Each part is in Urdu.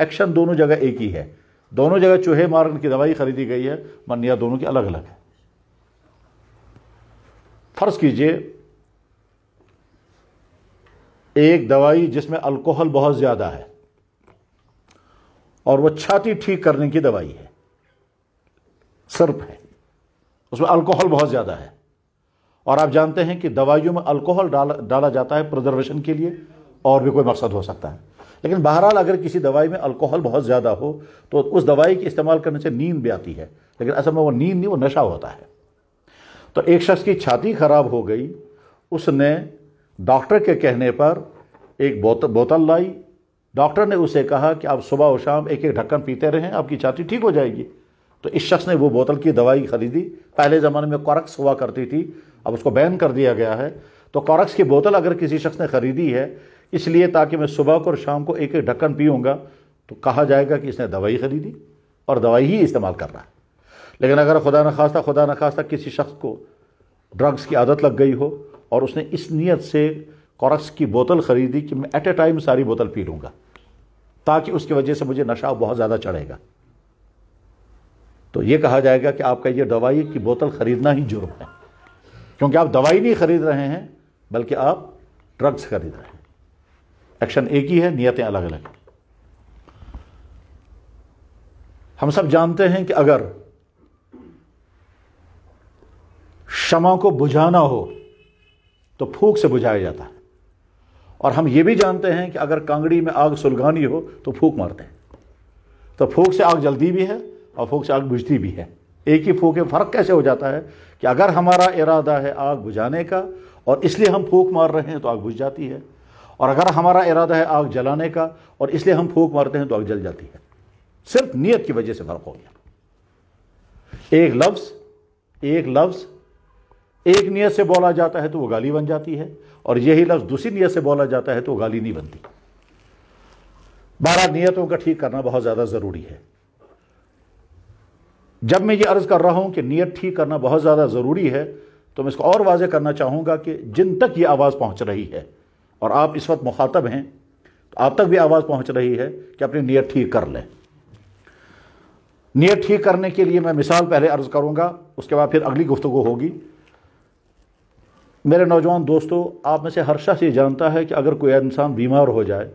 ایکشن دونوں جگہ ایک ہی ہے. دونوں جگہ چوہے مارنے کی دوائی خریدی گئی ہے، منیات دونوں کی الگ الگ ہے. فرض کیجئے ایک دوائی جس میں الکوہل بہت زیادہ ہے اور وہ چھاتی ٹھیک کرنے کی دوائی ہے، سرپ ہے، اس میں الکوہل بہت زیادہ ہے. اور آپ جانتے ہیں کہ دوائیوں میں الکوہل ڈالا جاتا ہے پرزرویشن کے لیے، اور بھی کوئی مقصد ہو سکتا ہے. لیکن بہرحال اگر کسی دوائی میں الکوہل بہت زیادہ ہو تو اس دوائی کے استعمال کرنے سے نیند بھی آتی ہے، لیکن اصل میں وہ نیند نہیں، وہ نشہ ہوتا ہے. تو ایک شخص کی چھاتی خراب ہو گئی، اس نے ڈاکٹر کے کہنے پر ایک بوتل لائی. ڈاکٹر نے اسے کہا کہ آپ صبح و شام ایک ایک ڈھکن پیتے رہیں، آپ کی چھاتی ٹھیک ہو جائے گی. تو اس شخص نے وہ بوتل کی دوائی خریدی. پہلے زمانے میں کورکس ہوا کرتی تھی، اب اس کو بین کر دیا گیا ہے. تو کورکس کی بوتل اگر کسی شخص نے خریدی ہے اس لیے تاکہ میں صبح کو اور شام کو ایک ایک ڈھکن پیوں گا، تو کہا جائے گا کہ اس نے دوائی خریدی اور دوائی ہی استعمال کر رہا ہے. لیکن اگر خدا نخواستہ کسی شخص کو ڈرگز کی عادت لگ گئی ہو اور اس نے اس نیت سے کورکس کی بوتل خریدی کہ میں ایٹ اے ٹائم ساری بوتل پی لوں گا تاکہ اس کی وجہ سے مجھے نشہ بہت زیادہ چڑھے گا، تو یہ کہا جائے گا کہ آپ کا یہ دوائی کی بوتل خریدنا ہی جرم ہے، کیونکہ آپ دوائی نہیں خرید رہے ہیں بلکہ آپ ڈرگز خرید رہے ہیں. ایکشن ایک ہی ہے، نیتیں الگ الگ. ہم سب جانتے ہیں کہ اگر شمع کو بجھانا ہو تو پھونک سے بجھایا جاتا ہے، اور ہم یہ بھی جانتے ہیں کہ اگر کانگڑی میں آگ سلگانی ہو تو پھونک مارتے ہیں. تو پھونک سے آگ جلدی بھی ہے اور پھونک سے آگ بجھتی بھی ہے. ایک ہی پھونک میں فرق کیسے ہو جاتا ہے کہ اگر ہمارا ارادہ ہے آگ بجھانے کا اور اس لیے ہم پھونک مار رہے ہیں تو آگ بجھ جاتی ہے، اور اگر ہمارا ارادہ ہے آگ جلانے کا اور اس لیے ہم پھونک مارتے ہیں تو آگ جل جاتی ہے. صرف نیت کی وجہ سے فرق ہو گیا. ایک لفظ ایک نیت سے بولا جاتا ہے تو وہ گالی بن جاتی ہے، اور یہی لفظ دوسری نیت سے بولا جاتا ہے تو وہ گالی نہیں بنتی. بہرحال نیتوں کا ٹھیک کرنا بہت زیادہ ضروری ہے. جب میں یہ عرض کر رہا ہوں کہ نیت ٹھیک کرنا بہت زیادہ ضروری ہے تو میں اس کو اور واضح کرنا چاہوں گا کہ جن تک یہ آواز پہنچ رہی ہے اور آپ اس وقت مخاطب ہیں تو آپ تک بھی آواز پہنچ رہی ہے کہ اپنی نیت ٹھیک کر لیں. نیت ٹھیک کرنے کے لیے میں مثال پہلے عرض کروں گا، اس کے بعد پھر اگلی گفتگو ہوگی. میرے نوجوان دوستو، آپ میں سے ہر شخص یہ جانتا ہے کہ اگر کوئی انسان بیمار ہو جائے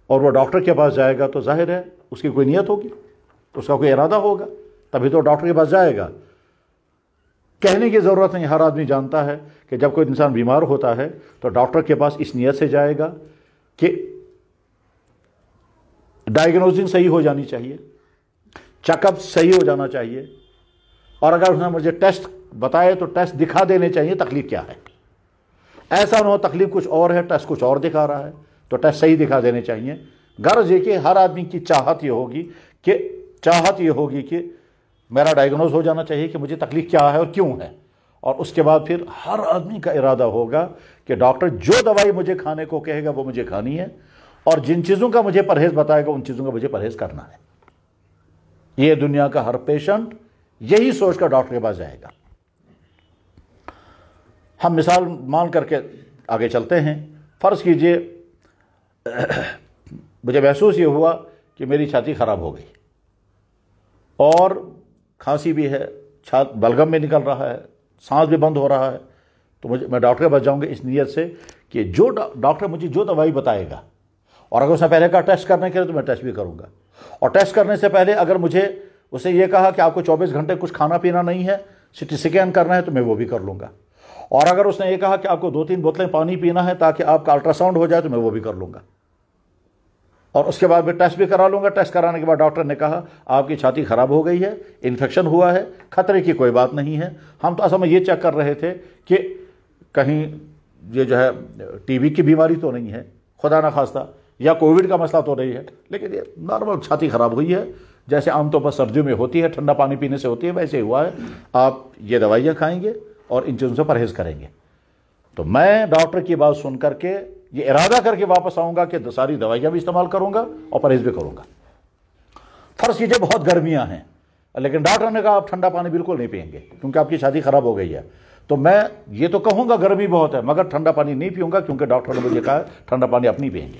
اور وہ ڈاکٹر کے پاس جائے گا تو ظاہر ہے اس کی کوئی نیت ہوگی، اس کا کوئی ارادہ ہوگا، تبھی تو ڈاکٹر کے پاس جائے گا. کہنے کی ضرورت نہیں، ہر آدمی جانتا ہے کہ جب کوئی انسان بیمار ہوتا ہے تو ڈاکٹر کے پاس اس نیت سے جائے گا کہ ڈائیگنوزنگ صحیح ہو جانی چاہیے، چیک اپ صحیح ہو جانا چاہیے، اور اگر اس نے مجھے ٹیسٹ بتائے تو ٹیسٹ دکھا دینے چاہیے تکلیف کیا ہے. ایسا نہ ہو تکلیف کچھ اور ہے ٹیسٹ کچھ اور دکھا رہا ہے، تو ٹیسٹ صحیح دکھا دینے چاہیے. غرض یہ کہ ہر آدمی کی چاہت یہ ہوگی کہ میرا ڈائیگنوز ہو جانا چاہیے کہ مجھے تکلیف کیا ہے اور کیوں ہے، اور اس کے بعد پھر ہر آدمی کا ارادہ ہوگا کہ ڈاکٹر جو دوائی مجھے کھانے کو کہے گا وہ مجھے کھانی ہے، اور جن چیزوں کا مجھے پرہیز بتائے گا ان چیزوں کا مجھے پرہیز کرنا ہے. یہ دنیا کا ہر پیشنٹ یہی سوچ کر ڈاکٹر کے پاس جائے گا. ہم مثال مان کر کے آگے چلتے ہیں. فرض کیجئے مجھے محسوس یہ ہوا کہ میری چھاتی خراب ہو گئی اور کھانسی بھی ہے، بلغم میں نکل رہا ہے، سانس بھی بند ہو رہا ہے، تو میں ڈاکٹر کے پاس جاؤں گا اس نیت سے کہ جو ڈاکٹر مجھے جو دوائی بتائے گا، اور اگر اس نے پہلے کہا ٹیسٹ کرنے کے لیے تو میں ٹیسٹ بھی کروں گا، اور ٹیسٹ کرنے سے پہلے اگر مجھے اسے یہ کہا کہ آپ کو 24 گھنٹے کچھ کھانا پینا نہیں ہے، CT اسکین کرنا ہے، تو میں وہ بھی کر لوں گا. اور اگر اس نے یہ کہا کہ آپ کو 2-3 بوتلیں پانی پینا ہے تاکہ آپ کا الٹرا ساؤنڈ ہو جائے تو میں وہ بھی کر لوں گا، اور اس کے بعد میں ٹیسٹ بھی کرا لوں گا. ٹیسٹ کرانے کے بعد ڈاکٹر نے کہا آپ کی چھاتی خراب ہو گئی ہے، انفیکشن ہوا ہے، خطرے کی کوئی بات نہیں ہے. ہم تو اصل میں یہ چیک کر رہے تھے کہ کہیں یہ جو ہے TB کی بیماری تو نہیں ہے خدا نخواستہ، یا کووڈ کا مسئلہ تو نہیں ہے، لیکن یہ نارمل چھاتی خراب ہوئی ہے جیسے عام طور پر سردیوں میں ہوتی ہے، ٹھنڈا پانی پینے سے ہوتی ہے، ویسے ہوا ہے. آپ یہ دوائیاں کھائیں گے اور ان چیزوں سے پرہیز کریں گے. تو میں ڈاکٹر کی بات سن کر کے یہ ارادہ کر کے واپس آؤں گا کہ ساری دوائیاں بھی استعمال کروں گا اور پرہیز بھی کروں گا. فرض کیجئے بہت گرمیاں ہیں لیکن ڈاکٹر نے کہا آپ ٹھنڈا پانی بالکل نہیں پئیں گے کیونکہ آپ کی چھاتی خراب ہو گئی ہے، تو میں یہ تو کہوں گا گرمی بہت ہے مگر ٹھنڈا پانی نہیں پیوں گا کیونکہ ڈاکٹر نے مجھے کہا ٹھنڈا پانی آپ نہیں پئیں گے.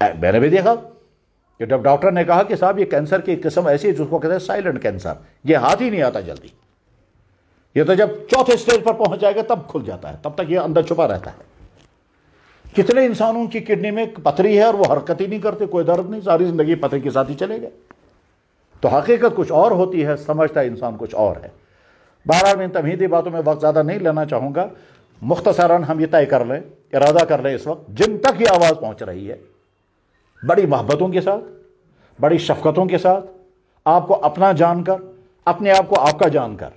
میں نے بھی دیکھا کہ جب ڈاکٹر نے کہا کہ صاحب یہ کینسر کی قسم ایسی ہے جس کو کہتے ہیں سائلنٹ کینسر، یہ ہاتھ ہی نہیں آتا جلدی، یہ تو جب چوتھے سٹیج پر پہنچ جائے گا تب کھل جاتا ہے، تب تک یہ اندر چھپا رہتا ہے۔ کتنے انسانوں کی کڈنی میں پتھری ہے اور وہ حرکت ہی نہیں کرتے، کوئی درد نہیں، ساری زندگی پتھری کے ساتھ ہی چلے گئے۔ تو حقیقت کچھ اور ہوتی ہے، سمجھتا ہے انسان کچھ اور ہے۔ بہرحال میں ان تمہیدی باتوں میں وقت زیادہ نہیں لینا چاہوں گا، مختصراً ہم یہ طے کر لیں، ارادہ کر لیں اس وقت جن تک یہ آواز پہنچ رہی ہے، بڑی محبتوں کے ساتھ، بڑی شفقتوں کے ساتھ، آپ کو اپنا جان کر، اپنے آپ کو آپ کا جان کر،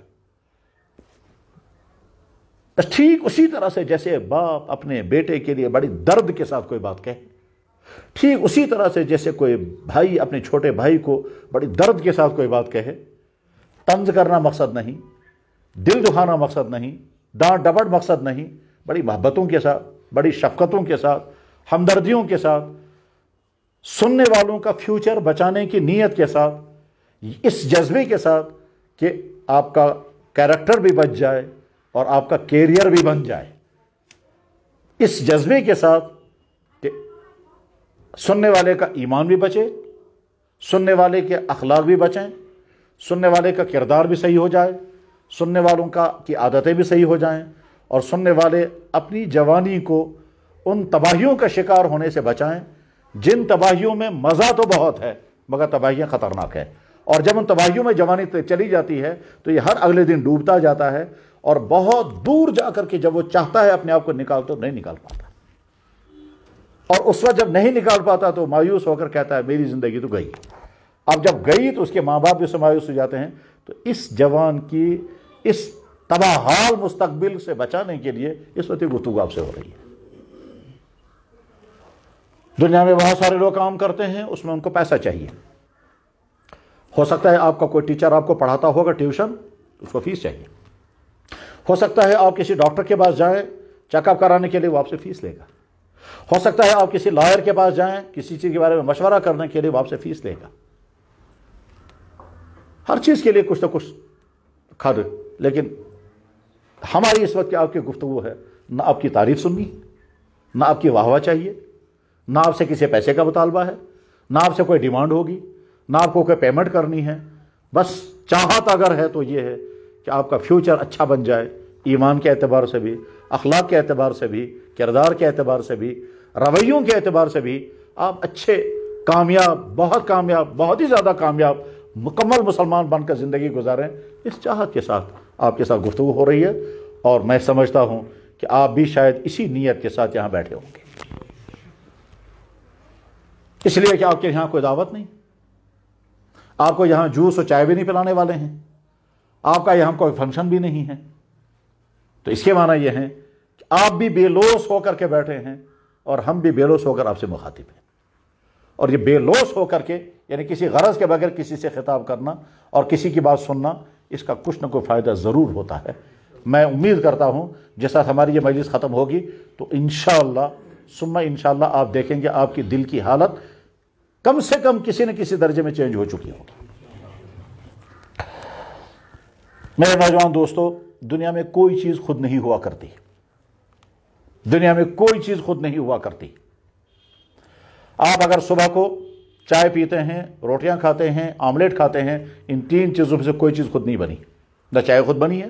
ٹھیک اسی طرح سے جیسے باپ اپنے بیٹے کے لیے بڑی درد کے ساتھ کوئی بات کہے، ٹھیک اسی طرح سے جیسے کوئی بھائی اپنے چھوٹے بھائی کو بڑی درد کے ساتھ کوئی بات کہے، طنز کرنا مقصد نہیں، دل دکھانا مقصد نہیں، ڈانٹ ڈپٹ مقصد نہیں، بڑی محبتوں کے ساتھ، بڑی شفقتوں کے ساتھ، ہمدردیوں کے ساتھ، سننے والوں کا فیوچر بچانے کی نیت کے ساتھ، اس جذبے کے ساتھ کہ آپ کا کیریکٹر بھی بچ جائے اور آپ کا کیریئر بھی بن جائے، اس جذبے کے ساتھ کہ سننے والے کا ایمان بھی بچے، سننے والے کے اخلاق بھی بچیں، سننے والے کا کردار بھی صحیح ہو جائے، سننے والوں کی عادتیں بھی صحیح ہو جائیں، اور سننے والے اپنی جوانی کو ان تباہیوں کا شکار ہونے سے بچائیں جن تباہیوں میں مزہ تو بہت ہے مگر تباہیاں خطرناک ہے، اور جب ان تباہیوں میں جوانی چلی جاتی ہے تو یہ ہر اگلے دن ڈوبتا جاتا ہے، اور بہت دور جا کر کے جب وہ چاہتا ہے اپنے آپ کو نکال تو نہیں نکال پاتا، اور اس وقت جب نہیں نکال پاتا تو مایوس ہو کر کہتا ہے میری زندگی تو گئی۔ اب جب گئی تو اس کے ماں باپ بھی اس سے مایوس ہو جاتے ہیں۔ تو اس جوان کی اس تباہ حال مستقبل سے بچانے کے لیے اس وقت گفتگو آپ سے ہو رہی ہے۔ دنیا میں بہت سارے لوگ کام کرتے ہیں، اس میں ان کو پیسہ چاہیے، ہو سکتا ہے آپ کا کوئی ٹیچر آپ کو پڑھاتا ہوگا ٹیوشن، اس کو فیس چاہیے، ہو سکتا ہے آپ کسی ڈاکٹر کے پاس جائیں چیک اپ کرانے کے لیے، وہ آپ سے فیس لے گا، ہو سکتا ہے آپ کسی لائر کے پاس جائیں کسی چیز کے بارے میں مشورہ کرنے کے لیے، وہ آپ سے فیس لے گا۔ ہر چیز کے لیے کچھ نہ کچھ کھاد، لیکن ہماری اس وقت کی آپ کی گفتگو ہے، نہ آپ کی تعریف سننی، نہ آپ کی واہ واہ چاہیے، نہ آپ سے کسی پیسے کا مطالبہ ہے، نہ آپ سے کوئی ڈیمانڈ ہوگی، نہ آپ کو کوئی پیمنٹ کرنی ہے، بس چاہت اگر ہے تو یہ ہے کہ آپ کا فیوچر اچھا بن جائے، ایمان کے اعتبار سے بھی، اخلاق کے اعتبار سے بھی، کردار کے اعتبار سے بھی، رویوں کے اعتبار سے بھی آپ اچھے، کامیاب، بہت ہی زیادہ کامیاب، مکمل مسلمان بن کر زندگی گزاریں۔ اس چاہت کے ساتھ آپ کے ساتھ گفتگو ہو رہی ہے، اور میں سمجھتا ہوں کہ آپ بھی شاید اسی نیت کے ساتھ یہاں بیٹھے ہوں گے، اس لیے کہ آپ کے یہاں کوئی دعوت نہیں، آپ کو یہاں جوس اور چائے بھی نہیں پلانے والے ہیں، آپ کا یہاں کوئی فنکشن بھی نہیں ہے، تو اس کے معنی یہ ہے کہ آپ بھی بے لوث ہو کر کے بیٹھے ہیں اور ہم بھی بے لوث ہو کر آپ سے مخاطب ہیں، اور یہ بے لوث ہو کر کے یعنی کسی غرض کے بغیر کسی سے خطاب کرنا اور کسی کی بات سننا، اس کا کچھ نہ کوئی فائدہ ضرور ہوتا ہے۔ میں امید کرتا ہوں جس طرح ہماری یہ مجلس ختم ہوگی تو انشاءاللہ ثم انشاءاللہ آپ دیکھیں گے آپ کی دل کی حالت کم سے کم کسی نہ کسی درجے میں چینج ہو چکی ہوگی۔ میرے نوجوان دوستو، دنیا میں کوئی چیز خود نہیں ہوا کرتی، دنیا میں کوئی چیز خود نہیں ہوا کرتی۔ آپ اگر صبح کو چائے پیتے ہیں، روٹیاں کھاتے ہیں، آملیٹ کھاتے ہیں، ان تین چیزوں میں سے کوئی چیز خود نہیں بنی۔ نہ چائے خود بنی ہے،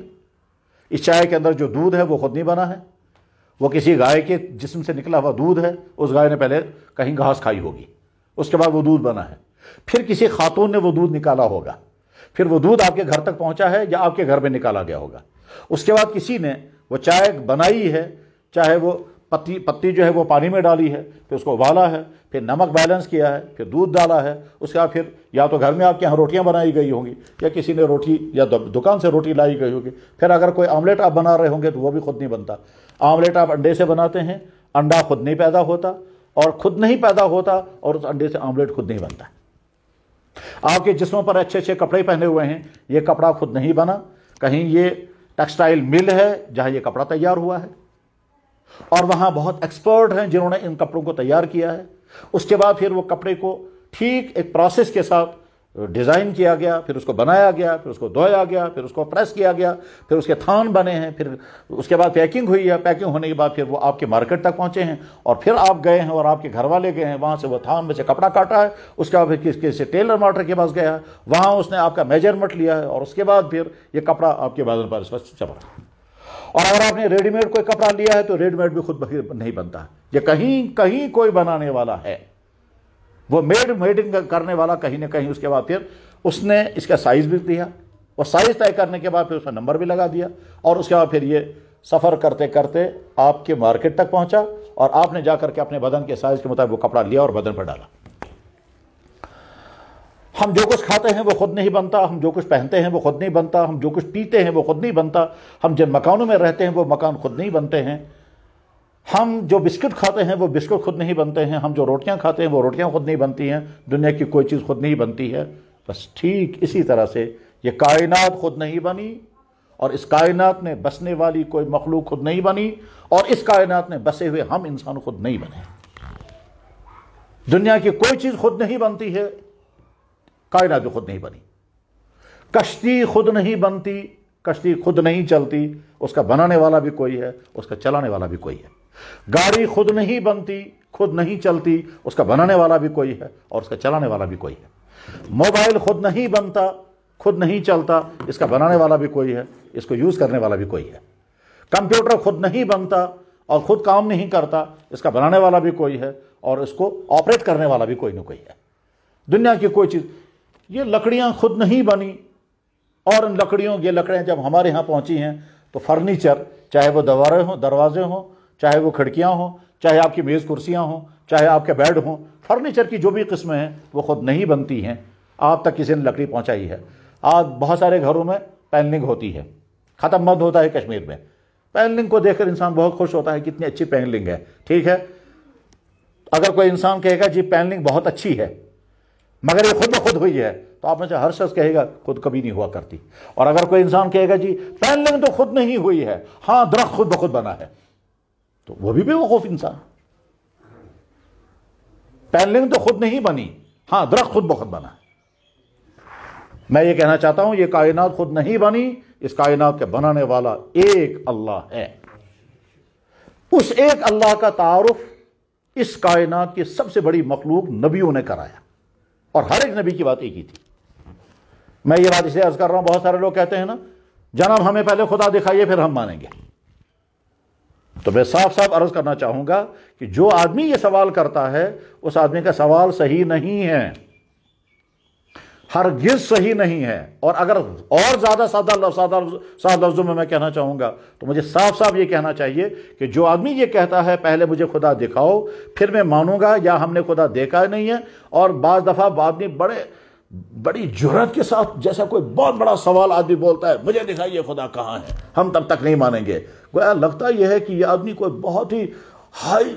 اس چائے کے اندر جو دودھ ہے وہ خود نہیں بنا ہے، وہ کسی گائے کے جسم سے نکلا ہوا دودھ ہے، اس گائے نے پہلے کہیں گھاس کھائی ہوگی، اس کے بعد وہ دودھ بنا ہے، پھر کسی خاتون نے وہ دودھ نکالا ہوگا، پھر وہ دودھ آپ کے گھر تک پہنچا ہے یا آپ کے گھر میں نکالا گیا ہوگا، اس کے بعد کسی نے وہ چائے بنائی ہے، چاہے وہ پتی جو ہے وہ پانی میں ڈالی ہے، پھر اس کو ابالا ہے، پھر نمک بیلنس کیا ہے، پھر دودھ ڈالا ہے، اس کے بعد پھر یا تو گھر میں آپ کے یہاں روٹیاں بنائی گئی ہوں گی یا کسی نے روٹی یا دکان سے روٹی لائی گئی ہوگی، پھر اگر کوئی آملیٹ آپ بنا رہے ہوں گے تو وہ بھی خود نہیں بنتا۔ آملیٹ آپ انڈے سے بناتے ہیں، انڈا خود نہیں پیدا ہوتا، اور خود نہیں پیدا ہوتا اور اس انڈے سے آملیٹ خود نہیں بنتا۔ آپ کے جسموں پر اچھے اچھے کپڑے پہنے ہوئے ہیں، یہ کپڑا خود نہیں بنا، کہیں یہ ٹیکسٹائل مل ہے جہاں یہ کپڑا تیار ہوا ہے، اور وہاں بہت ایکسپرٹ ہیں جنہوں نے ان کپڑوں کو تیار کیا ہے، اس کے بعد پھر وہ کپڑے کو ٹھیک ایک پروسیس کے ساتھ ڈیزائن کیا گیا، پھر اس کو بنایا گیا، پھر اس کو دھویا گیا، پھر اس کو پریس کیا گیا، پھر اس کے تھان بنے ہیں، پھر اس کے بعد پیکنگ ہوئی ہے، پیکنگ ہونے کے بعد پھر وہ آپ کے مارکیٹ تک پہنچے ہیں، اور پھر آپ گئے ہیں اور آپ کے گھر والے گئے ہیں، وہاں سے وہ تھان میں سے کپڑا کاٹا ہے، اس کے بعد پھر کسی ٹیلر ماسٹر کے پاس گیا ہے، وہاں اس نے آپ کا میجرمنٹ لیا ہے، اور اس کے بعد پھر یہ کپڑا آپ کے بدن پر اس وقت چپڑا۔ اور اگر آپ نے ریڈی میڈ کوئی کپڑا لیا ہے تو ریڈی میڈ بھی خود بخود نہیں بنتا، یہ کہیں کوئی بنانے والا ہے، وہ میڈنگ کرنے والا کہیں نہ کہیں، اس کے بعد پھر اس نے اس کا سائز بھی دیا، اور سائز طے کرنے کے بعد پھر اس کا نمبر بھی لگا دیا، اور اس کے بعد پھر یہ سفر کرتے کرتے آپ کے مارکیٹ تک پہنچا، اور آپ نے جا کر کے اپنے بدن کے سائز کے مطابق وہ کپڑا لیا اور بدن پر ڈالا۔ ہم جو کچھ کھاتے ہیں وہ خود نہیں بنتا، ہم جو کچھ پہنتے ہیں وہ خود نہیں بنتا، ہم جو کچھ پیتے ہیں وہ خود نہیں بنتا، ہم جن مکانوں میں رہتے ہیں وہ مکان خود نہیں بنتے ہیں، ہم جو بسکٹ کھاتے ہیں وہ بسکٹ خود نہیں بنتے ہیں، ہم جو روٹیاں کھاتے ہیں وہ روٹیاں خود نہیں بنتی ہیں، دنیا کی کوئی چیز خود نہیں بنتی ہے۔ بس ٹھیک اسی طرح سے یہ کائنات خود نہیں بنی، اور اس کائنات میں بسنے والی کوئی مخلوق خود نہیں بنی، اور اس کائنات میں بسے ہوئے ہم انسان خود نہیں بنے۔ دنیا کی کوئی چیز خود نہیں بنتی ہے، کائنات بھی خود نہیں بنی۔ کشتی خود نہیں بنتی، کشتی خود نہیں چلتی، اس کا بنانے والا بھی کوئی ہے، اس کا چلانے والا بھی کوئی ہے۔ گاڑی خود نہیں بنتی، خود نہیں چلتی، اس کا بنانے والا بھی کوئی ہے اور اس کا چلانے والا بھی کوئی ہے۔ موبائل خود نہیں بنتا، خود نہیں چلتا، اس کا بنانے والا بھی کوئی ہے، اس کو یوز کرنے والا بھی کوئی ہے۔ کمپیوٹر خود نہیں بنتا اور خود کام نہیں کرتا، اس کا بنانے والا بھی کوئی ہے اور اس کو آپریٹ کرنے والا بھی کوئی نہ کوئی ہے۔ دنیا کی کوئی چیز، یہ لکڑیاں خود نہیں بنی، اور ان لکڑیاں جب ہمارے ہاں پہنچی ہیں تو فرنیچر، چاہے وہ دروازے ہوں، چاہے وہ کھڑکیاں ہوں، چاہے آپ کی میز کرسیاں ہوں، چاہے آپ کے بیڈ ہوں، فرنیچر کی جو بھی قسمیں ہیں وہ خود نہیں بنتی ہیں، آپ تک کسی نے لکڑی پہنچائی ہے۔ آج بہت سارے گھروں میں پینلنگ ہوتی ہے، ختم بند ہوتا ہے کشمیر میں، پینلنگ کو دیکھ کر انسان بہت خوش ہوتا ہے، کتنی اچھی پینلنگ ہے، ٹھیک ہے۔ اگر کوئی انسان کہے گا جی پینلنگ بہت اچھی ہے مگر یہ خود بخود ہوئی ہے، تو آپ میں سے ہر شخص کہے گا خود کبھی نہیں ہوا کرتی۔ اور اگر کوئی انسان کہے گا جی پینلنگ تو خود نہیں ہوئی ہے، ہاں درخت خود بخود بنا ہے، تو وہ بھی بیوقوف انسان۔ پینلنگ تو خود نہیں بنی، ہاں درخت خود بخود بنا ہے۔ میں یہ کہنا چاہتا ہوں یہ کائنات خود نہیں بنی، اس کائنات کے بنانے والا ایک اللہ ہے۔ اس ایک اللہ کا تعارف اس کائنات کی سب سے بڑی مخلوق نبیوں نے کرایا، اور ہر ایک نبی کی بات ایک ہی تھی۔ میں یہ بات اس لیے عرض کر رہا ہوں، بہت سارے لوگ کہتے ہیں نا جناب ہمیں پہلے خدا دکھائیے پھر ہم مانیں گے، تو میں صاف صاف عرض کرنا چاہوں گا کہ جو آدمی یہ سوال کرتا ہے اس آدمی کا سوال صحیح نہیں ہے، ہرگز صحیح نہیں ہے۔ اور اگر اور زیادہ سادہ لفظوں میں کہنا چاہوں گا تو مجھے صاف صاف یہ کہنا چاہیے کہ جو آدمی یہ کہتا ہے پہلے مجھے خدا دکھاؤ پھر میں مانوں گا، یا ہم نے خدا دیکھا نہیں ہے، اور بعض دفعہ آدمی بڑی جرأت کے ساتھ جیسا کوئی بہت بڑا سوال آدمی بولتا ہے مجھے دکھائیے خدا کہاں ہے، ہم تب تک نہیں مانیں گے۔ گویا لگتا یہ ہے کہ یہ آدمی کوئی بہت ہی ہائی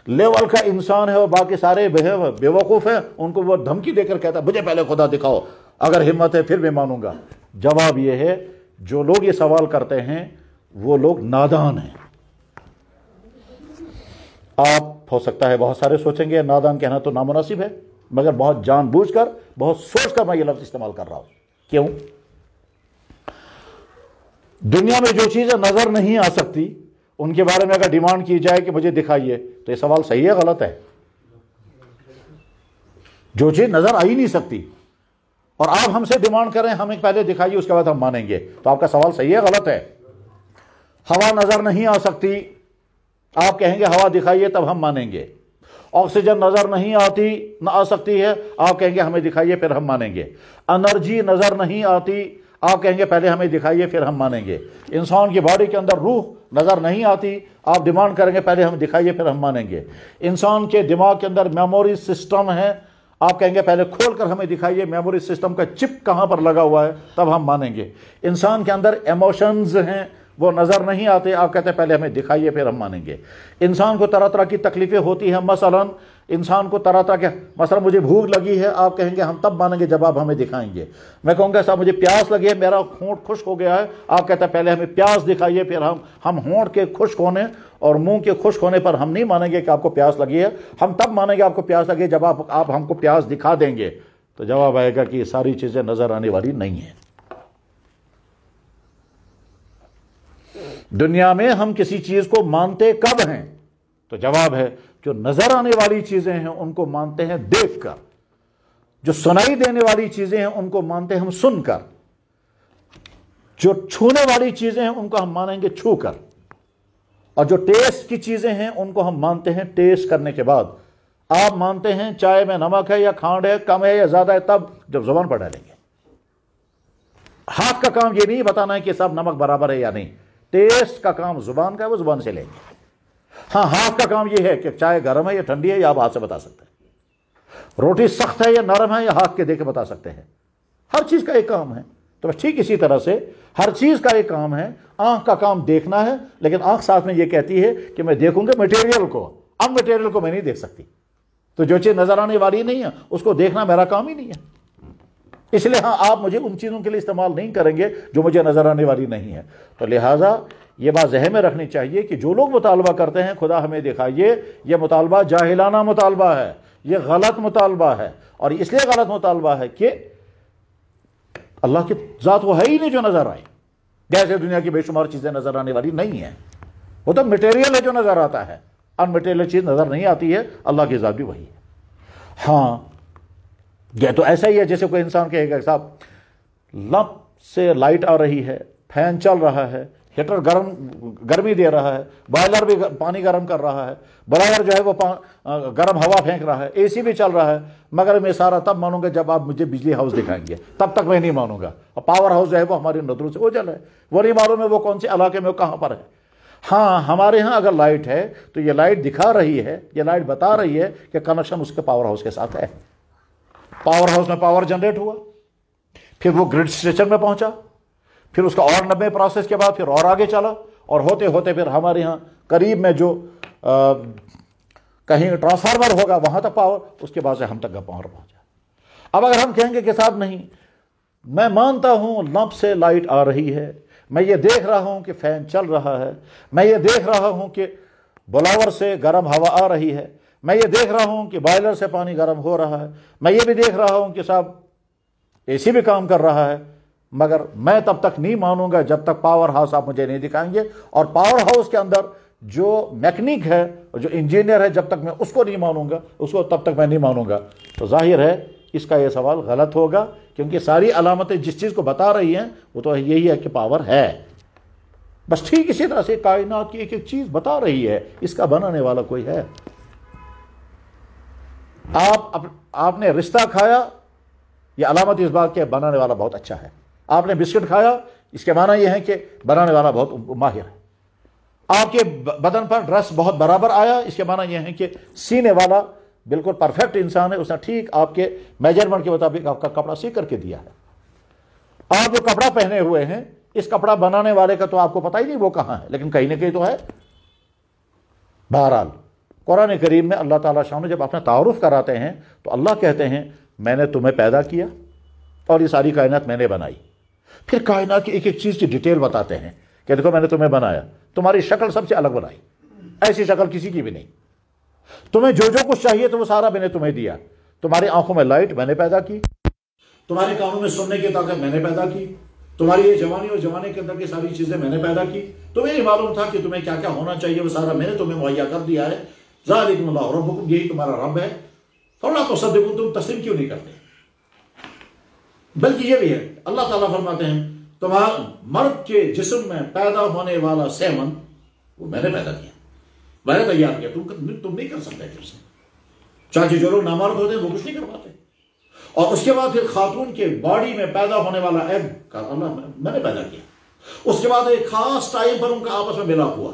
لیول کا انسان ہے اور باقی سارے بیوقوف ہیں، ان کو وہ دھمکی دے کر کہتا ہے مجھے پہلے خدا دکھاؤ، اگر ہمت ہے پھر میں مانوں گا۔ جواب یہ ہے جو لوگ یہ سوال کرتے ہیں وہ لوگ نادان ہیں۔ آپ ہو سکتا ہے بہت سارے سوچیں گے نادان کہنا تو نامناسب ہے، مگر بہت جان بوجھ کر بہت سوچ کر میں یہ لفظ استعمال کر رہا ہوں۔ کیوں؟ دنیا میں جو چیزیں نظر نہیں آ سکتی ان کے بارے میں اگر ڈیمانڈ کی جائے کہ مجھے دکھائیے تو یہ سوال صحیح ہے غلط ہے؟ جو چیز نظر آ ہی نہیں سکتی اور آپ ہم سے ڈیمانڈ کریں ہمیں پہلے دکھائیے اس کے بعد ہم مانیں گے، تو آپ کا سوال صحیح ہے غلط ہے؟ ہوا نظر نہیں آ سکتی، آپ کہیں گے ہوا دکھائیے تب ہم مانیں گے۔ آکسیجن نظر نہیں آ سکتی ہے، آپ کہیں گے ہمیں دکھائیے پھر ہم مانیں گے۔ انرجی نظر نہیں آتی، آپ کہیں گے پہلے ہمیں دکھائیے پھر ہم مانیں گے۔ انسان کی باڈی کے اندر روح نظر نہیں آتی، آپ ڈیمانڈ کریں گے پہلے ہم دکھائیے پھر ہم مانیں گے۔ انسان کے دماغ کے اندر میموری سسٹم ہے، آپ کہیں گے پہلے کھول کر ہمیں دکھائیے میموری سسٹم کا چپ کہاں پر لگا ہوا ہے تب ہم مانیں گے۔ انسان کے اندر ایموشنز ہیں وہ نظر نہیں آتے، آپ کہتے ہیں پہلے ہمیں دکھائیے پھر ہم مانیں گے۔ انسان کو طرح طرح کی تکلیفیں ہوتی ہیں، مثلا انسان کو طرح طرح کے، مثلا مجھے بھوک لگی ہے، آپ کہیں گے ہم تب مانیں گے جب آپ ہمیں دکھائیں گے۔ میں کہوں گا صاحب مجھے پیاس لگی ہے، میرا ہونٹ خشک ہو گیا ہے، آپ کہتے ہیں پہلے ہمیں پیاس دکھائیے پھر ہم ہونٹ کے خشک ہونے اور منہ کے خشک ہونے پر ہم نہیں مانیں گے کہ آپ کو پیاس لگی ہے، ہم تب مانیں گے آپ کو پیاس لگی ہے جب آپ ہم کو پیاس دکھا دیں گے۔ تو جواب آئے گا کہ یہ ساری چیزیں نظر آنے والی نہیں ہیں۔ دنیا میں ہم کسی چیز کو مانتے کب ہیں؟ تو جواب ہے جو نظر آنے والی چیزیں ہیں ان کو مانتے ہیں دیکھ کر، جو سنائی دینے والی چیزیں ہیں ان کو مانتے ہیں ہم سن کر، جو چھونے والی چیزیں ہیں ان کو ہم مانیں گے چھو کر، اور جو ٹیسٹ کی چیزیں ہیں ان کو ہم مانتے ہیں ٹیسٹ کرنے کے بعد۔ آپ مانتے ہیں چائے میں نمک ہے یا کھانڈ ہے، کم ہے یا زیادہ ہے، تب جب زبان پر ڈالیں گے۔ ہاتھ کا کام یہ نہیں بتانا ہے کہ سب نمک برابر ہے یا نہیں، ٹیسٹ کا کام زبان کا ہے، وہ زبان سے لیں گے۔ ہاں، ہاتھ کا کام یہ ہے کہ چائے گرم ہے یا ٹھنڈی ہے، یا آپ ہاتھ سے بتا سکتے ہیں، روٹی سخت ہے یا نرم ہے، یا ہاتھ کے دے کے بتا سکتے ہیں۔ ہر چیز کا ایک کام ہے۔ تو بس ٹھیک اسی طرح سے ہر چیز کا ایک کام ہے۔ آنکھ کا کام دیکھنا ہے، لیکن آنکھ ساتھ میں یہ کہتی ہے کہ میں دیکھوں گا مٹیریل کو، اب مٹیریل کو میں نہیں دیکھ سکتی۔ تو جو چیز نظر آنے والی نہیں ہے اس کو دیکھنا میرا کام ہی نہیں ہے، اس لیے ہاں آپ مجھے ان چیزوں کے لیے استعمال نہیں کریں گے جو مجھے نظر آنے والی نہیں ہے۔ تو لہٰذا یہ بات ذہن میں رکھنی چاہیے کہ جو لوگ مطالبہ کرتے ہیں خدا ہمیں دکھائیے، یہ مطالبہ جاہلانہ مطالبہ ہے، یہ غلط مطالبہ ہے، اور اس لیے غلط مطالبہ ہے کہ اللہ کی ذات وہ ہے ہی نہیں جو نظر آئے۔ جیسے دنیا کی بے شمار چیزیں نظر آنے والی نہیں ہیں، وہ تو مٹیریل ہے جو نظر آتا ہے، ان مٹیریل چیز نظر نہیں آتی ہے، اللہ کی ذات بھی وہی ہے۔ ہاں، یہ تو ایسا ہی ہے جیسے کوئی انسان کہے گا صاحب لمپ سے لائٹ آ رہی ہے، فین چل رہا ہے، ہیٹر گرمی دے رہا ہے، بائلر بھی پانی گرم کر رہا ہے، بلائر جو ہے وہ گرم ہوا پھینک رہا ہے، اے سی بھی چل رہا ہے، مگر میں سارا تب مانوں گا جب آپ مجھے بجلی ہاؤس دکھائیں گے، تب تک میں نہیں مانوں گا۔ اور پاور ہاؤس جو ہے وہ ہماری نظروں سے اوجھل ہے، وہ نہیں معلوم ہے وہ کون سے علاقے میں، وہ کہاں پر ہے۔ ہاں، ہمارے ہاں اگر لائٹ ہے تو یہ لائٹ دکھا رہی ہے، یہ لائٹ بتا رہی ہے کہ کنیکشن اس کے پاور ہاؤس کے ساتھ ہے۔ پاور ہاؤس میں پاور جنریٹ ہوا، پھر وہ گرڈ اسٹیشن میں پہنچا، پھر اس کا اور 90 پروسیس کے بعد پھر اور آگے چلا، اور ہوتے ہوتے پھر ہمارے یہاں قریب میں جو کہیں ٹرانسفارمر ہوگا وہاں تک پاور، اس کے بعد سے ہم تک کا پاور پہنچا۔ اب اگر ہم کہیں گے کہ صاحب نہیں، میں مانتا ہوں لمپ سے لائٹ آ رہی ہے، میں یہ دیکھ رہا ہوں کہ فین چل رہا ہے، میں یہ دیکھ رہا ہوں کہ بلاور سے گرم ہوا آ رہی ہے، میں یہ دیکھ رہا ہوں کہ بائلر سے پانی گرم ہو رہا ہے، میں یہ بھی دیکھ رہا ہوں کہ صاحب اے سی بھی کام کر رہا ہے، مگر میں تب تک نہیں مانوں گا جب تک پاور ہاؤس آپ مجھے نہیں دکھائیں گے، اور پاور ہاؤس کے اندر جو میکنک ہے اور جو انجینئر ہے جب تک میں اس کو نہیں مانوں گا، اس کو تب تک میں نہیں مانوں گا۔ تو ظاہر ہے اس کا یہ سوال غلط ہوگا، کیونکہ ساری علامتیں جس چیز کو بتا رہی ہیں وہ تو یہی ہے کہ پاور ہے۔ بس ٹھیک اسی طرح سے کائنات کی ایک ایک چیز بتا رہی ہے، اس کا بنانے والا کوئی ہے۔ آپ نے رشتہ کھایا، یہ علامت اس بات کے بنانے والا بہت اچھا ہے۔ آپ نے بسکٹ کھایا، اس کے معنی یہ ہے کہ بنانے والا بہت ماہر ہے۔ آپ کے بدن پر ڈریس بہت برابر آیا، اس کے معنی یہ ہے کہ سینے والا بالکل پرفیکٹ انسان ہے، اس نے ٹھیک آپ کے میجرمنٹ کے مطابق آپ کا کپڑا سی کر کے دیا ہے۔ آپ جو کپڑا پہنے ہوئے ہیں، اس کپڑا بنانے والے کا تو آپ کو پتہ ہی نہیں وہ کہاں ہے، لیکن کہیں نہ کہیں تو ہے۔ بہرحال قرآن کریم میں اللہ تعالیٰ شان جب اپنا تعارف کراتے ہیں تو اللہ کہتے ہیں میں نے تمہیں پیدا کیا اور یہ ساری کائنات میں نے بنائی۔ پھر کائنات کی ایک ایک چیز کی ڈیٹیل بتاتے ہیں کہ دیکھو میں نے تمہیں بنایا، تمہاری شکل سب سے الگ بنائی، ایسی شکل کسی کی بھی نہیں، تمہیں جو جو کچھ چاہیے تو وہ سارا میں نے تمہیں دیا۔ تمہاری آنکھوں میں لائٹ میں نے پیدا کی، تمہارے کانوں میں سننے کی طاقت میں نے پیدا کی، تمہاری یہ جوانی اور جوانے کے اندر کی ساری چیزیں میں نے پیدا کی۔ تمہیں یہ معلوم تھا کہ تمہیں کیا کیا ہونا چاہیے، وہ سارا میں نے تمہیں مہیا کر دیا ہے۔ ذالکم اللہ ربکم، یہی تمہارا رب ہے، فلا تصدقون، تم تسلیم کیوں نہیں کرتے؟ بلکہ یہ بھی ہے اللہ تعالیٰ فرماتے ہیں تمہارا مرد کے جسم میں پیدا ہونے والا سیمن وہ میں نے پیدا کیا، میں نے تیار کیا، تم نہیں کر سکتے پھر سے۔ چاہے جو لوگ نامرد ہوتے ہیں وہ کچھ نہیں کر پاتے۔ اور اس کے بعد پھر خاتون کے باڈی میں پیدا ہونے والا ایگ کا اللہ میں نے پیدا کیا۔ اس کے بعد ایک خاص ٹائم پر ان کا آپس میں ملاپ ہوا،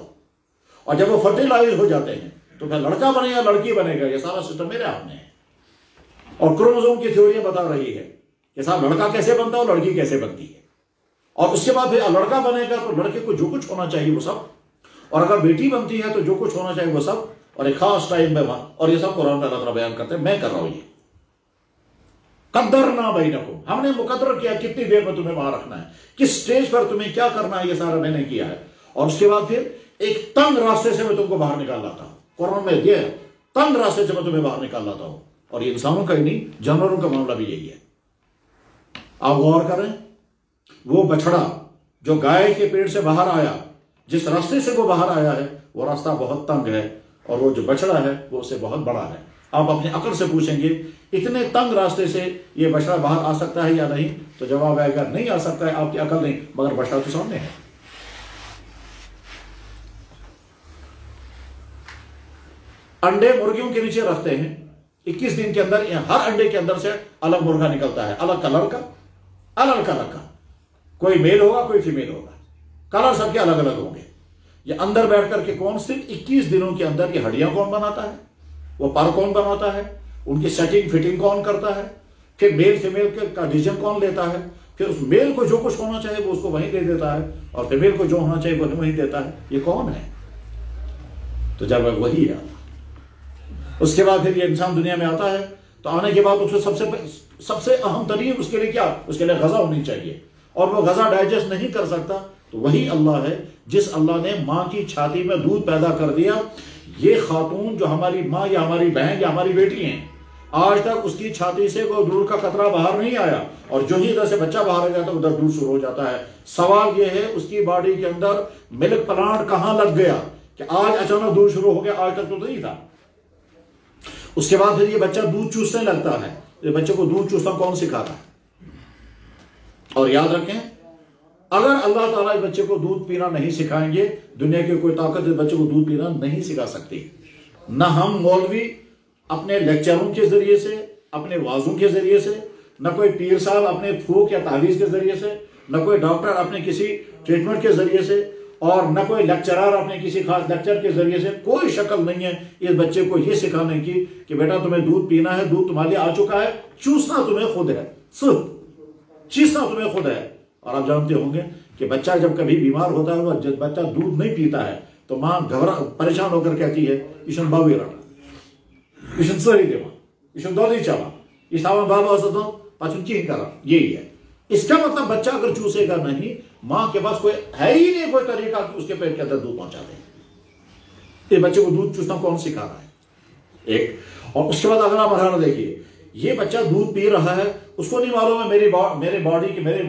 اور جب وہ فرٹیلائز ہو جاتے ہیں تو پھر لڑکا بنے یا لڑکی بنے گا، یہ سارا سسٹم میرے ہاتھ میں ہے۔ اور کروموزوم کی تھیوریاں بتا رہی ہے کہ صاحب لڑکا کیسے بنتا ہے اور لڑکی کیسے بنتی ہے، اور اس کے بعد پھر لڑکا بنے گا تو لڑکے کو جو کچھ ہونا چاہیے وہ سب، اور اگر بیٹی بنتی ہے تو جو کچھ ہونا چاہیے وہ سب، اور ایک خاص ٹائم میں وہاں، اور یہ سب قرآن اللہ تعالیٰ بیان کرتے ہیں، میں کر رہا ہوں یہ قدرنا بینکم، ہم نے مقرر کیا کتنی دیر میں تمہیں وہاں رکھنا ہے، کس سٹیج پر تمہیں کیا کرنا ہے، یہ سارا میں نے کیا ہے۔ اور اس کے بعد پھر ایک تنگ راستے سے میں تم کو باہر نکال لاتا ہوں، قرآن میں یہ ہے تنگ راستے سے میں تمہیں باہر نکال لاتا ہوں، اور یہ انسانوں کا ہی نہیں جانوروں کا معاملہ بھی یہی ہے. آپ غور کریں، وہ بچڑا جو گائے کے پیٹ سے باہر آیا، جس راستے سے وہ باہر آیا ہے وہ راستہ بہت تنگ ہے، اور وہ جو بچڑا ہے وہ اسے بہت بڑا ہے. آپ اپنے عقل سے پوچھیں گے اتنے تنگ راستے سے یہ بچڑا باہر آ سکتا ہے یا نہیں، تو جواب آئے گا نہیں آ سکتا ہے، آپ کی عقل نہیں، مگر بچڑا تو سامنے ہے. انڈے مرغیوں کے نیچے رکھتے ہیں، 21 دن کے اندر ہر انڈے کے اندر سے الگ مرغا نکلتا ہے، الگ کلر کا، الگ کلر کا. کوئی میل ہوگا کوئی فیمیل ہوگا، کلر سب کے الگ الگ ہوں گے. یہ اندر بیٹھ کر کے کون صرف 21 دنوں کے اندر یہ ہڈیاں کون بناتا ہے، وہ پر کون بناتا ہے، ان کی سیٹنگ فٹنگ کون کرتا ہے، پھر میل فیمیل کا ڈیسیژن کون لیتا ہے، پھر اس میل کو جو کچھ ہونا چاہیے وہ اس کو وہیں دے دیتا ہے، اور فیمیل کو جو ہونا چاہیے وہ وہیں دیتا ہے. یہ کون ہے؟ تو جب وہی ہے. اس کے بعد پھر یہ انسان دنیا میں آتا ہے، تو آنے کے بعد اس کو سب سے اہم ترین اس کے لیے کیا، اس کے لیے غذا ہونی چاہیے، اور وہ غذا ڈائجسٹ نہیں کر سکتا. تو وہی اللہ ہے جس اللہ نے ماں کی چھاتی میں دودھ پیدا کر دیا. یہ خاتون جو ہماری ماں یا ہماری بہن یا ہماری بیٹی ہیں، آج تک اس کی چھاتی سے کوئی دودھ کا قطرہ باہر نہیں آیا، اور جو ہی ادھر سے بچہ باہر آ جاتا ہے ادھر دودھ شروع ہو جاتا ہے. سوال یہ ہے اس کی باڈی کے اندر ملک پلانٹ کہاں لگ گیا کہ آج اچانک دودھ شروع ہو گیا، آج تک تو نہیں تھا. اس کے بعد پھر یہ بچہ دودھ چوسنے لگتا ہے. یہ بچے کو دودھ چوسنا کون سکھاتا ہے؟ اور یاد رکھیں، اگر اللہ تعالیٰ اس بچے کو دودھ پینا نہیں سکھائیں گے، دنیا کی کوئی طاقت اس بچے کو دودھ پینا نہیں سکھا سکتی. نہ ہم مولوی اپنے لیکچروں کے ذریعے سے، اپنے وعظوں کے ذریعے سے، نہ کوئی پیر صاحب اپنے پھوک یا تعویذ کے ذریعے سے، نہ کوئی ڈاکٹر اپنے کسی ٹریٹمنٹ کے ذریعے سے، اور نہ کوئی لیکچرار اپنے کسی خاص لیکچر کے ذریعے سے. کوئی شکل نہیں ہے اس بچے کو یہ سکھانے کی کہ بیٹا تمہیں دودھ پینا ہے، دودھ تمہارے آ چکا ہے، چوسنا تمہیں خود ہے، صرف چیسنا تمہیں خود ہے. اور آپ جانتے ہوں گے کہ بچہ جب کبھی بیمار ہوتا ہے، جب بچہ دودھ نہیں پیتا ہے تو ماں پریشان ہو کر کہتی ہے ایشن باوی رہا، ایشن سری دے ماں، ایشن دو نہیں چلا، اس آوان بابا اسدوں پچھن کی کرا. یہی ہے. اس کا مطلب بچہ اگر چوسے گا نہیں، ماں کے پاس کوئی ہے ہی نہیں کوئی طریقہ کہ اس کے پیٹ کے اندر دودھ پہنچا دے. یہ بچے کو دودھ چوسنا کون سکھا رہا ہے؟ ایک. اور اس کے بعد اگلا مرحلہ دیکھیے، یہ بچہ دودھ پی رہا ہے، اس کو نہیں معلوم ہے میرے باڈی کے، میرے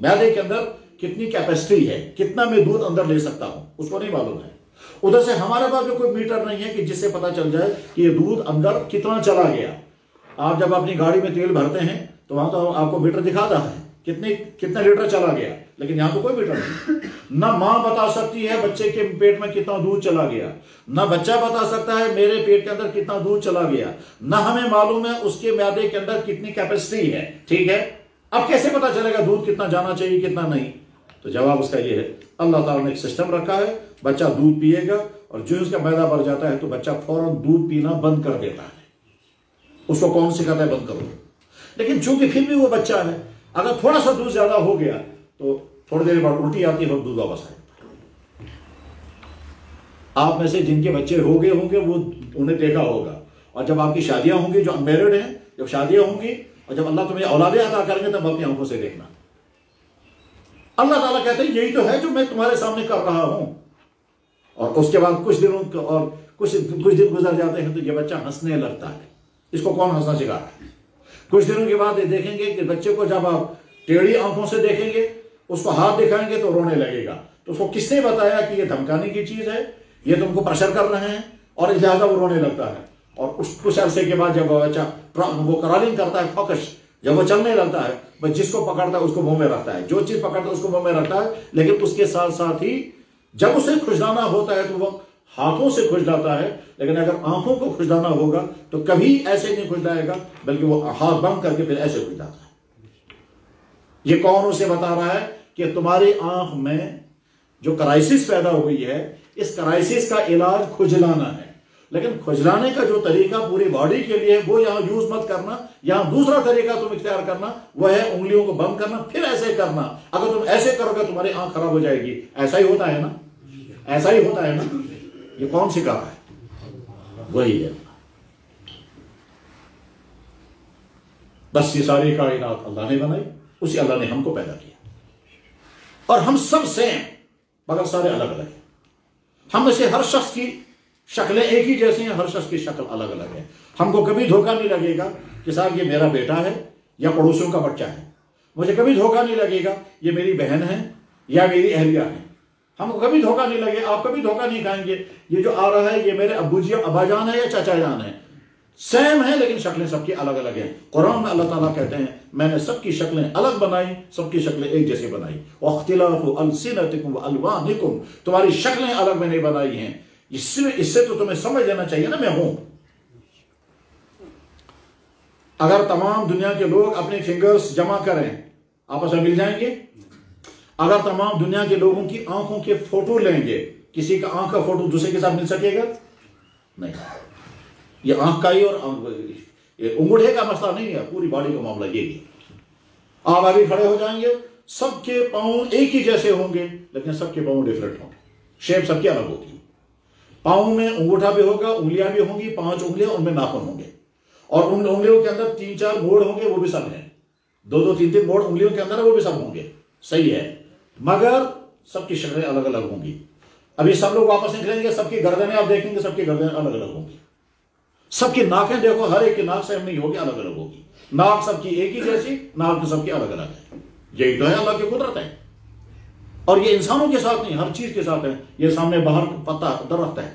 معدے کے اندر کتنی کیپیسٹی ہے، کتنا میں دودھ اندر لے سکتا ہوں، اس کو نہیں معلوم ہے. ادھر سے ہمارے پاس بھی کوئی میٹر نہیں ہے کہ جس سے پتا چل جائے کہ یہ دودھ اندر کتنا چلا گیا. آپ جب اپنی گاڑی میں تیل بھرتے ہیں تو وہاں تو آپ کو میٹر دکھاتا ہے کتنا لیٹر چلا گیا، لیکن یہاں تو کوئی میٹر نہیں. نہ ماں بتا سکتی ہے بچے کے پیٹ میں کتنا دودھ چلا گیا، نہ بچہ بتا سکتا ہے میرے پیٹ کے اندر کتنا دودھ چلا گیا، نہ ہمیں معلوم ہے اس کے معدے کے اندر کتنی کیپیسٹی ہے. ٹھیک ہے، اب کیسے پتا چلے گا دودھ کتنا جانا چاہیے کتنا نہیں؟ تو جواب اس کا یہ ہے، اللہ تعالیٰ نے ایک سسٹم رکھا ہے. بچہ دودھ پیے گا، اور جو اس کا معدہ بھر جاتا ہے تو بچہ فوراً دودھ پینا بند کر دیتا ہے. اس کو کون سکھاتا ہے بند کرو؟ لیکن چونکہ پھر بھی وہ بچہ ہے، اگر تھوڑا سا دودھ زیادہ ہو گیا تو تھوڑی دیر بعد الٹی آتی ہے اور دودھ واپس آئے. آپ میں سے جن کے بچے ہو گئے ہوں گے وہ انہیں دیکھا ہوگا، اور جب آپ کی شادیاں ہوں گی، جو انمیرڈ ہیں، جب شادیاں ہوں گی اور جب اللہ تمہیں اولادیں عطا کریں گے تب اپنی آنکھوں سے دیکھنا. اللہ تعالیٰ کہتے ہیں یہی تو ہے جو میں تمہارے سامنے کر رہا ہوں. اور اس کے بعد کچھ دن گزر جاتے ہیں تو یہ بچہ ہنسنے لگتا ہے. اس کو کون ہنسنا سکھا رہا ہے؟ کچھ دنوں کے بعد دیکھیں گے کہ بچے کو جب آپ ٹیڑھی آنکھوں سے دیکھیں گے، اس کو ہاتھ دکھائیں گے تو رونے لگے گا. تو اس کو کس نے بتایا کہ یہ دھمکانے کی چیز ہے، یہ تم کو پریشر کر رہے ہیں، اور اس لہٰذا وہ رونے لگتا ہے. اور کچھ عرصے کے بعد جب وہ بچہ وہ کرالنگ کرتا ہے، فوکش، جب وہ چلنے لگتا ہے، بس جس کو پکڑتا ہے اس کو منہ میں رکھتا ہے، جو چیز پکڑتا ہے اس کو منہ میں رکھتا ہے. لیکن اس کے ساتھ ساتھ ہی جب اسے کھجلانا ہوتا ہے تو وہ ہاتھوں سے کھجلاتا ہے. لیکن اگر آنکھوں کو کھجلانا ہوگا تو کبھی ایسے نہیں کھجلائے گا، بلکہ وہ ہاتھ بند کر کے پھر ایسے کھجلاتا ہے. یہ کون اسے بتا رہا ہے کہ تمہاری آنکھ میں جو کرائسس پیدا ہوئی ہے، اس کرائسس کا علاج کھجلانا ہے. لیکن کھجلانے کا جو طریقہ پوری باڈی کے لیے وہ یہاں یوز مت کرنا. یہاں دوسرا طریقہ تم اختیار کرنا، وہ ہے انگلیوں کو بند کرنا، پھر ایسے کرنا. اگر تم ایسے کرو گے تمہاری آنکھ خراب ہو جائے گی. ایسا ہی ہوتا ہے نا، ایسا ہی ہوتا ہے نا. یہ کون سکھا رہا ہے؟ وہی ہے. بس یہ ساری کائنات اللہ نے بنائی، اسی اللہ نے ہم کو پیدا کیا، اور ہم سب سیم مگر سارے الگ الگ ہیں. ہم میں سے ہر شخص کی شکلیں ایک ہی جیسے ہیں، ہر شخص کی شکل الگ الگ ہے. ہم کو کبھی دھوکہ نہیں لگے گا کہ صاحب یہ میرا بیٹا ہے یا پڑوسیوں کا بچہ ہے. مجھے کبھی دھوکہ نہیں لگے گا یہ میری بہن ہے یا میری اہلیہ ہے. ہم کو کبھی دھوکہ نہیں لگے. آپ کبھی دھوکہ نہیں کھائیں گے یہ جو آ رہا ہے یہ میرے ابو جی ابا جان ہے یا چاچا جان ہے. سیم ہے لیکن شکلیں سب کی الگ الگ ہیں. قرآن میں اللہ تعالیٰ کہتے ہیں میں نے سب کی شکلیں الگ بنائی، سب کی شکلیں ایک جیسی بنائی. واختلاف السنتکم والوانکم، تمہاری شکلیں الگ میں نے بنائی ہیں. اس سے تو تمہیں سمجھ لینا چاہیے نا میں ہوں. اگر تمام دنیا کے لوگ اپنے فنگرز جمع کریں آپس میں مل جائیں گے؟ اگر تمام دنیا کے لوگوں کی آنکھوں کے فوٹو لیں گے کسی کا آنکھ کا فوٹو دوسرے کے ساتھ مل سکے گا؟ نہیں. یہ آنکھ کا ہی اور انگوٹھے کا مسئلہ نہیں ہے، پوری باڈی کا معاملہ یہ ہے. آپ ابھی کھڑے ہو جائیں گے سب کے پاؤں ایک ہی جیسے ہوں گے لیکن سب کے پاؤں ڈیفرنٹ ہوں گے، شیپ سب کی الگ ہوگی. پاؤں میں انگوٹھا بھی ہوگا، انگلیاں بھی ہوں گی، 5 انگلیاں ان میں ناخن ہوں گے، اور ان انگلیوں کے اندر 3-4 موڑ ہوں گے، وہ بھی سب ہیں. 2-2 3-3 موڑ انگلیوں کے اندر وہ بھی سب ہوں گے. صحیح ہے، مگر سب کی شکلیں الگ الگ ہوں گی. ابھی سب لوگ واپس نکلیں گے، سب کی گردنیں آپ دیکھیں گے سب کی گردنیں الگ الگ ہوں گی. سب کی ناکیں دیکھو، ہر ایک کی ناک سیم نہیں ہوگی، الگ الگ ہوگی. ناک سب کی ایک ہی جیسی، ناک سب کی الگ الگ ہے. یہی تو ہے اللہ کی قدرت ہے. اور یہ انسانوں کے ساتھ نہیں، ہر چیز کے ساتھ ہے. یہ سامنے باہر پتا درخت ہے،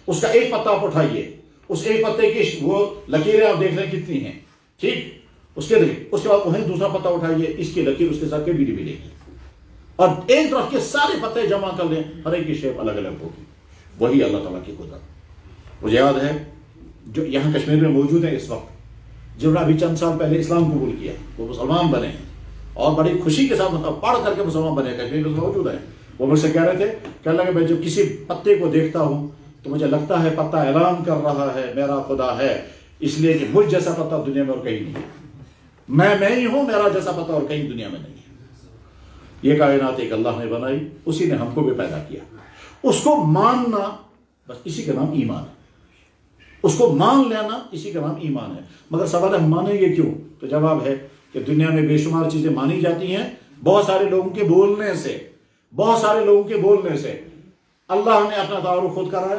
اس کا ایک پتا آپ اٹھائیے، اس ایک پتے کی وہ لکیریں آپ دیکھ رہے ہیں کتنی ہیں، ٹھیک. اس کے بعد وہیں دوسرا پتا اٹھائیے، اس کی لکیر اس کے ساتھ کبھی نہیں ملے گی. اور ایک درخت کے سارے پتے جمع کر لیں، ہر ایک کی شیپ الگ الگ ہوگی. وہی اللہ تعالیٰ کی قدرت. مجھے یاد ہے جو یہاں کشمیر میں موجود ہیں اس وقت، جنہوں نے ابھی چند سال پہلے اسلام قبول کیا، وہ مسلمان بنے ہیں اور بڑی خوشی کے ساتھ پڑھ کر کے مسلمان بنے. کشمیر میں موجود ہیں. وہ مجھ سے کہہ رہے تھے، کہنے لگے میں جب کسی پتے کو دیکھتا ہوں تو مجھے لگتا ہے پتا اعلان کر رہا ہے میرا خدا ہے، اس لیے کہ مجھ جیسا پتا دنیا میں اور کہیں نہیں ہے. میں ہی ہوں، میرا جیسا پتا اور کہیں دنیا میں نہیں ہے. یہ کائنات ایک اللہ نے بنائی، اسی نے ہم کو بھی پیدا کیا. اس کو ماننا بس اسی کا نام ایمان ہے. اس کو مان لینا اسی کا نام ایمان ہے. مگر سوال ہے ہم مانیں گے کیوں؟ تو جواب ہے کہ دنیا میں بے شمار چیزیں مانی جاتی ہیں بہت سارے لوگوں کے بولنے سے. بہت سارے لوگوں کے بولنے سے. اللہ نے اپنا تعارف خود کرایا،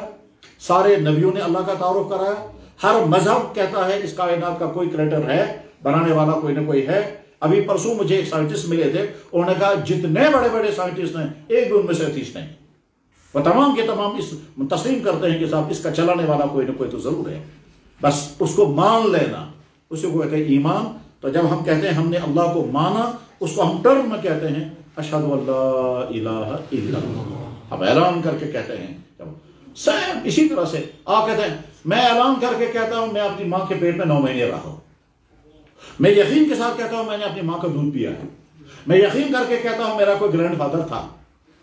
سارے نبیوں نے اللہ کا تعارف کرایا. ہر مذہب کہتا ہے اس کائنات کا کوئی کریٹر ہے، بنانے والا کوئی نہ کوئی ہے. ابھی پرسوں مجھے ایک سائنٹسٹ ملے تھے، انہوں نے کہا جتنے بڑے بڑے سائنٹسٹ ہیں ایک بھی ان میں سے ایتھیسٹ نہیں. وہ تمام کے تمام اس تسلیم کرتے ہیں کہ صاحب اس کا چلانے والا کوئی نہ کوئی تو ضرور ہے. بس اس کو مان لینا اسی کو کہتے ہیں ایمان. تو جب ہم کہتے ہیں ہم نے اللہ کو مانا، اس کو ہم ٹرم میں کہتے ہیں اشہد ان لا الہ الا اللہ. ہم اعلان کر کے کہتے ہیں. سیم اسی طرح سے آپ کہتے ہیں میں اعلان کر کے کہتا ہوں میں اپنی ماں کے پیٹ میں 9 مہینے رہا ہوں. میں یقین کے ساتھ کہتا ہوں میں نے اپنی ماں کا دودھ پیا ہے. میں یقین کر کے کہتا ہوں میرا کوئی گرینڈ فادر تھا.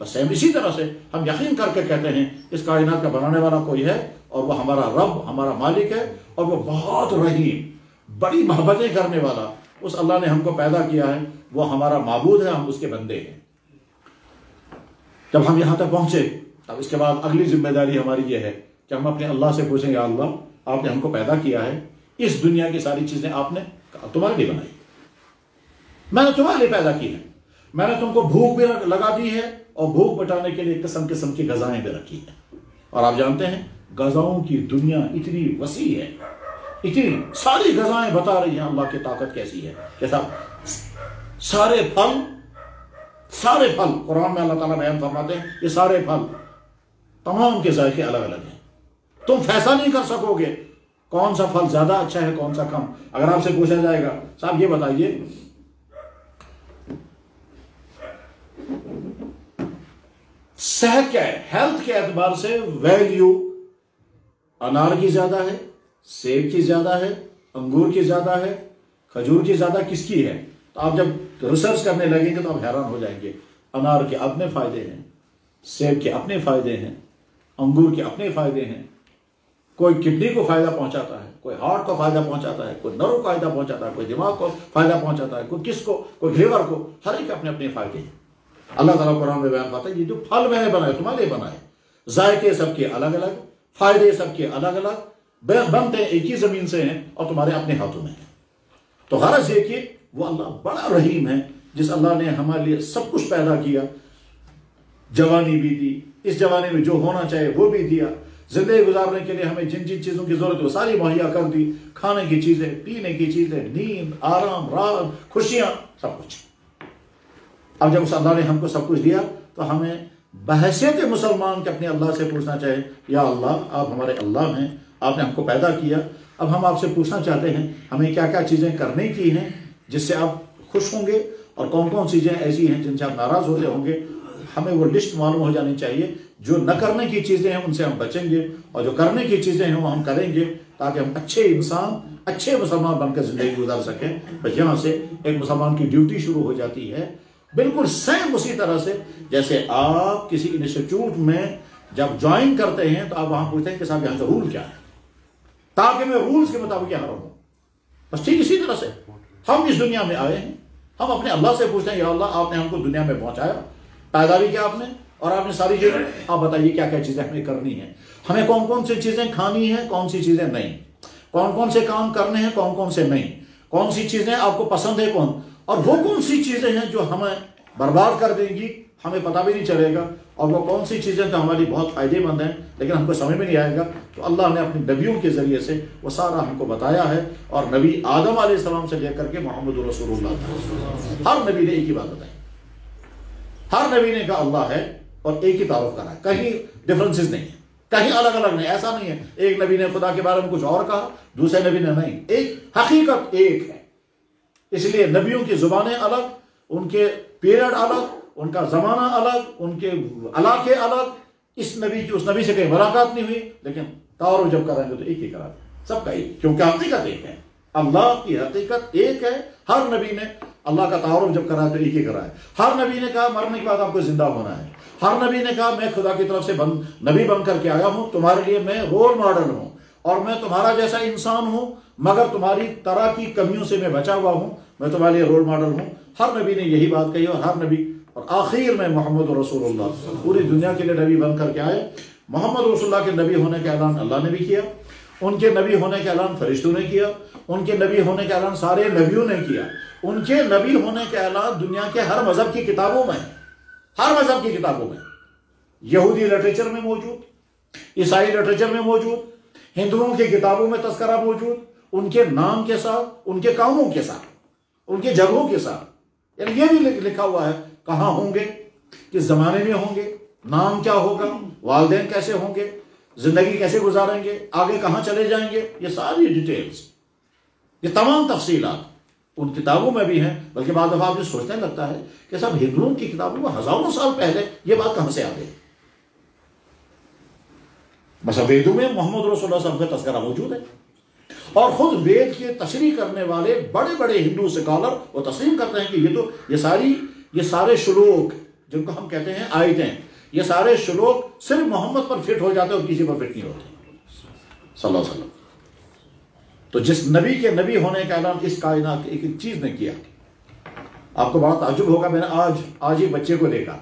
بس اسی طرح سے ہم یقین کر کے کہتے ہیں اس کائنات کا بنانے والا کوئی ہے اور وہ ہمارا رب، ہمارا مالک ہے، اور وہ بہت رحیم، بڑی محبتیں کرنے والا. اس اللہ نے ہم کو پیدا کیا ہے، وہ ہمارا معبود ہے، ہم اس کے بندے ہیں. جب ہم یہاں تک پہنچے تب اس کے بعد اگلی ذمہ داری ہماری یہ ہے کہ ہم اپنے اللہ سے پوچھیں یا اللہ آپ نے ہم کو پیدا کیا ہے، اس دنیا کی ساری چیزیں آپ نے تمہارے لیے بنائی، میں نے تمہارے لیے پیدا کی ہے. میں نے تم کو بھوک بھی لگا دی ہے اور بھوک مٹانے کے لیے قسم قسم کی غذائیں بھی رکھی ہیں. اور آپ جانتے ہیں غذاؤں کی دنیا اتنی وسیع ہے، اتنی ساری غذائیں بتا رہی ہیں اللہ کی طاقت کیسی ہے. جیسا سارے پھل قرآن میں اللہ تعالیٰ بیان فرماتے ہیں یہ سارے پھل تمام کے ذائقے الگ الگ ہیں. تم فیصلہ نہیں کر سکو گے کون سا پھل زیادہ اچھا ہے کون سا کم. اگر آپ سے پوچھا جائے گا صاحب یہ بتائیے صحت کیا ہے، ہیلتھ کے اعتبار سے ویلیو انار کی زیادہ ہے، سیب کی زیادہ ہے، انگور کی زیادہ ہے، کھجور کی زیادہ کس کی ہے؟ تو آپ جب ریسرچ کرنے لگیں گے تو آپ حیران ہو جائیں گے. انار کے اپنے فائدے ہیں، سیب کے اپنے فائدے ہیں، انگور کے اپنے فائدے ہیں. کوئی کڈنی کو فائدہ پہنچاتا ہے، کوئی ہارٹ کو فائدہ پہنچاتا ہے، کوئی نرو کو فائدہ پہنچاتا ہے، کوئی دماغ کو فائدہ پہنچاتا ہے، کوئی کس کو، کوئی لیور کو. ہر ایک اپنے اپنے فائدے ہیں. اللہ تعالیٰ قرآن میں بیان کرتا ہے یہ جو پھل میں نے بنائے تمہارے بنائے، ذائقے سب کے الگ الگ، فائدے سب کے الگ الگ، بنتے ایک ہی زمین سے ہیں اور تمہارے اپنے ہاتھوں میں ہیں. تو غرض یہ کہ وہ اللہ بڑا رحیم ہے جس اللہ نے ہمارے لیے سب کچھ پیدا کیا، جوانی بھی دی، اس جوانی میں جو ہونا چاہیے وہ بھی دیا، زندگی گزارنے کے لیے ہمیں جن جن چیزوں کی ضرورت ہے وہ ساری مہیا کر دی، کھانے کی چیزیں، پینے کی چیزیں، نیند، آرام، راحت، خوشیاں، سب کچھ۔ اب جب اس اللہ نے ہم کو سب کچھ دیا تو ہمیں بحیثیت مسلمان کے اپنے اللہ سے پوچھنا چاہیے، یا اللہ آپ ہمارے اللہ ہیں، آپ نے ہم کو پیدا کیا، اب ہم آپ سے پوچھنا چاہتے ہیں ہمیں کیا کیا چیزیں کرنے کی ہیں جس سے آپ خوش ہوں گے، اور کون کون چیزیں ایسی ہیں جن سے آپ ناراض ہوتے ہوں گے۔ ہمیں وہ لسٹ معلوم ہو جانی چاہیے، جو نہ کرنے کی چیزیں ہیں ان سے ہم بچیں گے، اور جو کرنے کی چیزیں ہیں وہ ہم کریں گے، تاکہ ہم اچھے انسان، اچھے مسلمان بن کر زندگی گزار سکیں۔ بس یہاں سے ایک مسلمان کی ڈیوٹی شروع ہو جاتی ہے، بالکل سیم اسی طرح سے جیسے آپ کسی انسٹیٹیوٹ میں جب جوائن کرتے ہیں تو آپ وہاں پوچھتے ہیں کہ صاحب یہاں کا رول کیا ہے، تاکہ میں رولز کے مطابق یہاں رہوں۔ بس ٹھیک اسی طرح سے ہم اس دنیا میں آئے ہیں، ہم اپنے اللہ سے پوچھتے ہیں، یا اللہ آپ نے ہم کو دنیا میں پہنچایا، پیدا بھی کیا آپ نے، اور آپ نے ساری چیزیں، آپ بتائیے کیا کیا چیزیں ہمیں کرنی ہیں، ہمیں کون کون سی چیزیں کھانی ہیں، کون سی چیزیں نہیں، کون کون سے کام کرنے ہیں، کون کون سے نہیں، کون سی چیزیں آپ کو پسند ہے، اور وہ کون سی چیزیں ہیں جو ہمیں برباد کر دیں گی، ہمیں پتہ بھی نہیں چلے گا، اور وہ کون سی چیزیں جو ہماری بہت فائدے مند ہیں لیکن ہم کو سمجھ میں نہیں آئے گا۔ تو اللہ نے اپنے نبیوں کے ذریعے سے وہ سارا ہم کو بتایا ہے، اور نبی آدم علیہ السلام سے لے کر کے محمد رسول اللہ، ہر نبی نے ایک ہی بات بتائی، ہر نبی نے کہا اللہ ہے اور ایک ہی تعارف کرا ہے، کہیں ڈفرنسز نہیں ہے، کہیں الگ الگ نہیں، ایسا نہیں ہے ایک نبی نے خدا کے بارے میں کچھ اور کہا، دوسرے نبی نے نہیں، ایک حقیقت ایک ہے۔ اس لیے نبیوں کی زبانیں الگ، ان کے پیریڈ الگ، ان کا زمانہ الگ، ان کے علاقے الگ، اس نبی کی اس نبی سے کہیں ملاقات نہیں ہوئی، لیکن تعارف جب کریں گے تو ایک ہی کرا، سب کا ایک، کیونکہ حقیقت ایک ہے، اللہ کی حقیقت ایک ہے۔ ہر نبی نے اللہ کا تعارف جب کرا تو ایک ہی کرا ہے۔ ہر نبی نے کہا مرنے کے بعد آپ کو زندہ ہونا ہے، ہر نبی نے کہا میں خدا کی طرف سے نبی بن کر کے آیا ہوں، تمہارے لیے میں رول ماڈل ہوں، اور میں تمہارا جیسا انسان ہوں، مگر تمہاری طرح کی کمیوں سے میں بچا ہوا ہوں، میں تمہارے لیے رول ماڈل ہوں۔ ہر نبی نے یہی بات کہی، اور ہر نبی، اور آخر میں محمد رسول اللہ پوری دنیا کے لیے نبی بن کر کے آئے۔ محمد رسول اللہ کے نبی ہونے کا اعلان اللہ نے بھی کیا، ان کے نبی ہونے کا اعلان فرشتوں نے کیا، ان کے نبی ہونے کا اعلان سارے نبیوں نے کیا، ان کے نبی ہونے کا اعلان دنیا کے ہر مذہب کی کتابوں میں، ہر مذہب کی کتابوں میں، یہودی لٹریچر میں موجود، عیسائی لٹریچر میں موجود، ہندوؤں کی کتابوں میں تذکرہ موجود، ان کے نام کے ساتھ، ان کے کاموں کے ساتھ، ان کے جگہوں کے ساتھ، یعنی یہ بھی لکھا ہوا ہے کہاں ہوں گے، کس زمانے میں ہوں گے، نام کیا ہوگا، والدین کیسے ہوں گے، زندگی کیسے گزاریں گے، آگے کہاں چلے جائیں گے، یہ ساری ڈیٹیلز، یہ تمام تفصیلات ان کتابوں میں بھی ہیں۔ بلکہ بعض دفعہ آپ یہ سوچنے لگتا ہے کہ سب ہندوؤں کی کتابوں میں ہزاروں سال پہلے یہ بات کہاں سے آ گئی؟ مثلا ویدوں میں محمد رسول اللہ صلی اللہ علیہ وسلم کا تذکرہ موجود ہے، اور خود وید کی تشریح کرنے والے بڑے بڑے ہندو سکالر وہ تسلیم کرتے ہیں کہ یہ سارے شلوک جن کو ہم کہتے ہیں آیتیں، یہ سارے شلوک صرف محمد پر فٹ ہو جاتے ہیں اور کسی پر فٹ نہیں ہوتے صلی اللہ علیہ وسلم۔ تو جس نبی کے نبی ہونے کا اعلان اس کائنات کی ایک ایک چیز نے کیا، آپ کو بڑا تعجب ہوگا، میں نے آج ہی بچے کو دیکھا،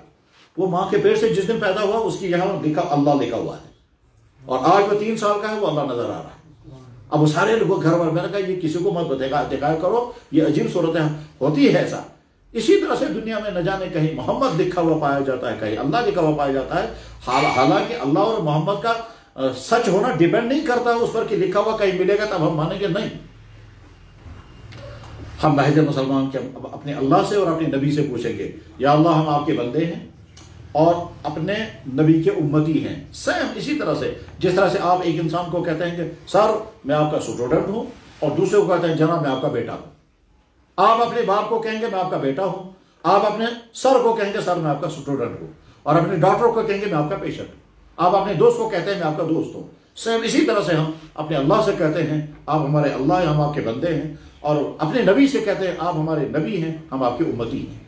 وہ ماں کے پیٹ سے جس دن پیدا ہوا اس کی یہاں لکھا اللہ لکھا ہوا ہے، اور آج وہ 3 سال کا ہے، وہ اللہ نظر آ رہا ہے۔ اب وہ سارے لوگ گھر میں نے کہا یہ کسی کو مت دکھایا کرو، یہ عجیب صورتیں ہوتی ہے ایسا۔ اسی طرح سے دنیا میں نہ جانے کہیں محمد لکھا ہوا پایا جاتا ہے، کہیں اللہ لکھا ہوا پایا جاتا ہے، حالانکہ اللہ اور محمد کا سچ ہونا ڈیپینڈ نہیں کرتا ہے اس پر کہ لکھا ہوا کہیں ملے گا تب ہم مانیں گے، نہیں۔ ہم محض مسلمان کے اپنے اللہ سے اور اپنے نبی سے پوچھیں گے، یا اللہ ہم آپ کے بندے ہیں اور اپنے نبی کے امتی ہیں۔ سیم اسی طرح سے جس طرح سے آپ ایک انسان کو کہتے ہیں کہ سر میں آپ کا اسٹوڈنٹ ہوں، اور دوسرے کو کہتے ہیں جناب میں آپ کا بیٹا ہوں۔ آپ اپنے باپ کو کہیں گے میں آپ کا بیٹا ہوں، آپ اپنے سر کو کہیں گے سر میں آپ کا اسٹوڈنٹ ہوں، اور اپنے ڈاکٹر کو کہیں گے میں آپ کا پیشنٹ ہوں، آپ اپنے دوست کو کہتے ہیں میں آپ کا دوست ہوں۔ سیم اسی طرح سے ہم اپنے اللہ سے کہتے ہیں آپ ہمارے اللہ ہیں، ہم آپ کے بندے ہیں، اور اپنے نبی سے کہتے ہیں آپ ہمارے نبی ہیں، ہم آپ کے امتی ہیں۔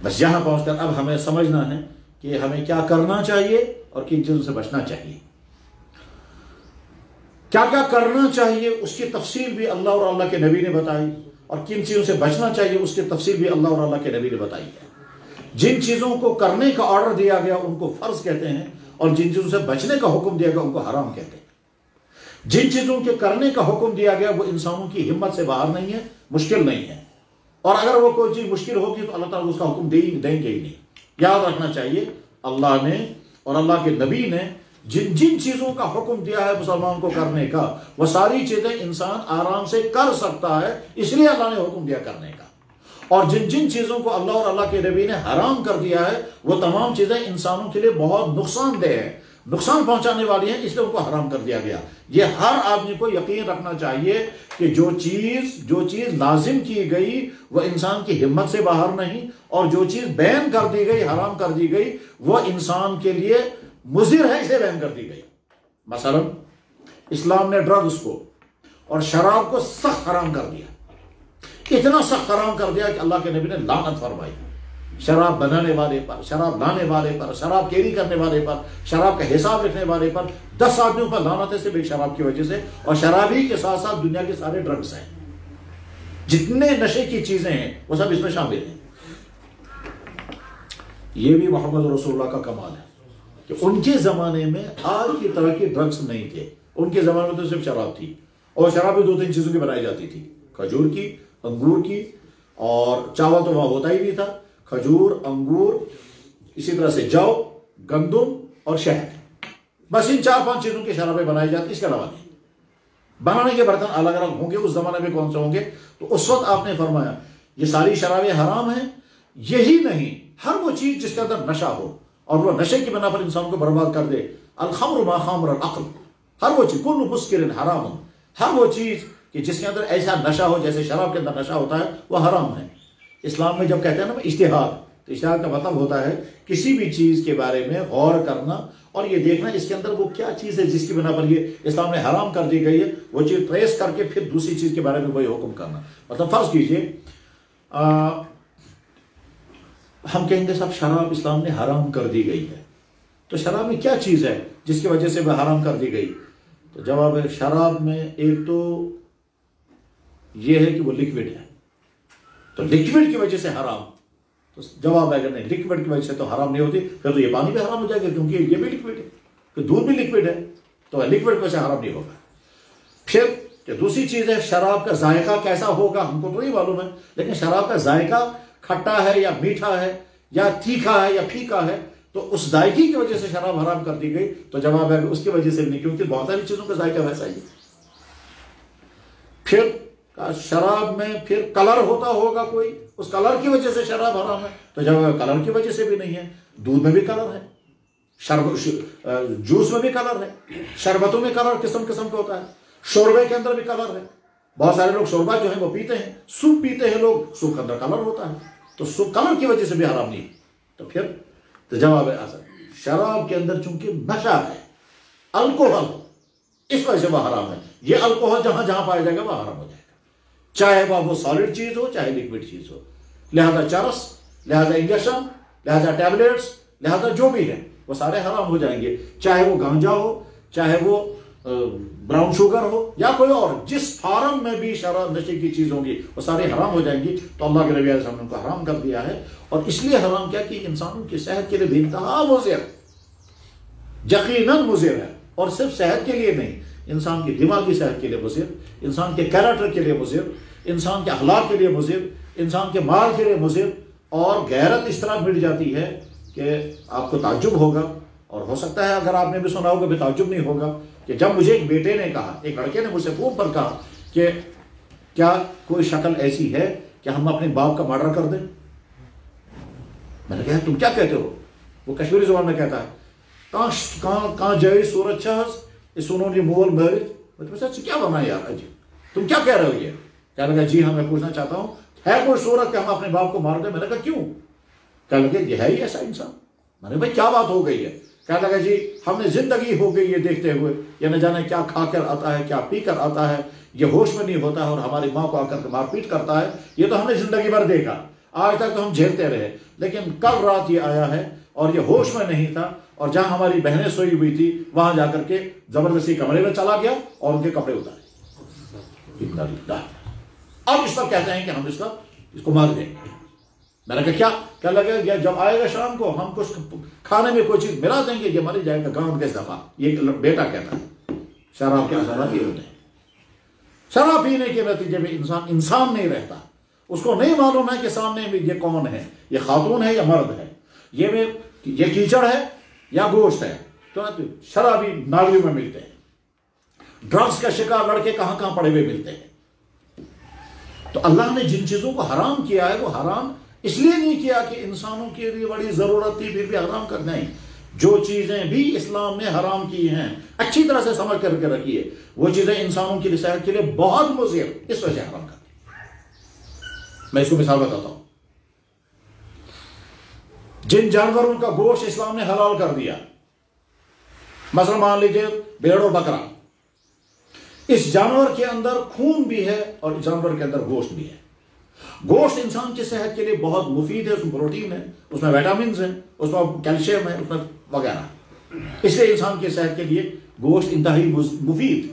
بس یہاں پہنچ کر اب ہمیں سمجھنا ہے کہ ہمیں کیا کرنا چاہیے اور کن چیزوں سے بچنا چاہیے۔ کیا کیا کرنا چاہیے اس کی تفصیل بھی اللہ اور اللہ کے نبی نے بتائی، اور کن چیزوں سے بچنا چاہیے اس کی تفصیل بھی اللہ اور اللہ کے نبی نے بتائی ہے۔ جن چیزوں کو کرنے کا آرڈر دیا گیا ان کو فرض کہتے ہیں، اور جن چیزوں سے بچنے کا حکم دیا گیا ان کو حرام کہتے ہیں۔ جن چیزوں کے کرنے کا حکم دیا گیا وہ انسانوں کی ہمت سے باہر نہیں ہے، مشکل نہیں ہے، اور اگر وہ کوئی چیز مشکل ہوگی تو اللہ تعالیٰ اس کا حکم دیں گے ہی نہیں۔ یاد رکھنا چاہیے اللہ نے اور اللہ کے نبی نے جن جن چیزوں کا حکم دیا ہے مسلمان کو کرنے کا، وہ ساری چیزیں انسان آرام سے کر سکتا ہے، اس لیے اللہ نے حکم دیا کرنے کا۔ اور جن جن چیزوں کو اللہ اور اللہ کے نبی نے حرام کر دیا ہے، وہ تمام چیزیں انسانوں کے لیے بہت نقصان دہ ہیں، نقصان پہنچانے والی ہیں، اس لیے ان کو حرام کر دیا گیا۔ یہ ہر آدمی کو یقین رکھنا چاہیے کہ جو چیز لازم کی گئی وہ انسان کی ہمت سے باہر نہیں، اور جو چیز بین کر دی گئی، حرام کر دی گئی، وہ انسان کے لیے مضر ہے، اسے بین کر دی گئی۔ مثلا اسلام نے ڈرگز کو اور شراب کو سخت حرام کر دیا، اتنا سخت حرام کر دیا کہ اللہ کے نبی نے لعنت فرمائی شراب بنانے والے پر، شراب لانے والے پر، شراب کیری کرنے والے پر، شراب کا حساب رکھنے والے پر 10 آدمیوں پر لعنت ہے صرف ایک شراب کی وجہ سے۔ اور شرابی کے ساتھ ساتھ دنیا کے سارے ڈرگز ہیں، جتنے نشے کی چیزیں ہیں وہ سب اس میں شامل ہیں۔ یہ بھی محمد رسول اللہ کا کمال ہے کہ ان کے زمانے میں آج کی طرح کے ڈرگز نہیں تھے، ان کے زمانے میں تو صرف شراب تھی، اور شراب بھی 2-3 چیزوں کی بنائی جاتی تھی، کھجور کی، انگور کی، اور چاول تو وہاں ہوتا ہی نہیں تھا، کھجور، انگور، اسی طرح سے جو، گندم اور شہد، بس ان 4-5 چیزوں کی شرابیں بنائی جاتی، اس کے علاوہ نہیں۔ بنانے کے برتن الگ الگ ہوں گے، اس زمانے میں کون سے ہوں گے؟ تو اس وقت آپ نے فرمایا یہ ساری شرابیں حرام ہیں۔ یہی نہیں، ہر وہ چیز جس کے اندر نشہ ہو اور وہ نشے کی بنا پر انسان کو برباد کر دے، الخمر ما خامر العقل، ہر وہ چیز، کل مسکر حرام، ہر وہ چیز کہ جس کے اندر ایسا نشہ ہو جیسے شراب کے اندر نشہ ہوتا ہے، وہ حرام ہے۔ اسلام میں جب کہتے ہیں نا اجتہاد، تو اجتہاد کا مطلب ہوتا ہے کسی بھی چیز کے بارے میں غور کرنا اور یہ دیکھنا اس کے اندر وہ کیا چیز ہے جس کی بنا پر یہ اسلام نے حرام کر دی گئی ہے، وہ چیز ٹریس کر کے پھر دوسری چیز کے بارے میں وہی حکم کرنا۔ مطلب فرض کیجئے ہم کہیں گے صاحب شراب اسلام نے حرام کر دی گئی ہے، تو شراب میں کیا چیز ہے جس کی وجہ سے وہ حرام کر دی گئی؟ تو جواب ہے شراب میں ایک تو یہ ہے کہ وہ لکوڈ ہے، تو لکوڈ کی وجہ سے حرام، تو جواب ہے کہ نہیں، لکوڈ کی وجہ سے تو حرام نہیں ہوتی، پھر تو یہ پانی بھی حرام ہو جائے گا کیونکہ یہ بھی لکوڈ ہے، کہ دودھ بھی لکوڈ ہے، تو لکوڈ کی وجہ سے حرام نہیں ہوگا۔ پھر کہ دوسری چیز ہے شراب کا ذائقہ کیسا ہوگا، ہم کو تو نہیں معلوم ہے، لیکن شراب کا ذائقہ کھٹا ہے یا میٹھا ہے یا تیکھا ہے یا پھیکا ہے، تو اس ذائقے کی وجہ سے شراب حرام کر دی گئی، تو جواب ہے کہ اس کی وجہ سے نہیں، کیونکہ بہت ساری چیزوں کا ذائقہ ویسا ہی ہے۔ پھر شراب میں پھر کلر ہوتا ہوگا کوئی، اس کلر کی وجہ سے شراب حرام ہے، تو جب کلر کی وجہ سے بھی نہیں ہے، دودھ میں بھی کلر ہے، جوس میں بھی کلر ہے، شربتوں میں کلر قسم قسم کا ہوتا ہے، شوربے کے اندر بھی کلر ہے، بہت سارے لوگ شوربہ جو ہے وہ پیتے ہیں، سوپ پیتے ہیں لوگ، سوپ کے اندر کلر ہوتا ہے، تو سوپ کلر کی وجہ سے بھی حرام نہیں، تو پھر تو جواب ہے شراب کے اندر چونکہ نشہ ہے، الکوہل، اس وجہ سے وہ حرام ہے۔ یہ الکوہل جہاں جہاں پایا جائے گا وہ حرام ہو جائے گا، چاہے وہ سالڈ چیز ہو چاہے لیکوڈ چیز ہو، لہذا چرس، لہذا انجیکشن، لہذا ٹیبلیٹس، لہذا جو بھی ہے وہ سارے حرام ہو جائیں گے، چاہے وہ گانجا ہو، چاہے وہ براؤن شوگر ہو یا کوئی اور، جس فارم میں بھی شراب نشے کی چیز ہوگی وہ سارے حرام ہو جائیں گی۔ تو اللہ کے نبی علیہ السلام نے ان کو حرام کر دیا ہے، اور اس لیے حرام کیا کہ انسانوں کی صحت کے لیے بے انتہا مضر، یقیناً مضر ہے، اور صرف صحت کے لیے نہیں، انسان کی دماغی صحت کے لیے مضر، انسان کے کیریکٹر کے لیے مضر، انسان کے اخلاق کے لیے مضر، انسان کے مال کے لیے مضر، اور غیرت اس طرح مٹ جاتی ہے کہ آپ کو تعجب ہوگا، اور ہو سکتا ہے اگر آپ نے بھی سنا ہوگا بھی تعجب نہیں ہوگا، کہ جب مجھے ایک بیٹے نے کہا، ایک لڑکے نے مجھ سے فون پر کہا کہ کیا کوئی شکل ایسی ہے کہ ہم اپنے باپ کا مرڈر کر دیں؟ میں نے کہا تم کیا کہتے ہو؟ وہ کشمیری زبان میں کہتا ہے کہاں جائے صورت چھس اس انہوں نے مول مرد، کیا بنا یار جی تم کیا کہہ رہے ہو؟ یہ کہنے لگا جی ہاں میں پوچھنا چاہتا ہوں ہے کوئی صورت کہ ہم اپنے باپ کو مار دیں؟ میں نے کہا کیوں؟ کہنے لگے یہ ہے ہی ایسا انسان۔ میں نے بھائی کیا بات ہو گئی ہے؟ کہنے لگا جی ہم نے زندگی ہو گئی یہ دیکھتے ہوئے، یہ نہ جانے کیا کھا کر آتا ہے کیا پی کر آتا ہے، یہ ہوش میں نہیں ہوتا ہے اور ہماری ماں کو آ کر مار پیٹ کرتا ہے، یہ تو ہم نے زندگی بھر دیکھا، آج تک تو ہم جھیلتے رہے، لیکن کل رات یہ آیا ہے اور یہ ہوش میں نہیں تھا، اور جہاں ہماری بہنیں سوئی ہوئی تھی وہاں جا کر کے زبردستی کمرے میں چلا گیا اور ان کے کپڑے اتارے۔ اب اس پر کہتے ہیں کہ ہم اس کو مار دیں گے۔ میں نے کہا کیا لگے جب آئے گا شام کو ہم کچھ کھانے میں کوئی چیز ملا دیں گے یہ مر جائے گا گاؤں کے دفعہ۔ یہ بیٹا کہتا ہے شراب کے اثرات یہ ہوتے ہیں، شراب پینے کے نتیجے میں انسان نہیں رہتا، اس کو نہیں معلوم ہے کہ سامنے میں یہ کون ہے، یہ خاتون ہے یا مرد ہے، یہ کیچڑ ہے یا گوشت ہے تو شرابی نالیوں میں ملتے ہیں، ڈرگس کا شکار لڑکے کہاں کہاں پڑے ہوئے ملتے ہیں۔ تو اللہ نے جن چیزوں کو حرام کیا ہے وہ حرام اس لیے نہیں کیا کہ انسانوں کے لیے بڑی ضرورت تھی پھر بھی حرام کرنا نہیں، جو چیزیں بھی اسلام نے حرام کی ہیں اچھی طرح سے سمجھ کر کے رکھیے، وہ چیزیں انسانوں کی صحت کے لیے بہت مضر، اس وجہ سے حرام کرتی۔ میں اس کو مثال بتاتا ہوں، جن جانوروں کا گوشت اسلام نے حلال کر دیا، مثلا مان لیجیے بھیڑ اور بکرا، اس جانور کے اندر خون بھی ہے اور اس جانور کے اندر گوشت بھی ہے۔ گوشت انسان کی صحت کے لیے بہت مفید ہے، اس میں پروٹین ہے، اس میں ویٹامنز ہیں، اس میں کیلشیم ہے، اس میں وغیرہ، اس لیے انسان کی صحت کے لیے گوشت انتہائی مفید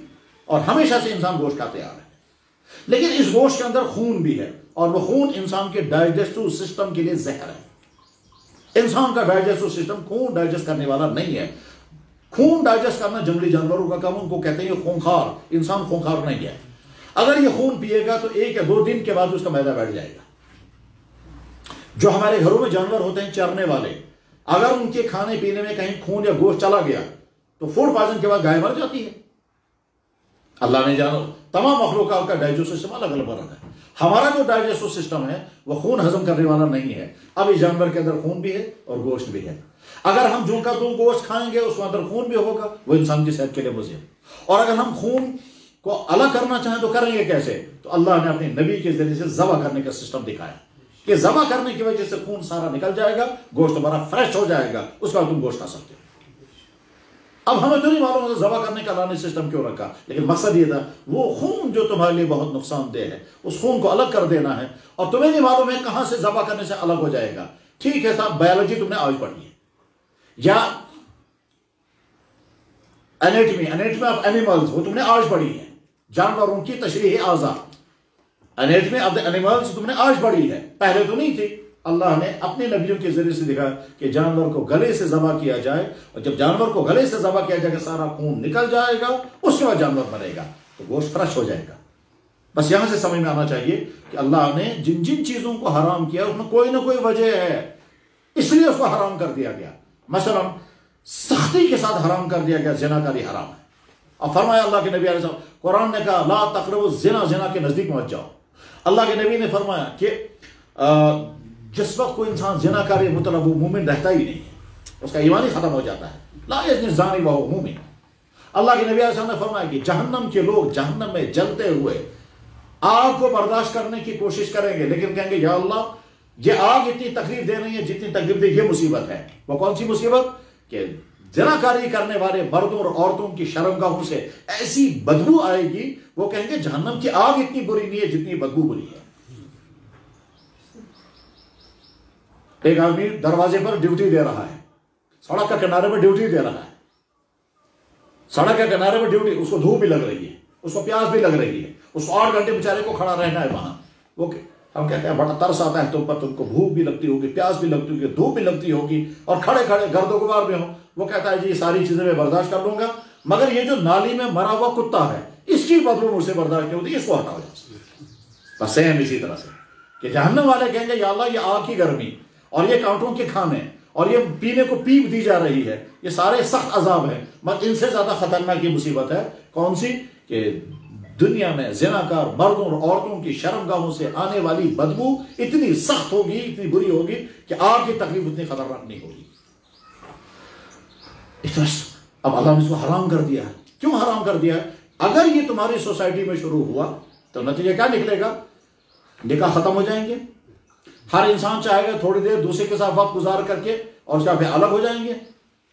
اور ہمیشہ سے انسان گوشت کھاتے آ رہے ہیں۔ لیکن اس گوشت کے اندر خون بھی ہے اور وہ خون انسان کے ڈائجسٹو سسٹم کے لیے زہر ہے۔ انسان کا ڈائجسٹو سسٹم خون ڈائجسٹ کرنے والا نہیں ہے۔ خون ڈائجسٹ کرنا جنگلی جانوروں کا کام، ان کو کہتے ہیں یہ خونخوار، انسان خونخوار نہیں ہے۔ اگر یہ خون پیے گا تو 1 یا 2 دن کے بعد اس کا معدہ بیٹھ جائے گا۔ جو ہمارے گھروں میں جانور ہوتے ہیں چرنے والے، اگر ان کے کھانے پینے میں کہیں خون یا گوشت چلا گیا تو فوڈ پوائزن کے بعد گائے مر جاتی ہے۔ اللہ نے جانا تمام مخلوقات کا ڈائجسٹو سسٹم الگ الگ بنا ہے، ہمارا جو ڈائجسٹو سسٹم ہے وہ خون ہضم کرنے والا نہیں ہے۔ اب اس جانور کے اندر خون بھی ہے اور گوشت بھی ہے، اگر ہم جو کا تم گوشت کھائیں گے اس کے اندر خون بھی ہوگا، وہ انسان کی صحت کے لیے مضر۔ اور اگر ہم خون کو الگ کرنا چاہیں تو کریں گے کیسے؟ تو اللہ نے اپنے نبی کے ذریعے سے ذبح کرنے کا سسٹم دکھایا کہ ذبح کرنے کی وجہ سے خون سارا نکل جائے گا، گوشت تمہارا فریش ہو جائے گا، اس کا تم گوشت کھا سکتے ہو۔ اب ہمیں تو نہیں معلوم ہے ذبح کرنے کا اللہ نے سسٹم کیوں رکھا، لیکن مقصد یہ تھا وہ خون جو تمہارے لیے بہت نقصان دہ ہے اس خون کو الگ کر دینا ہے، اور تمہیں نہیں معلوم ہے کہاں سے ذبح کرنے سے الگ ہو جائے گا۔ ٹھیک ہے صاحب، بایولوجی تم نے آج پڑھی ہے، یا انیٹمی آف اینیملز وہ تم نے آج پڑھی ہے، جانوروں کی تشریح اعضاء، انیٹمی آف دی اینیملز تم نے آج پڑھی ہے، پہلے تو نہیں تھی۔ اللہ نے اپنے نبیوں کے ذریعے سے دکھا کہ جانور کو گلے سے ذبح کیا جائے، اور جب جانور کو گلے سے ذبح کیا جائے گا سارا خون نکل جائے گا، اس کے بعد جانور مرے گا تو گوشت فریش ہو جائے گا۔ بس یہاں سے سمجھ میں آنا چاہیے کہ اللہ نے جن جن چیزوں کو حرام کیا اس میں کوئی نہ کوئی وجہ ہے، اس لیے اس کو حرام کر دیا گیا۔ مثلا سختی کے ساتھ حرام کر دیا گیا، زنا کاری حرام ہے، اور فرمایا اللہ کے نبی علیہ السلام، قرآن نے کہا لا تقربوا الزنا، زنا کے نزدیک مت جاؤ۔ اللہ کے نبی نے فرمایا کہ جس وقت کوئی انسان زنا کاری مطلب وہ مومن رہتا ہی نہیں ہے، اس کا ایمان ہی ختم ہو جاتا ہے، لا یزنی الزانی وہو مومن۔ اللہ کے نبی علیہ السلام نے فرمایا کہ جہنم کے لوگ جہنم میں جلتے ہوئے آگ کو برداشت کرنے کی کوشش کریں گے، لیکن کہیں گے یا اللہ یہ آگ اتنی تکلیف دے نہیں ہے جتنی تکلیف دے یہ مصیبت ہے۔ وہ کون سی مصیبت؟ کہ زنا کاری کرنے والے مردوں اور عورتوں کی شرمگاہوں سے ایسی بدبو آئے گی، وہ کہیں گے جہنم کی آگ اتنی بری نہیں ہے جتنی بدبو بری ہے۔ ایک آدمی دروازے پر ڈیوٹی دے رہا ہے، سڑک کے کنارے پر ڈیوٹی دے رہا ہے، سڑک کے کنارے پر ڈیوٹی، اس کو دھوپ بھی لگ رہی ہے، اس کو پیاس بھی لگ رہی ہے، اس کو 8 گھنٹے بیچارے کو کھڑا رہنا ہے وہاں۔ وہ ہم کہتے ہیں بڑا ترس آتا ہے تم پر، تم کو بھوک بھی لگتی ہوگی، پیاس بھی لگتی ہوگی، دھوپ بھی لگتی ہوگی، اور کھڑے کھڑے گرد و غبار میں ہو، وہ کہتا ہے جی یہ ساری چیزیں میں برداشت کر لوں گا، مگر یہ جو نالی میں مرا ہوا کتا ہے اس کی بدبو مجھ سے برداشت نہیں ہوتی، اس کو ہٹاؤ جائے۔ بس سیم اسی طرح سے کہ جہنم والے کہیں گے یا اللہ یہ آگ کی گرمی اور یہ کانٹوں کے کھانے اور یہ پینے کو پیپ دی جا رہی ہے، یہ سارے سخت عذاب ہیں، مگر ان سے زیادہ خطرناک یہ مصیبت ہے کون سی؟ کہ دنیا میں زناکار مردوں اور عورتوں کی شرمگاہوں سے آنے والی بدبو اتنی سخت ہوگی، اتنی بری ہوگی کہ آگ کی تکلیف اتنی خطرناک نہیں ہوگی۔ اب اللہ نے اس کو حرام کر دیا ہے۔ کیوں حرام کر دیا ہے؟ اگر یہ تمہاری سوسائٹی میں شروع ہوا تو نتیجہ کیا نکلے گا؟ نکاح ختم ہو جائیں گے، ہر انسان چاہے گا تھوڑی دیر دوسرے کے ساتھ وقت گزار کر کے اور اس کا پھر الگ ہو جائیں گے،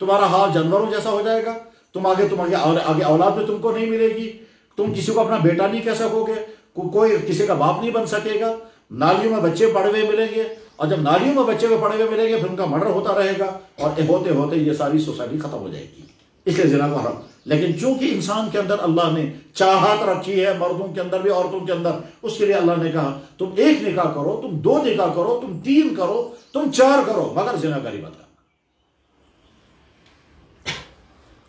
تمہارا حال جانوروں جیسا ہو جائے گا، تم آگے اولاد میں تم کو نہیں ملے گی، تم کسی کو اپنا بیٹا نہیں کہہ سکو گے، کوئی کسی کا باپ نہیں بن سکے گا، نالیوں میں بچے پڑے ہوئے ملیں گے، اور جب نالیوں میں بچے پڑے ہوئے ملیں گے پھر ان کا مرڈر ہوتا رہے گا، اور ہوتے ہوتے یہ ساری سوسائٹی ختم ہو جائے گی۔ اس لیے زنا کو حرام، لیکن چونکہ انسان کے اندر اللہ نے چاہت رکھی ہے، مردوں کے اندر بھی عورتوں کے اندر، اس کے لیے اللہ نے کہا تم 1 نکاح کرو، تم 2 نکاح کرو، تم 3 کرو، تم 4 کرو، مگر زنا کاری مت کرنا۔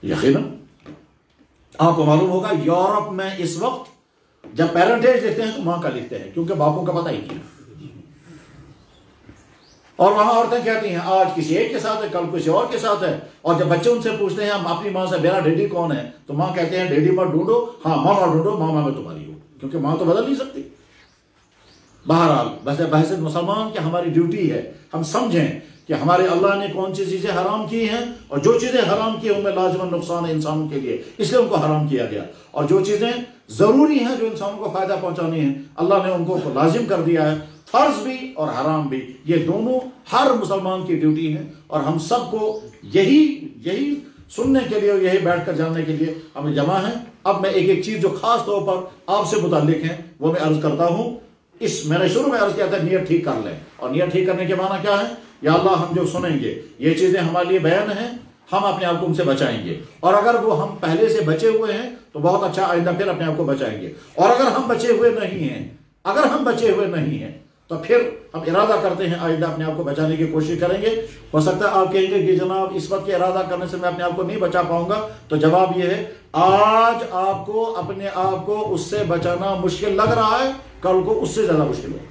یقیناً آپ کو معلوم ہوگا یورپ میں اس وقت جب پیرنٹیج لکھتے ہیں تو ماں کا لکھتے ہیں، کیونکہ باپوں کا پتہ ہی کیا، اور وہاں عورتیں کہتی ہیں آج کسی ایک کے ساتھ ہے، کل کسی اور کے ساتھ ہے، اور جب بچے ان سے پوچھتے ہیں ہم اپنی ماں سے میرا ڈیڈی کون ہے، تو ماں کہتے ہیں ڈیڈی پر ڈھونڈو، ہاں ماما ڈھونڈو، ماما میں تمہاری ہو، کیونکہ ماں تو بدل نہیں سکتی۔ بہرحال بحث مسلمان کہ ہماری ڈیوٹی ہے ہم سمجھیں کہ ہمارے اللہ نے کون سی چیزیں حرام کی ہیں، اور جو چیزیں حرام کی ہیں ان میں لازماً نقصان ہے انسانوں کے لیے، اس لیے ان کو حرام کیا گیا، اور جو چیزیں ضروری ہیں جو انسانوں کو فائدہ پہنچانی ہیں اللہ نے ان کو لازم کر دیا ہے، فرض بھی اور حرام بھی، یہ دونوں ہر مسلمان کی ڈیوٹی ہے، اور ہم سب کو یہی سننے کے لیے اور یہی بیٹھ کر جاننے کے لیے ہمیں جمع ہیں۔ اب میں ایک چیز جو خاص طور پر آپ سے متعلق ہے وہ میں عرض کرتا ہوں۔ میں نے شروع میں عرض کیا تھا نیت ٹھیک کر لیں، اور نیت ٹھیک کرنے کے معنی کیا ہے؟ یا اللہ ہم جو سنیں گے یہ چیزیں ہمارے لیے بیان ہیں، ہم اپنے آپ کو ان سے بچائیں گے، اور اگر وہ ہم پہلے سے بچے ہوئے ہیں تو بہت اچھا، آئندہ پھر اپنے آپ کو بچائیں گے، اور اگر ہم بچے ہوئے نہیں ہیں تو پھر ہم ارادہ کرتے ہیں آئندہ اپنے آپ کو بچانے کی کوشش کریں گے۔ ہو سکتا ہے آپ کہیں گے کہ جناب اس وقت کے ارادہ کرنے سے میں اپنے آپ کو نہیں بچا پاؤں گا، تو جواب یہ ہے آج آپ کو اپنے آپ کو اس سے بچانا مشکل لگ رہا ہے، کل کو اس سے زیادہ مشکل ہوگا،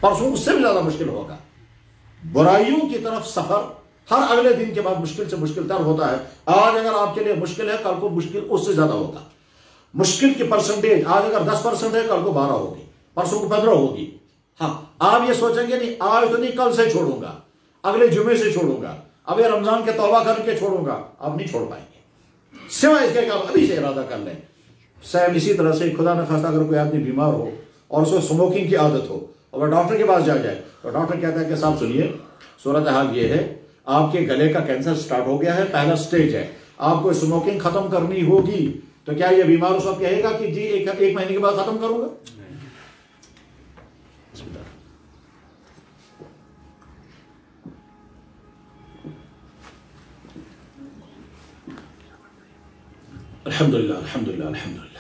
پرسوں اس سے بھی زیادہ مشکل ہوگا۔ برائیوں کی طرف سفر ہر اگلے دن کے بعد مشکل سے مشکل تر ہوتا ہے۔ آج اگر آپ کے لیے مشکل ہے کل کو مشکل اس سے زیادہ ہوگا۔ مشکل کی پرسنٹیج آج اگر 10% ہے کل کو 12 ہوگی، پرسوں کو 15 ہوگی۔ ہاں آپ یہ سوچیں گے نہیں آج تو نہیں کل سے چھوڑوں گا، اگلے جمعے سے چھوڑوں گا، اب یہ رمضان کے توبہ کر کے چھوڑوں گا، آپ نہیں چھوڑ پائیں گے سوائے اس کے کہ آپ ابھی سے ارادہ کر لیں۔ سیم اسی طرح سے خدا نہ خواستہ اگر کوئی آدمی بیمار ہو اور اس کو سموکنگ کی عادت ہو اور وہ ڈاکٹر کے پاس جائے تو ڈاکٹر کہتا ہے کہ صاحب سنیے صورتحال یہ ہے آپ کے گلے کا کینسر سٹارٹ ہو گیا ہے، پہلا سٹیج ہے، آپ کو سموکنگ ختم کرنی ہوگی، تو کیا یہ بیمار اس وقت کہے گا کہ جی ایک مہینے کے بعد ختم کروں گا؟ الحمدللہ الحمدللہ الحمدللہ۔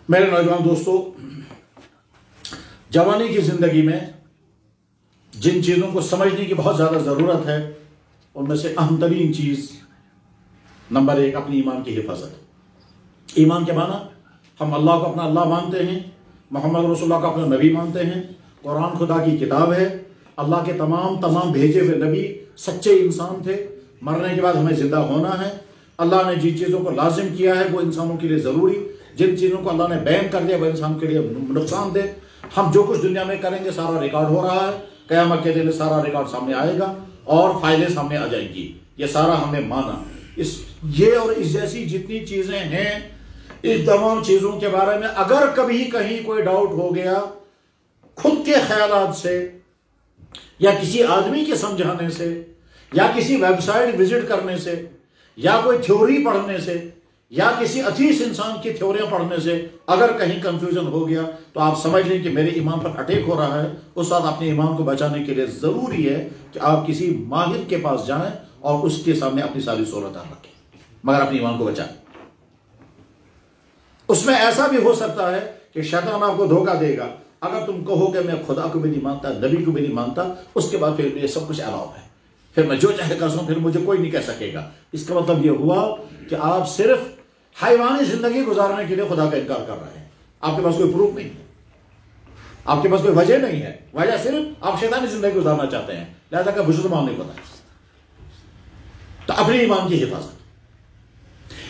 میرے نوجوان دوستو، جوانی کی زندگی میں جن چیزوں کو سمجھنے کی بہت زیادہ ضرورت ہے ان میں سے اہم ترین چیز نمبر 1 اپنی ایمان کی حفاظت۔ ایمان کے معنی ہم اللہ کو اپنا اللہ مانتے ہیں، محمد رسول اللہ کو اپنا نبی مانتے ہیں، قرآن خدا کی کتاب ہے، اللہ کے تمام بھیجے ہوئے نبی سچے انسان تھے، مرنے کے بعد ہمیں زندہ ہونا ہے، اللہ نے جن چیزوں کو لازم کیا ہے وہ انسانوں کے لیے ضروری، جن چیزوں کو اللہ نے بین کر دیا وہ انسان کے لیے نقصان دہ۔ ہم جو کچھ دنیا میں کریں گے سارا ریکارڈ ہو رہا ہے، قیامت کے دن سارا ریکارڈ سامنے آئے گا اور فائلیں سامنے آ جائیں گی، یہ سارا ہم نے مانا۔ یہ اور اس جیسی جتنی چیزیں ہیں، اس تمام چیزوں کے بارے میں اگر کبھی کہیں کوئی ڈاؤٹ ہو گیا خود کے خیالات سے یا کسی آدمی کے سمجھانے سے یا کسی ویب سائٹ وزٹ کرنے سے یا کوئی تھیوری پڑھنے سے یا کسی اتھیس انسان کی تھیوریاں پڑھنے سے اگر کہیں کنفیوژن ہو گیا تو آپ سمجھ لیں کہ میرے ایمان پر اٹیک ہو رہا ہے۔ اس وقت اپنے ایمان کو بچانے کے لیے ضروری ہے کہ آپ کسی ماہر کے پاس جائیں اور اس کے سامنے اپنی ساری صورتحال رکھیں، مگر اپنے ایمان کو بچائیں۔ اس میں ایسا بھی ہو سکتا ہے کہ شیطان آپ کو دھوکہ دے گا، اگر تم کہو کہ میں خدا کو بھی نہیں مانتا، نبی کو بھی نہیں مانتا، اس کے بعد پھر یہ سب کچھ الاؤ ہے، پھر میں جو چاہے کر سکوں، پھر مجھے کوئی نہیں کہہ سکے گا۔ اس کا مطلب یہ ہوا کہ آپ صرف حیوانی زندگی گزارنے کے لیے خدا کا انکار کر رہے ہیں، آپ کے پاس کوئی پروف نہیں ہے، آپ کے پاس کوئی وجہ نہیں ہے، وجہ صرف آپ شیطانی زندگی گزارنا چاہتے ہیں، لہذا کہ مجھے زبان نہیں پتا۔ تو اپنے ایمان کی حفاظت،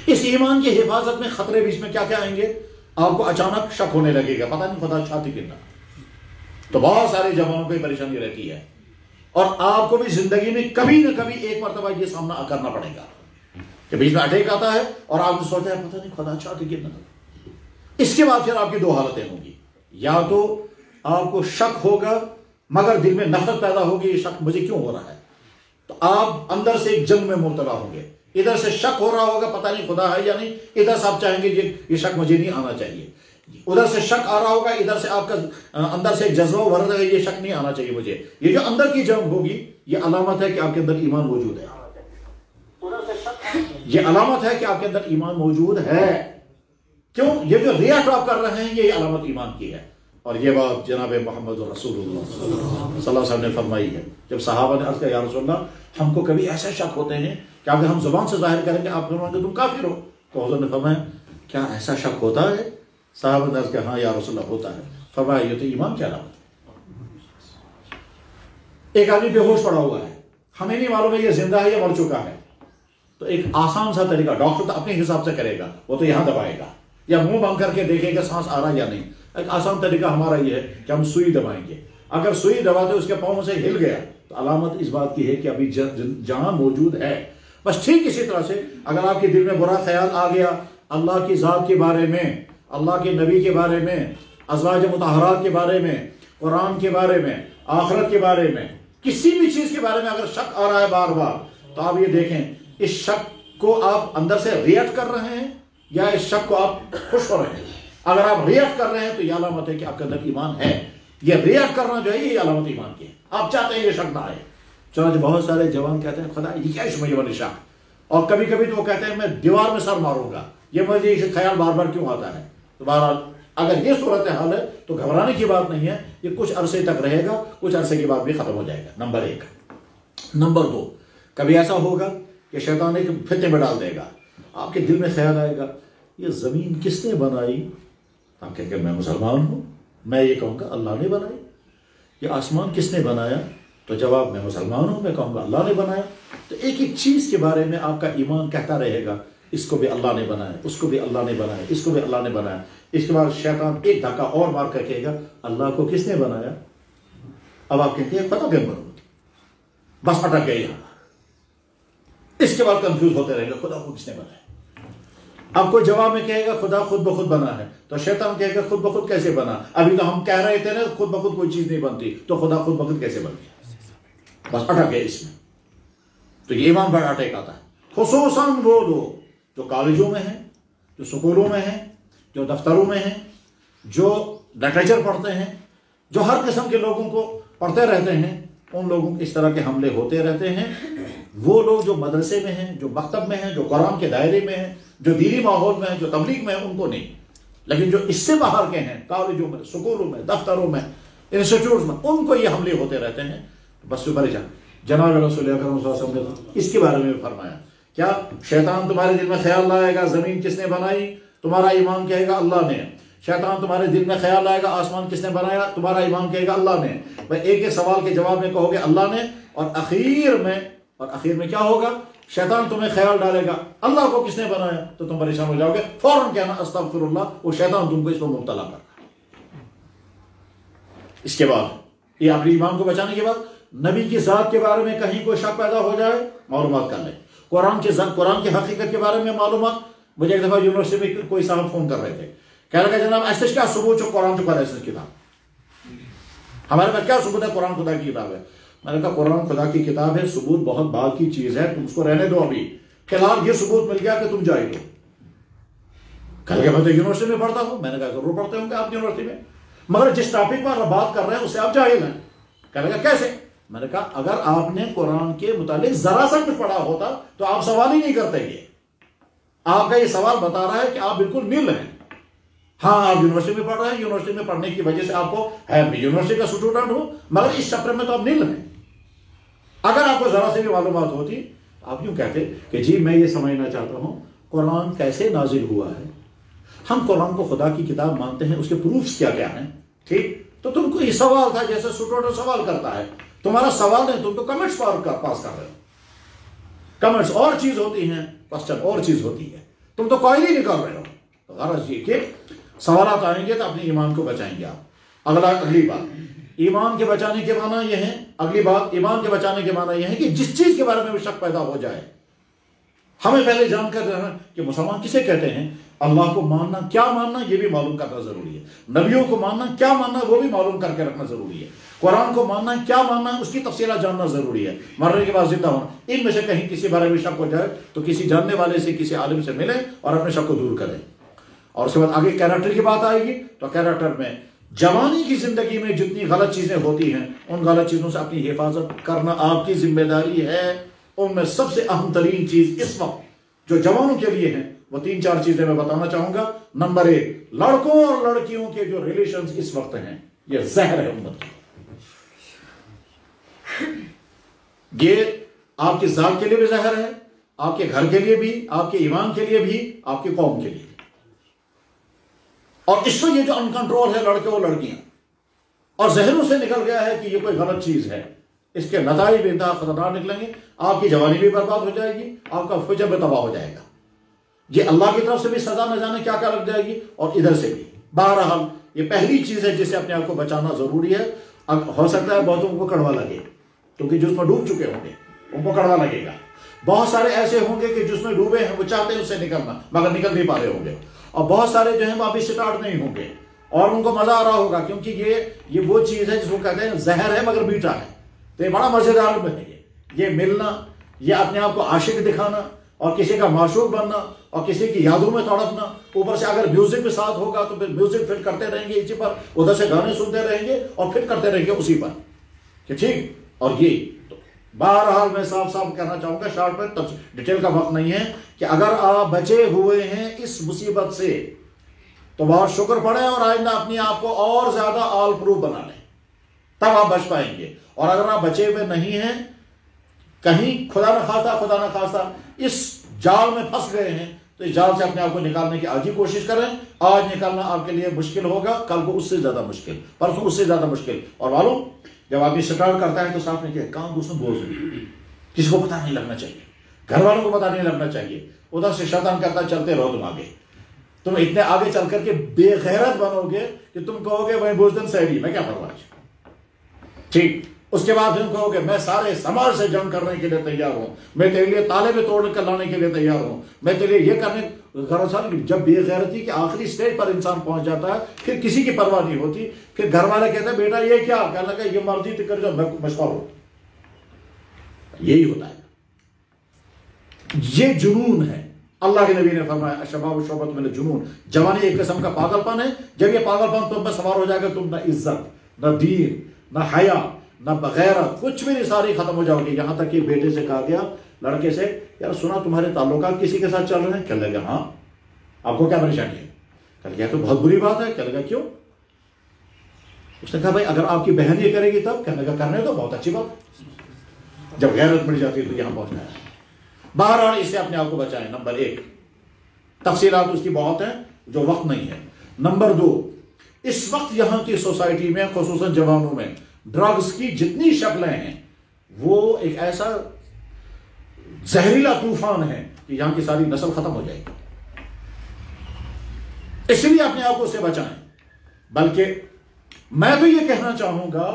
اس ایمان کی حفاظت میں خطرے بیچ میں کیا کیا آئیں گے؟ آپ کو اچانک شک ہونے لگے گا، پتہ نہیں خدا چھاتی کتنا، تو بہت سارے جوانوں کو پریشانی رہتی ہے، اور آپ کو بھی زندگی میں کبھی نہ کبھی ایک مرتبہ یہ سامنا کرنا پڑے گا کہ بیچ میں اٹیک آتا ہے اور آپ سوچتے ہیں پتہ نہیں خدا چھاتی کتنا۔ اس کے بعد پھر آپ کی 2 حالتیں ہوں گی، یا تو آپ کو شک ہوگا مگر دل میں نفرت پیدا ہوگی، یہ شک مجھے کیوں ہو رہا ہے، تو آپ اندر سے ایک جنگ میں مبتلا ہوں گے، ادھر سے شک ہو رہا ہوگا پتہ نہیں خدا ہے یا نہیں، ادھر سے آپ چاہیں گے یہ شک مجھے نہیں آنا چاہیے، ادھر سے شک آ رہا ہوگا، ادھر سے آپ کا اندر سے ایک جذبہ ابھر رہا ہے یہ شک نہیں آنا چاہیے مجھے۔ یہ جو اندر کی جنگ ہوگی یہ علامت ہے کہ آپ کے اندر ایمان موجود ہے، یہ علامت ہے کہ آپ کے اندر ایمان موجود ہے۔ کیوں؟ یہ جو ریاکٹ آپ کر رہے ہیں یہ علامت ایمان کی ہے، اور یہ بات جناب محمد رسول اللہ صلی اللہ علیہ وسلم نے فرمائی ہے۔ جب صحابہ نے عرض کیا یا رسول اللہ ہم کو کبھی ایسے شک ہوتے ہیں کہ اگر ہم زبان سے ظاہر کریں گے آپ فرمائیں گے تم کافر ہو، تو حضور نے فرمایا کیا ایسا شک ہوتا ہے؟ صحابہ نے عرض کیا ہاں یا رسول اللہ ہوتا ہے۔ فرمایا یہ تو ایمان کی علامت ہے، ایک آدمی بے ہوش پڑا ہوا ہے، ہمیں نہیں معلوم ہے یہ زندہ ہے یا مر چکا ہے، تو ایک آسان سا طریقہ، ڈاکٹر تو اپنے حساب سے کرے گا، وہ تو یہاں دبائے گا یا منہ بند کر کے دیکھے گا سانس آ رہا یا نہیں۔ ایک آسان طریقہ ہمارا یہ ہے کہ ہم سوئی دبائیں گے، اگر سوئی دباتے اس کے پاؤں سے ہل گیا تو علامت اس بات کی ہے کہ ابھی جہاں موجود ہے۔ بس ٹھیک اسی طرح سے اگر آپ کے دل میں برا خیال آ گیا اللہ کی ذات کے بارے میں، اللہ کے نبی کے بارے میں، ازواج مطہرات کے بارے میں، قرآن کے بارے میں، آخرت کے بارے میں، کسی بھی چیز کے بارے میں اگر شک آ رہا ہے بار بار، تو آپ یہ دیکھیں اس شک کو آپ اندر سے ریئیکٹ کر رہے ہیں یا اس شک کو آپ خوش ہو رہے ہیں۔ اگر آپ ریئیکٹ کر رہے ہیں تو یہ علامت ہے کہ آپ کے اندر ایمان ہے۔ یہ ریئیکٹ کرنا جو ہے یہ علامت ایمان کی ہے، آپ چاہتے ہیں یہ شک نہ آئے۔ چنانچہ بہت سارے جوان کہتے ہیں خدا یہ کیا اس میں یہ والی شک، اور کبھی کبھی تو وہ کہتے ہیں میں دیوار میں سر ماروں گا، یہ مجھے یہ خیال بار بار کیوں آتا ہے۔ تو بہرحال اگر یہ صورتحال ہے تو گھبرانے کی بات نہیں ہے، یہ کچھ عرصے تک رہے گا، کچھ عرصے کے بعد بھی ختم ہو جائے گا، نمبر 1۔ نمبر 2، کبھی ایسا ہوگا کہ شیطان ایک فتنے میں ڈال دے گا، آپ کے دل میں خیال آئے گا یہ زمین کس نے بنائی، آپ کہیں کہ میں مسلمان ہوں، میں یہ کہوں گا اللہ نے بنائی۔ یہ آسمان کس نے بنایا، تو جواب میں مسلمان ہوں، میں کہوں گا اللہ نے بنایا۔ تو ایک ایک چیز کے بارے میں آپ کا ایمان کہتا رہے گا اس کو بھی اللہ نے بنایا، اس کو بھی اللہ نے بنایا، اس کو بھی اللہ نے بنایا۔ اس کے بعد شیطان ایک دھکا اور مار کر کہے گا اللہ کو کس نے بنایا، اب آپ کہتے ہیں خدا کیوں بنو، بس اٹک گئے یہاں۔ اس کے بعد کنفیوز ہوتے رہیں گے خدا کو کس نے بنایا۔ اب کوئی جواب میں کہے گا خدا خود بخود بنا ہے، تو شیطان کہے گا خود بخود کیسے بنا، ابھی تو ہم کہہ رہے تھے نا خود بخود کوئی چیز نہیں بنتی، تو خدا خود بخود کیسے بن گیا، بس اٹک گئے اس میں۔ تو یہ ایمان بڑا اٹیک آتا ہے، خصوصاً وہ لوگ جو کالجوں میں ہیں، جو سکولوں میں ہیں، جو دفتروں میں ہیں، جو لٹریچر پڑھتے ہیں، جو ہر قسم کے لوگوں کو پڑھتے رہتے ہیں، ان لوگوں کو اس طرح کے حملے ہوتے رہتے ہیں۔ وہ لوگ جو مدرسے میں ہیں، جو مکتب میں ہیں، جو قرآن کے دائرے میں ہیں، جو دینی ماحول میں ہیں، جو تبلیغ میں ہیں، ان کو نہیں، لیکن جو اس سے باہر کے ہیں، کالجوں میں، سکولوں میں، دفتروں میں، انسٹیٹیوٹس میں، ان کو یہ حملے ہوتے رہتے ہیں۔ بس پریشان جناب رسول اکرم صلی اللہ علیہ وسلم نے اس کے بارے میں فرمایا کیا، شیطان تمہارے دل میں خیال لائے گا زمین کس نے بنائی، تمہارا ایمان کہے گا اللہ نے۔ شیطان تمہارے دل میں خیال لائے گا آسمان کس نے بنایا، تمہارا ایمان کہے گا اللہ نے۔ بھائی ایک ایک سوال کے جواب میں کہو گے اللہ نے، اور اخیر میں کیا ہوگا، شیطان تمہیں خیال ڈالے گا اللہ کو کس نے بنایا، تو تم پریشان ہو جاؤ گے، فوراً کہنا استغفر اللہ، وہ شیطان تم کو اس میں مبتلا کر رہا ہے۔ اس کے بعد یہ اپنے ایمان کو بچانے کے بعد نبی کی ذات کے بارے میں کہیں کوئی شک پیدا ہو جائے معلومات کر لیں، قرآن کی حقیقت کے بارے میں معلومات۔ مجھے ایک دفعہ یونیورسٹی میں کوئی صاحب فون کر رہے تھے، کہہ رہا کہ جناب ایسے کیا ثبوت جو قرآن چکا ایسے کتاب، ہمارے پاس کیا ثبوت ہے قرآن خدا کی کتاب ہے۔ میں نے کہا قرآن خدا کی کتاب ہے، ثبوت بہت بعد کی چیز ہے، تم اس کو رہنے دو، ابھی فی الحال یہ ثبوت مل گیا کہ تم جائے گے۔ کہہ کہ میں تو یونیورسٹی میں پڑھتا ہوں۔ میں نے کہا ضرور پڑھتے ہوں گے آپ یونیورسٹی میں، مگر جس ٹاپک پر بات کر رہے ہیں اس سے آپ جاہل ہیں۔ کہنے لگا کیسے؟ میں نے کہا اگر آپ نے قرآن کے متعلق ذرا سا کچھ پڑھا ہوتا تو آپ سوال ہی نہیں کرتے یہ۔ آپ کا یہ سوال بتا رہا ہے کہ آپ بالکل نیل ہیں۔ ہاں آپ یونیورسٹی میں پڑھ رہے ہیں، یونیورسٹی میں پڑھنے کی وجہ سے آپ کو ہے میں یونیورسٹی کا اسٹوڈنٹ ہوں، مگر اس چیپٹر میں تو آپ نیل ہیں۔ اگر آپ کو ذرا سے بھی معلومات ہوتی آپ یوں کہتے کہ جی میں یہ سمجھنا چاہتا ہوں قرآن کیسے نازل ہوا ہے، ہم قرآن کو خدا کی کتاب مانتے ہیں، اس کے پروفز کیا کیا ہیں، ٹھیک؟ تو تم کو یہ سوال تھا جیسے اسٹوڈنٹ سوال کرتا ہے، تمہارا سوال نہیں، تم تو کمنٹس پاس کر رہے ہو۔ کمنٹس اور چیز ہوتی ہیں، کوسچن اور چیز ہوتی ہے، تم تو کوئی نہیں نکال رہے ہو۔ تو غرض یہ کہ سوالات آئیں گے تو اپنے ایمان کو بچائیں گے آپ۔ اگلی بات ایمان کے بچانے کے معنی یہ ہے، اگلی بات ایمان کے بچانے کے معنی یہ ہے کہ جس چیز کے بارے میں بھی شک پیدا ہو جائے، ہمیں پہلے جان کر رہنا کہ مسلمان کسے کہتے ہیں، اللہ کو ماننا کیا ماننا یہ بھی معلوم کرنا ضروری ہے، نبیوں کو ماننا کیا ماننا وہ بھی معلوم کر کے رکھنا ضروری ہے، قرآن کو ماننا کیا ماننا اس کی تفصیلات جاننا ضروری ہے، مرنے کے بعد زندہ ہونا۔ ان میں سے کہیں کسی بارے میں شک ہو جائے تو کسی جاننے والے سے، کسی عالم سے ملیں اور اپنے شک کو دور کریں۔ اور اس کے بعد آگے کیریکٹر کی بات آئے گی، تو کیریکٹر میں جوانی کی زندگی میں جتنی غلط چیزیں ہوتی ہیں ان غلط چیزوں سے اپنی حفاظت کرنا آپ کی ذمہ داری ہے۔ ان میں سب سے اہم ترین چیز اس وقت جو جوانوں کے لیے ہیں وہ 3-4 چیزیں میں بتانا چاہوں گا۔ نمبر 1، لڑکوں اور لڑکیوں کے جو ریلیشنز اس وقت ہیں یہ زہر ہے امت کی۔ یہ آپ کی ذات کے لیے بھی زہر ہے، آپ کے گھر کے لیے بھی، آپ کے ایمان کے لیے بھی، آپ کی قوم کے لیے بھی۔ اور اس میں یہ جو انکنٹرول ہے لڑکے اور لڑکیاں اور ذہنوں سے نکل گیا ہے کہ یہ کوئی غلط چیز ہے، اس کے نتائج بھی انتہا خطرناک نکلیں گے. آپ کی جوانی بھی برباد ہو جائے گی, آپ کا فیوچر بھی تباہ ہو جائے گا. یہ اللہ کی طرف سے بھی سزا نہ جانے کیا کیا لگ جائے گی, اور ادھر سے بھی. بہرحال یہ پہلی چیز ہے جس سے اپنے آپ کو بچانا ضروری ہے. ہو سکتا ہے بہتوں کو کڑوا لگے, کیونکہ جو اس میں ڈوب چکے ہوں گے ان کو کڑوا لگے گا. بہت سارے ایسے ہوں گے کہ جس میں ڈوبے ہیں وہ چاہتے ہیں اس سے نکلنا مگر نکل نہیں پا رہے ہوں گے. اور بہت سارے جو ہیں وہ ابھی سٹارٹ نہیں ہوں گے اور ان کو مزہ آ رہا ہوگا, کیونکہ یہ وہ چیز ہے جس کو کہتے ہیں زہر ہے مگر میٹھا ہے. تو یہ بڑا مزیدار بنے گی. یہ ملنا, یہ اپنے آپ کو عاشق دکھانا اور کسی کا معشوق بننا اور کسی کی یادوں میں تڑپنا, اوپر سے اگر میوزک بھی ساتھ ہوگا تو پھر میوزک فٹ کرتے رہیں گے اسی پر, ادھر سے گانے سنتے رہیں گے اور فٹ کرتے رہیں گے اسی پر کہ ٹھیک. اور یہ بہرحال میں صاف صاف کہنا چاہوں گا, شارٹ میں ڈیٹیل کا وقت نہیں ہے, کہ اگر آپ بچے ہوئے ہیں اس مصیبت سے تو بہت شکر پڑیں اور آئندہ اپنی آپ کو اور زیادہ آل پروف بنا لیں, تب آپ بچ پائیں گے. اور اگر آپ بچے ہوئے نہیں ہیں, کہیں خدا نہ خواستہ اس جال میں پھنس گئے ہیں, تو اس جال سے اپنے آپ کو نکالنے کی آج ہی کوشش کریں. آج نکالنا آپ کے لیے مشکل ہوگا, کل کو اس سے زیادہ مشکل, پرسوں اس سے زیادہ مشکل. اور معلوم جب آدمی سٹارٹ کرتا ہے تو صاحب نے کیا کام کو اس میں بوجھ نہیں, کسی کو پتہ نہیں لگنا چاہیے, گھر والوں کو پتہ نہیں لگنا چاہیے. ادھر سے شیطان کہتا چلتے رہو تم آگے, تم اتنے آگے چل کر کے بے غیرت بنو گے کہ تم کہو گے میں بوزدن سہری, میں کیا پرواہ. ٹھیک, اس کے بعد تم کہو گے میں سارے سماج سے جنگ کرنے کے لیے تیار ہوں, میں تیرے لیے تالے میں توڑ کر لانے کے لیے تیار ہوں, میں تیرے لیے یہ کرنے. جب بے غیرتی کے آخری سٹیج پر انسان پہنچ جاتا ہے پھر کسی کی پرواہ نہیں ہوتی. پھر گھر والے کہتے ہیں بیٹا یہ کیا, کہنے لگا یہ مرضی تو کر جو مشغول ہو. یہی ہوتا ہے, یہ جنون ہے. اللہ کے نبی نے فرمایا الشباب شعبۃ من الجنون, جوانی ایک قسم کا پاگل پن ہے. جب یہ پاگل پن تم پر سوار ہو جائے گا, تم نہ عزت نہ دین نہ حیا نہ بغیرت کچھ بھی نہیں, ساری ختم ہو جاؤ گی. یہاں تک کہ بیٹے سے کہا گیا, لڑکے سے, یار سنا تمہارے تعلقات کسی کے ساتھ چل رہے ہیں؟ کہنے لگا ہاں. آپ کو کیا پریشانی ہے؟ کہنے لگا تو بہت بری بات ہے. کہنے لگا کیوں؟ اس نے کہا بھائی اگر آپ کی بہن یہ کرے گی تب. کہنے لگا کرنے تو بہت اچھی بات, جب غیرت مل جاتی ہے تو یہاں پہنچنا ہے. بہرحال اس سے اپنے آپ کو بچائیں. نمبر 1, تفصیلات اس کی بہت ہیں جو وقت نہیں ہے. نمبر 2, اس وقت یہاں کی سوسائٹی میں خصوصاً جوانوں میں ڈرگز کی جتنی شکلیں ہیں وہ ایک ایسا زہریلا طوفان ہے کہ یہاں کی ساری نسل ختم ہو جائے گی. اس لیے اپنے آپ کو اس سے بچائیں. بلکہ میں تو یہ کہنا چاہوں گا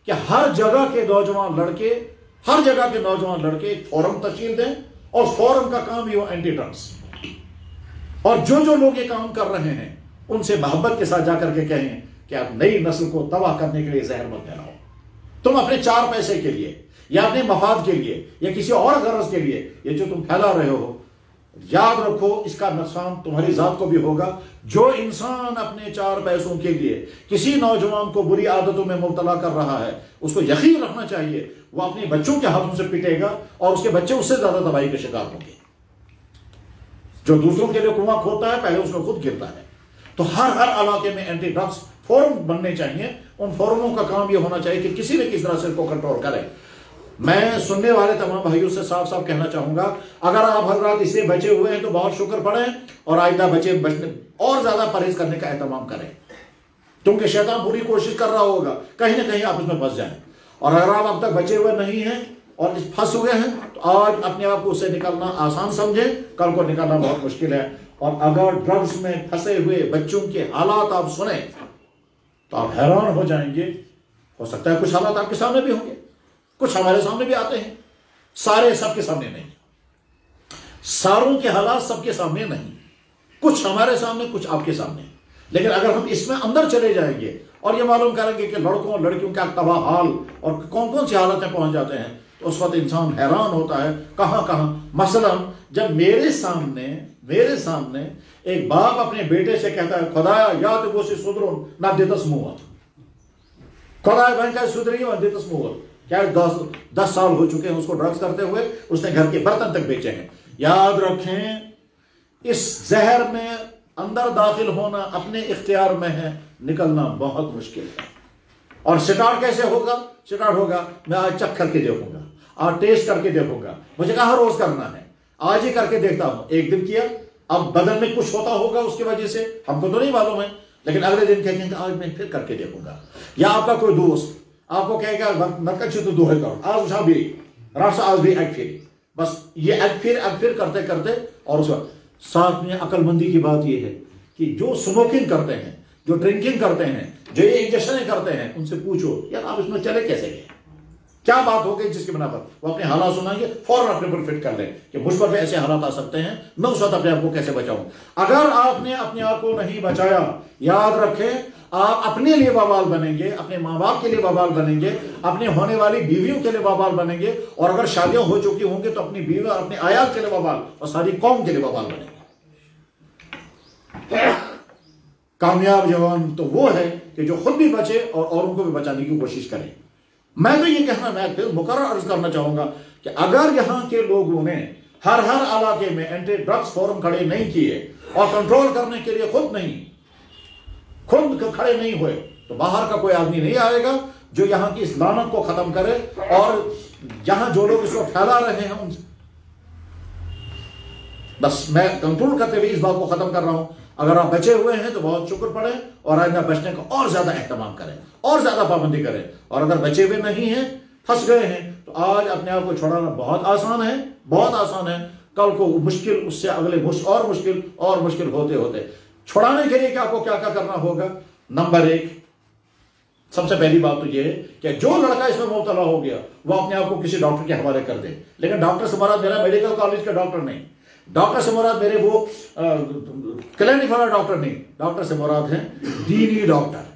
کہ ہر جگہ کے نوجوان لڑکے ایک فورم تشکیل دیں, اور فورم کا کام یہ ہو اینٹی ڈرگز. اور جو لوگ یہ کام کر رہے ہیں ان سے محبت کے ساتھ جا کر کے کہیں کہ آپ نئی نسل کو تباہ کرنے کے لیے زہر مت پھیلاؤ. تم اپنے 4 پیسے کے لیے یا اپنے مفاد کے لیے یا کسی اور غرض کے لیے یہ جو تم پھیلا رہے ہو, یاد رکھو اس کا نقصان تمہاری ذات کو بھی ہوگا. جو انسان اپنے 4 پیسوں کے لیے کسی نوجوان کو بری عادتوں میں مبتلا کر رہا ہے, اس کو یقین رکھنا چاہیے وہ اپنے بچوں کے ہاتھوں سے پٹے گا اور اس کے بچے اس سے زیادہ تباہی کے شکار ہوں گے. جو دوسروں کے لیے کنواں کھودتا ہے پہلے اس میں خود گرتا ہے. تو ہر علاقے میں اینٹی ڈرگز فورم بننے چاہیے. ان فورموں کا کام یہ ہونا چاہیے کہ کسی نہ کسی طرح سے کو کنٹرول کرے. میں سننے والے تمام بھائیوں سے صاف صاف کہنا چاہوں گا, اگر آپ حضرات اس سے بچے ہوئے ہیں تو بہت شکر پڑیں, اور آئندہ بچنے اور زیادہ پرہیز کرنے کا اہتمام کریں, کیونکہ شیطان پوری کوشش کر رہا ہوگا کہیں نہ کہیں آپ اس میں پھنس جائیں. اور اگر آپ اب تک بچے ہوئے نہیں ہیں اور پھنس ہوئے ہیں تو آج اپنے آپ کو اس سے نکلنا آسان سمجھیں, کل کو نکلنا بہت مشکل ہے. اور اگر ڈرگز میں پھنسے ہوئے بچوں کے حالات آپ سنیں تو آپ حیران ہو جائیں گے. ہو سکتا ہے کچھ حالات آپ کے سامنے بھی ہوں گے, کچھ ہمارے سامنے بھی آتے ہیں, سارے سب کے سامنے نہیں, ساروں کے حالات سب کے سامنے نہیں, کچھ ہمارے سامنے کچھ آپ کے سامنے. لیکن اگر ہم اس میں اندر چلے جائیں گے اور یہ معلوم کریں گے کہ لڑکوں لڑکیوں کا تباہ حال اور کون سی حالتیں پہنچ جاتے ہیں, تو اس وقت انسان حیران ہوتا ہے کہاں. مثلا جب میرے سامنے ایک باپ اپنے بیٹے سے کہتا ہے خدایا یا تو وہ سدرون نہ دیتس موت, خدایا بہن کا سدری اور دیتس موت. کیا 10 سال ہو چکے ہیں اس کو ڈرگز کرتے ہوئے, اس نے گھر کے برتن تک بیچے ہیں. یاد رکھیں اس زہر میں اندر داخل ہونا اپنے اختیار میں ہے, نکلنا بہت مشکل ہے. اور سٹارٹ کیسے ہوگا؟ سٹارٹ ہوگا میں آج چکھ کر کے دیکھوں گا, آج ٹیسٹ کر کے دیکھوں گا. مجھے کہاں روز کرنا ہے, آج ہی کر کے دیکھتا ہوں. ایک دن کیا, اب بدن میں کچھ ہوتا ہوگا اس کی وجہ سے, ہم کو تو نہیں معلوم ہے, لیکن اگلے دن کہیں گے آج میں پھر کر کے دیکھوں گا. یا آپ کا کوئی دوست آپ کو کہے گا نرکن چھو تو دوہے کرو آج اچھا بھی رات سے آج بھی ایک پھر بس یہ ایک پھر کرتے کرتے اور اس وقت ساتھ میں عقل مندی کی بات یہ ہے کہ جو سموکنگ کرتے ہیں جو ڈرنکنگ کرتے ہیں جو یہ انجیکشنیں کرتے ہیں ان سے پوچھو یار آپ اس میں چلے کیسے گئے کیا بات ہو گئی جس کی بنا پر وہ اپنے حالات سنائیں گے فوراً اپنے پر فٹ کر لیں کہ مجھ پر بھی ایسے حالات آ سکتے ہیں میں اس وقت اپنے آپ کو کیسے بچاؤں اگر آپ نے اپنے آپ کو نہیں بچایا یاد رکھیں آپ اپنے لیے وبال بنیں گے اپنے ماں باپ کے لیے وبال بنیں گے اپنے ہونے والی بیویوں کے لیے وبال بنیں گے اور اگر شادیاں ہو چکی ہوں گے تو اپنی بیوی اور اپنے عیال کے لیے وبال اور ساری قوم کے لیے وبال بنیں گے کامیاب جوان تو وہ ہے کہ جو خود بھی بچے اور اوروں کو بھی بچانے کی کوشش کرے میں تو یہ کہنا میں پھر مقرر عرض کرنا چاہوں گا کہ اگر یہاں کے لوگوں نے ہر علاقے میں اینٹی ڈرگز فورم کھڑے نہیں کیے اور کنٹرول کرنے کے لیے خود کھڑے نہیں ہوئے تو باہر کا کوئی آدمی نہیں آئے گا جو یہاں کی اس لعنت کو ختم کرے اور یہاں جو لوگ اس کو پھیلا رہے ہیں ان سے بس میں کنٹرول کرتے ہوئے اس بات کو ختم کر رہا ہوں اگر آپ بچے ہوئے ہیں تو بہت شکر پڑیں اور آئندہ بچنے کا اور زیادہ اہتمام کریں اور زیادہ پابندی کریں اور اگر بچے ہوئے نہیں ہیں پھنس گئے ہیں تو آج اپنے آپ کو چھوڑانا بہت آسان ہے کل کو مشکل اس سے اگلے اور مشکل ہوتے ہوتے چھوڑانے کے لیے کہ آپ کو کیا کرنا ہوگا نمبر 1 سب سے پہلی بات تو یہ ہے کہ جو لڑکا اس میں مبتلا ہو گیا وہ اپنے آپ کو کسی ڈاکٹر کے حوالے کر دے لیکن ڈاکٹر سے مراد میرا میڈیکل کالج کا ڈاکٹر نہیں ڈاکٹر سے مراد میرے وہ کلینک والا ڈاکٹر نہیں ڈاکٹر سے مراد ہے دینی ڈاکٹر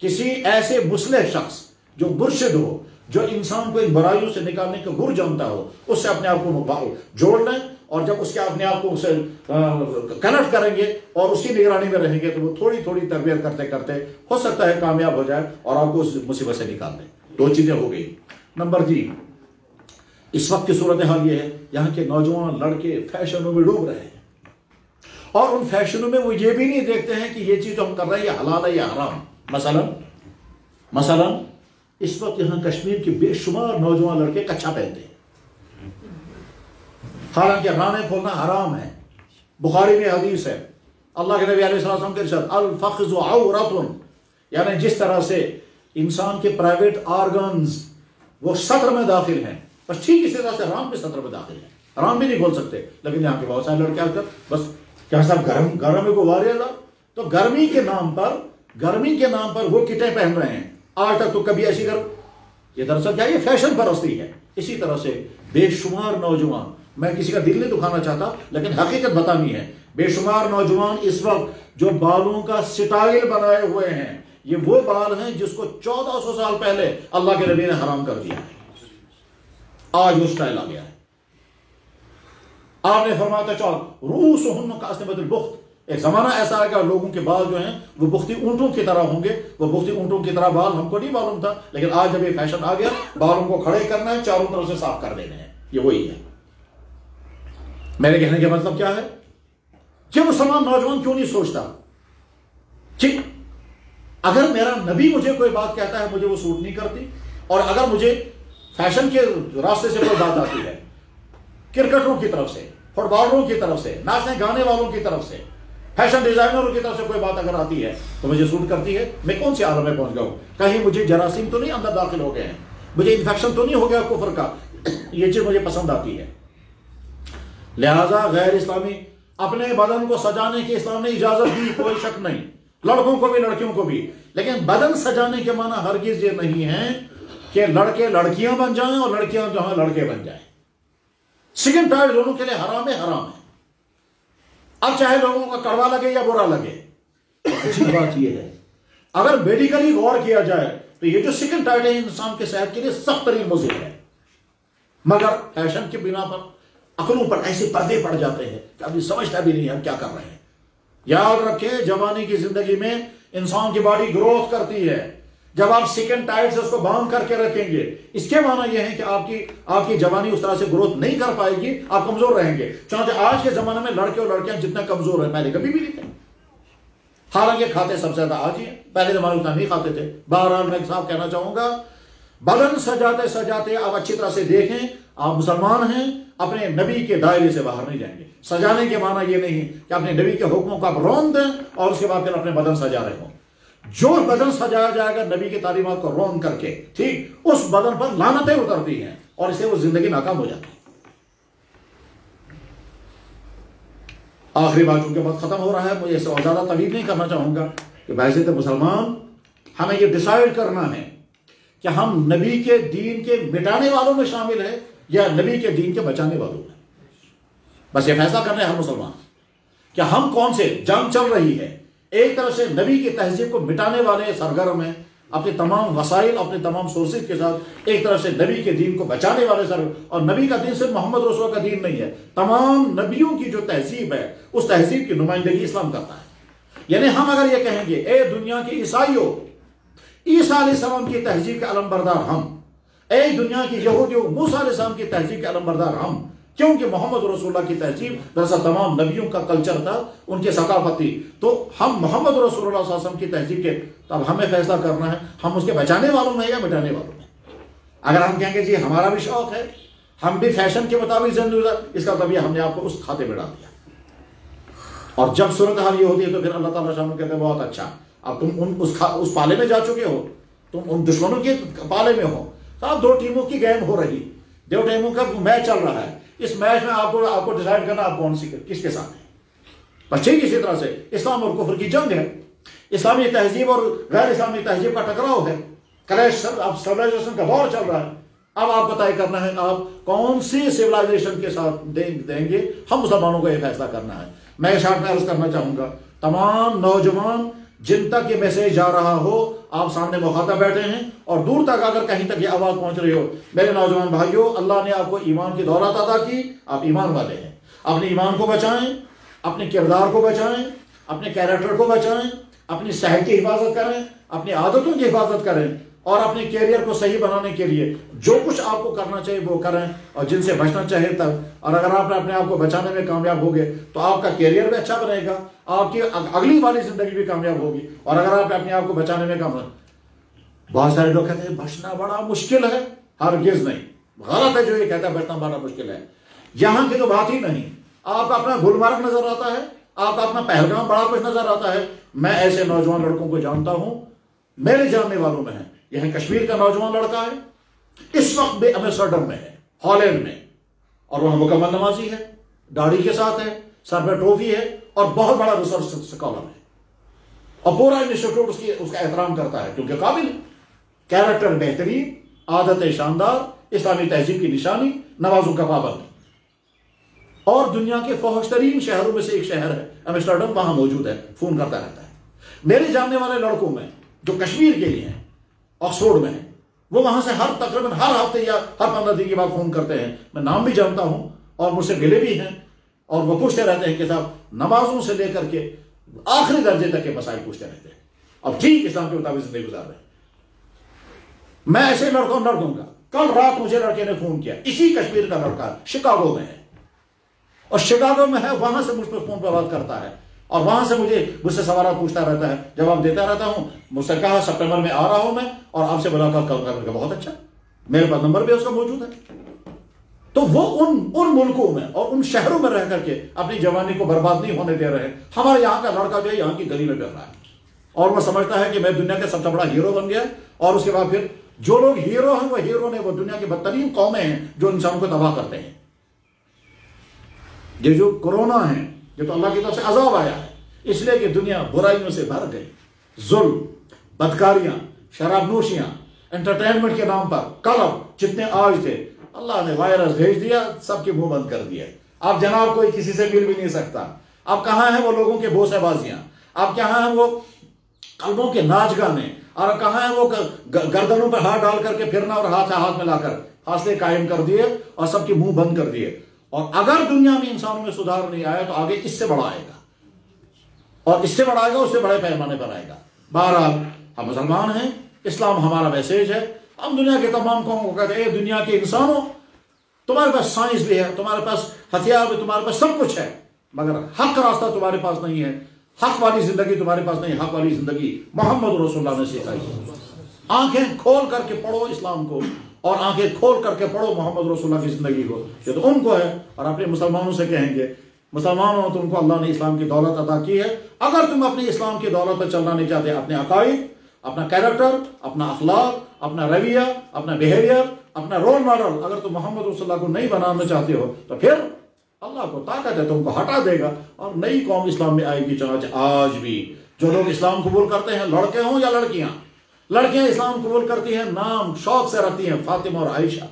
کسی ایسے مصلح شخص جو مرشد ہو جو انسان کو ان برائیوں سے نکالنے کا گر جانتا ہو اس سے اپنے آپ کو جوڑ لیں اور جب اس کے اپنے آپ کو اسے کنیکٹ کریں گے اور اس کی نگرانی میں رہیں گے تو وہ تھوڑی تھوڑی تربیت کرتے کرتے ہو سکتا ہے کامیاب ہو جائے اور آپ کو اس مصیبت سے نکال دیں 2 چیزیں ہو گئی نمبر 3 اس وقت کی صورتحال یہ ہے یہاں کے نوجوان لڑکے فیشنوں میں ڈوب رہے ہیں اور ان فیشنوں میں وہ یہ بھی نہیں دیکھتے ہیں کہ یہ چیز جو ہم کر رہے ہیں یہ حلال ہے یا حرام مثلا اس وقت یہاں کشمیر کے بے شمار نوجوان لڑکے کچھا پہنتے ہیں حالانکہ رانے کھولنا حرام ہے بخاری میں حدیث ہے اللہ کے نبی علیہ السلام کے ارشاد الفخذ عورۃ یعنی جس طرح سے انسان کے پرائیویٹ آرگنز وہ سطر میں داخل ہیں بس ٹھیک اسی طرح سے رام بھی سطر میں داخل ہے رام بھی نہیں کھول سکتے لیکن یہاں کے بہت سارے لڑکے آ کر بس کیا صاحب گرم میں کو واریا تو گرمی کے نام پر وہ کٹیں پہن رہے ہیں آج تک تو کبھی ایسی یہ دراصل کیا یہ فیشن پرستی ہے اسی طرح سے بے شمار نوجوان میں کسی کا دل نہیں دکھانا چاہتا لیکن حقیقت بتانی ہے بے شمار نوجوان اس وقت جو بالوں کا سٹائل بنائے ہوئے ہیں یہ وہ بال ہیں جس کو 1400 سال پہلے اللہ کے نبی نے حرام کر دیا ہے آج وہ سٹائل آ گیا ہے آپ نے فرمایا تھا چل رؤوسہن کاسنمۃ البخت ایک زمانہ ایسا ہے کہ لوگوں کے بال جو ہیں وہ بختی اونٹوں کی طرح ہوں گے وہ بختی اونٹوں کی طرح بال ہم کو نہیں معلوم تھا لیکن آج جب یہ فیشن آ گیا بالوں کو کھڑے کرنا ہے چاروں طرف سے صاف کر دینے ہیں یہ وہی ہے میرے کہنے کا مطلب کیا ہے کہ مسلمان نوجوان کیوں نہیں سوچتا کہ اگر میرا نبی مجھے کوئی بات کہتا ہے مجھے وہ سوٹ نہیں کرتی اور اگر مجھے فیشن کے راستے سے کوئی بات آتی ہے کرکٹروں کی طرف سے فٹ بالروں کی طرف سے ناچنے گانے والوں کی طرف سے فیشن ڈیزائنروں کی طرف سے کوئی بات اگر آتی ہے تو مجھے سوٹ کرتی ہے میں کون سی عالم میں پہنچ گیا ہوں کہیں مجھے جراثیم تو نہیں اندر داخل ہو گئے ہیں مجھے انفیکشن تو نہیں ہو گیا کفر کا یہ چیز مجھے پسند آتی ہے لہذا غیر اسلامی اپنے بدن کو سجانے کی اسلام نے اجازت دی کوئی شک نہیں لڑکوں کو بھی لڑکیوں کو بھی لیکن بدن سجانے کے معنی ہرگز یہ نہیں ہے کہ لڑکے لڑکیاں بن جائیں اور لڑکیاں جو ہیں لڑکے بن جائیں سکن ٹائٹ دونوں کے لیے حرام ہے اب چاہے لوگوں کا کڑوا لگے یا برا لگے اچھی بات یہ ہے اگر میڈیکلی غور کیا جائے تو یہ جو سکن ٹائٹ ہے انسان کے صحت کے لیے سخت ترین مضر ہے مگر فیشن کی بنا پر عقلوں پر ایسے پردے پڑ جاتے ہیں کہ ابھی سمجھتا بھی نہیں ہم کیا کر رہے ہیں یاد رکھیں جوانی کی زندگی میں انسان کی باڈی گروتھ کرتی ہے جب آپ سیکنڈ ٹائٹ سے اس کو باندھ کر کے رکھیں گے اس کے معنی یہ ہے کہ آپ کی جوانی اس طرح سے گروتھ نہیں کر پائے گی آپ کمزور رہیں گے چنانچہ آج کے زمانے میں لڑکے اور لڑکیاں جتنا کمزور ہیں پہلے کبھی بھی نہیں تھے حالانکہ کھاتے سب سے زیادہ آج ہی ہیں پہلے زمانے اتنا نہیں کھاتے تھے بہرحال میں صاحب کہنا چاہوں گا بدن سجاتے سجاتے آپ اچھی طرح سے دیکھیں آپ مسلمان ہیں اپنے نبی کے دائرے سے باہر نہیں جائیں گے سجانے کے معنی یہ نہیں کہ اپنے نبی کے حکموں کو آپ رون دیں اور اس کے بعد پھر اپنے بدن سجا رہے ہوں جو بدن سجایا جائے گا نبی کی تعلیمات کو رون کر کے، ٹھیک، اس بدن پر لعنتیں اترتی ہیں اور اسے وہ زندگی ناکام ہو جاتی ہے۔ آخری بات، چونکہ وقت ختم ہو رہا ہے، مجھے اسے اور زیادہ طویل نہیں کرنا چاہوں گا کہ بحیثیت مسلمان ہمیں یہ ڈیسائیڈ کرنا ہے کہ ہم نبی کے دین کے مٹانے والوں میں شامل ہیں یا نبی کے دین کے بچانے والوں میں۔ بس یہ فیصلہ کرنا ہے ہر مسلمان کہ ہم کون سے جنگ چل رہی ہے۔ ایک طرف سے نبی کی تہذیب کو مٹانے والے سرگرم ہیں اپنے تمام وسائل، اپنے تمام سورسز کے ساتھ، ایک طرف سے نبی کے دین کو بچانے والے سرگرم، اور نبی کا دین صرف محمد رسول کا دین نہیں ہے، تمام نبیوں کی جو تہذیب ہے اس تہذیب کی نمائندگی اسلام کرتا ہے۔ یعنی ہم اگر یہ کہیں گے اے دنیا کے عیسائیوں، عیسیٰ علیہ السلام کی تہذیب کے علم بردار ہم، اے دنیا کی یہودیوں، موسیٰ علیہ السلام کی تہذیب کے علم بردار ہم، کیونکہ محمد رسول اللہ کی تہذیب دراصل تمام نبیوں کا کلچر تھا، ان کی ثقافت تھی، تو ہم محمد رسول اللہ صلی اللہ علیہ وسلم کی تہذیب کے، اب ہمیں فیصلہ کرنا ہے ہم اس کے بچانے والوں میں یا مٹانے والوں میں۔ اگر ہم کہیں گے جی ہمارا بھی شوق ہے، ہم بھی فیشن کے مطابق زندگی گزار، اس کا مطلب یہ ہم نے آپ کو اس کھاتے میں ڈال دیا۔ اور جب صورتحال یہ ہوتی ہے تو پھر اللہ تعالیٰ شامل کہتے ہیں بہت اچھا، اب تم اس پالے میں جا چکے ہو، تم ان دشمنوں کے پالے میں ہو، تو اب دو ٹیموں کی گیم ہو رہی، دو ٹیموں کا میچ چل رہا ہے، اس میچ میں آپ کو ڈیسائیڈ کرنا آپ کون سی کس کے ساتھ ہیں۔ بس ٹھیک اسی طرح سے اسلام اور کفر کی جنگ ہے، اسلامی تہذیب اور غیر اسلامی تہذیب کا ٹکراؤ ہے، کلیش، اب سیولائزیشن کا دور چل رہا ہے۔ اب آپ کو طے کرنا ہے آپ کون سی سیولائزیشن کے ساتھ دیں گے، ہم مسلمانوں کو یہ فیصلہ کرنا ہے۔ میں شارٹ میں عرض کرنا چاہوں گا تمام نوجوان جن تک یہ میسیج جا رہا ہو، آپ سامنے مخاطب بیٹھے ہیں اور دور تک اگر کہیں تک یہ آواز پہنچ رہی ہو، میرے نوجوان بھائیوں، اللہ نے آپ کو ایمان کی دولت عطا کی، آپ ایمان والے ہیں، اپنے ایمان کو بچائیں، اپنے کردار کو بچائیں، اپنے کیریکٹر کو بچائیں، اپنی صحت کی حفاظت کریں، اپنی عادتوں کی حفاظت کریں، اور اپنے کیریئر کو صحیح بنانے کے لیے جو کچھ آپ کو کرنا چاہیے وہ کریں، اور جن سے بچنا چاہیے تب۔ اور اگر آپ اپنے آپ کو بچانے میں کامیاب ہوگے تو آپ کا کیریئر بھی اچھا بنے گا، آپ کی اگلی والی زندگی بھی کامیاب ہوگی۔ اور اگر آپ اپنے آپ کو بچانے میں کامیاب، بہت سارے لوگ کہتے ہیں بچنا بڑا مشکل ہے، ہرگز نہیں، غلط ہے جو یہ کہتا ہے بچنا بڑا مشکل ہے، یہاں کی تو بات ہی نہیں۔ آپ کا اپنا گلمرگ نظر آتا ہے، آپ کا اپنا پہلگام بڑا کچھ نظر آتا ہے۔ میں ایسے نوجوان لڑکوں کو جانتا ہوں، میرے جاننے والوں میں ہیں، یہ کشمیر کا نوجوان لڑکا ہے، اس وقت بھی ایمسٹرڈم میں ہے، ہالینڈ میں، اور وہ مکمل نمازی ہے، داڑھی کے ساتھ ہے، سر پہ ٹوپی ہے، اور بہت بڑا ریسرچ اسکالر ہے، اور پورا انسٹیٹیوٹ اس کا احترام کرتا ہے کیونکہ قابل ہے، کیریکٹر بہترین، عادتیں شاندار، اسلامی تہذیب کی نشانی، نمازوں کا پابند، اور دنیا کے فحش ترین شہروں میں سے ایک شہر ہے ایمسٹرڈم، وہاں موجود ہے، فون کرتا رہتا ہے۔ میرے جاننے والے لڑکوں میں جو کشمیر کے لیے ہیں، آکسفورڈ میں ہیں، وہ وہاں سے تقریباً ہر ہفتے یا ہر 15 دن کے بعد فون کرتے ہیں، میں نام بھی جانتا ہوں اور مجھ سے ملے بھی ہیں، اور وہ پوچھتے رہتے ہیں کہ صاحب نمازوں سے لے کر کے آخری درجے تک کے مسائل پوچھتے رہتے ہیں، اب ٹھیک اسلام کے مطابق زندگی گزار رہے ہیں۔ میں ایسے لڑکوں کا کل رات مجھے لڑکے نے فون کیا، اسی کشمیر کا لڑکا شکاگو میں ہے، اور شکاگو میں ہے، وہاں سے مجھ پر فون پر بات کرتا ہے، اور وہاں سے مجھ سے سوالات پوچھتا رہتا ہے، جواب دیتا رہتا ہوں۔ مجھ سے کہا سپٹمبر میں آ رہا ہوں میں، اور آپ سے ملاقات کر کے بہت اچھا، میرے پاس نمبر بھی اس کا موجود ہے۔ تو وہ ان ملکوں میں اور ان شہروں میں رہ کر کے اپنی جوانی کو برباد نہیں ہونے دے رہے۔ ہمارے یہاں کا لڑکا جو ہے یہاں کی گلی میں پھر رہا ہے، اور وہ سمجھتا ہے کہ میں دنیا کا سب سے بڑا ہیرو بن گیا، اور اس کے بعد پھر جو لوگ ہیرو ہیں وہ ہیرو نے، وہ دنیا کی بدترین قومیں ہیں جو انسانوں کو تباہ کرتے ہیں۔ یہ جو کورونا ہے یہ تو اللہ کی طرف سے عذاب آیا ہے، اس لیے کہ دنیا برائیوں سے بھر گئی، ظلم، بدکاریاں، شراب نوشیاں، انٹرٹینمنٹ کے نام پر کلب جتنے آج تھے، اللہ نے وائرس بھیج دیا، سب کے منہ بند کر دیا۔ اب جناب کوئی کسی سے مل بھی نہیں سکتا، اب کہاں ہیں وہ لوگوں کے بوسے بازیاں، اب کہاں ہیں وہ قلبوں کے ناچ گانے، اور کہاں ہیں وہ گردنوں پر ہاتھ ڈال کر کے پھرنا اور ہاتھ سے ہاتھ ملا کر فاصلے قائم کر دیے اور سب کے منہ بند کر دیے۔ اور اگر دنیا میں انسانوں میں سدھار نہیں آیا تو آگے اس سے بڑا آئے گا، اور اس سے بڑا آئے گا، اس سے بڑے پیمانے پر آئے گا۔ بہرحال ہم مسلمان ہیں، اسلام ہمارا میسیج ہے، ہم دنیا کے تمام قوموں کو کہتے ہیں اے دنیا کے انسانوں، تمہارے پاس سائنس بھی ہے، تمہارے پاس ہتھیار بھی، تمہارے پاس سب کچھ ہے، مگر حق راستہ تمہارے پاس نہیں ہے، حق والی زندگی تمہارے پاس نہیں، حق والی زندگی محمد رسول اللہ نے سکھائی ہے۔ آنکھیں کھول کر کے پڑھو اسلام کو، اور آنکھیں کھول کر کے پڑھو محمد رسول اللہ کی زندگی کو، یہ تو ان کو ہے۔ اور اپنے مسلمانوں سے کہیں گے مسلمان ہو، تم کو اللہ نے اسلام کی دولت عطا کی ہے. اگر تم اپنی اسلام کی دولت پر چلنا نہیں چاہتے، اپنے عقائد، اپنا کیریکٹر، اپنا اخلاق، اپنا رویہ، اپنا بیہیویئر، اپنا رول ماڈل اگر تم محمد رسول اللہ کو نہیں بنانا چاہتے ہو، تو پھر اللہ کو طاقت ہے، تم کو ہٹا دے گا اور نئی قوم اسلام میں آئے گی. چنانچہ آج بھی جو لوگ اسلام قبول کرتے ہیں، لڑکے ہوں یا لڑکیاں، لڑکیاں اسلام قبول کرتی ہیں، نام شوق سے رکھتی ہیں فاطمہ اور عائشہ.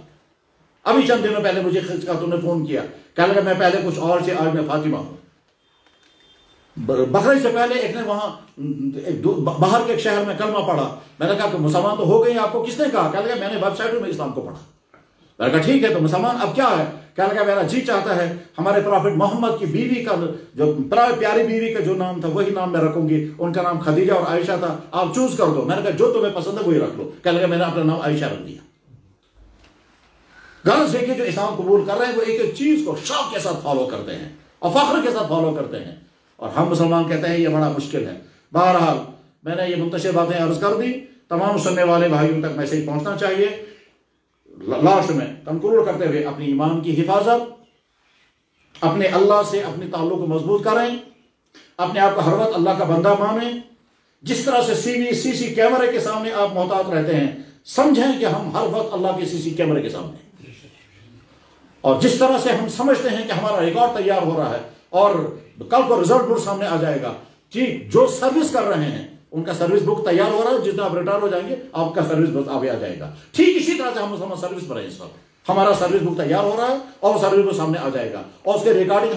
ابھی چند دنوں پہلے مجھے تم نے فون کیا، کہنے لگا میں پہلے کچھ اور سے، آج میں فاطمہ ہوں. بقرعید سے پہلے ایک نے وہاں باہر کے ایک شہر میں کلمہ پڑھا. میں نے کہا کہ مسلمان تو ہو گئے، آپ کو کس نے کہا؟ کہنے لگا میں نے ویب سائٹوں میں اسلام کو پڑھا. میں نے کہا ٹھیک ہے، تو مسلمان اب کیا ہے؟ کہنے لگا میرا جی چاہتا ہے ہمارے پرافٹ محمد کی بیوی کا، جو پیاری بیوی کا جو نام تھا وہی نام میں رکھوں گی. ان کا نام خدیجہ اور عائشہ تھا، آپ چوز کر دو. میں نے کہا جو تمہیں پسند ہے وہی رکھ لو. کہنے لگا میں نے اپنا نام عائشہ رکھ دیا. غرض دیکھیے جو اسلام قبول کر رہے ہیں وہ ایک ایک چیز کو شوق کے ساتھ فالو کرتے ہیں اور فخر کے ساتھ فالو کرتے ہیں، اور ہم مسلمان کہتے ہیں یہ بڑا مشکل ہے. بہرحال میں نے یہ منتشر باتیں عرض کر دی، تمام سننے والے بھائیوں تک میسیج پہنچنا چاہیے. لاسٹ میں کنکلوڈ کرتے ہوئے اپنی ایمان کی حفاظت، اپنے اللہ سے اپنے تعلق کو مضبوط کریں، اپنے آپ کو ہر وقت اللہ کا بندہ مانیں. جس طرح سے سی سی کیمرے کے سامنے آپ محتاط رہتے ہیں، سمجھیں کہ ہم ہر وقت اللہ کے سی کیمرے کے سامنے. اور جس طرح سے ہم سمجھتے ہیں کہ ہمارا ریکارڈ تیار ہو رہا ہے اور کل کو رزلٹ بک سامنے آ جائے گا، ٹھیک جو سروس کر رہے ہیں ان کا سروس بک تیار ہو رہا ہے، جس دن آپ ریٹائر ہو جائیں گے آپ کا سروس بک آگے آ جائے گا. ٹھیک اسی طرح سے ہم مسلمان سروس پر ہیں. اس وقت ہمارا سروس بک تیار ہو رہا ہے اور سروس بک سامنے آ جائے گا، اور اس کے ریکارڈنگ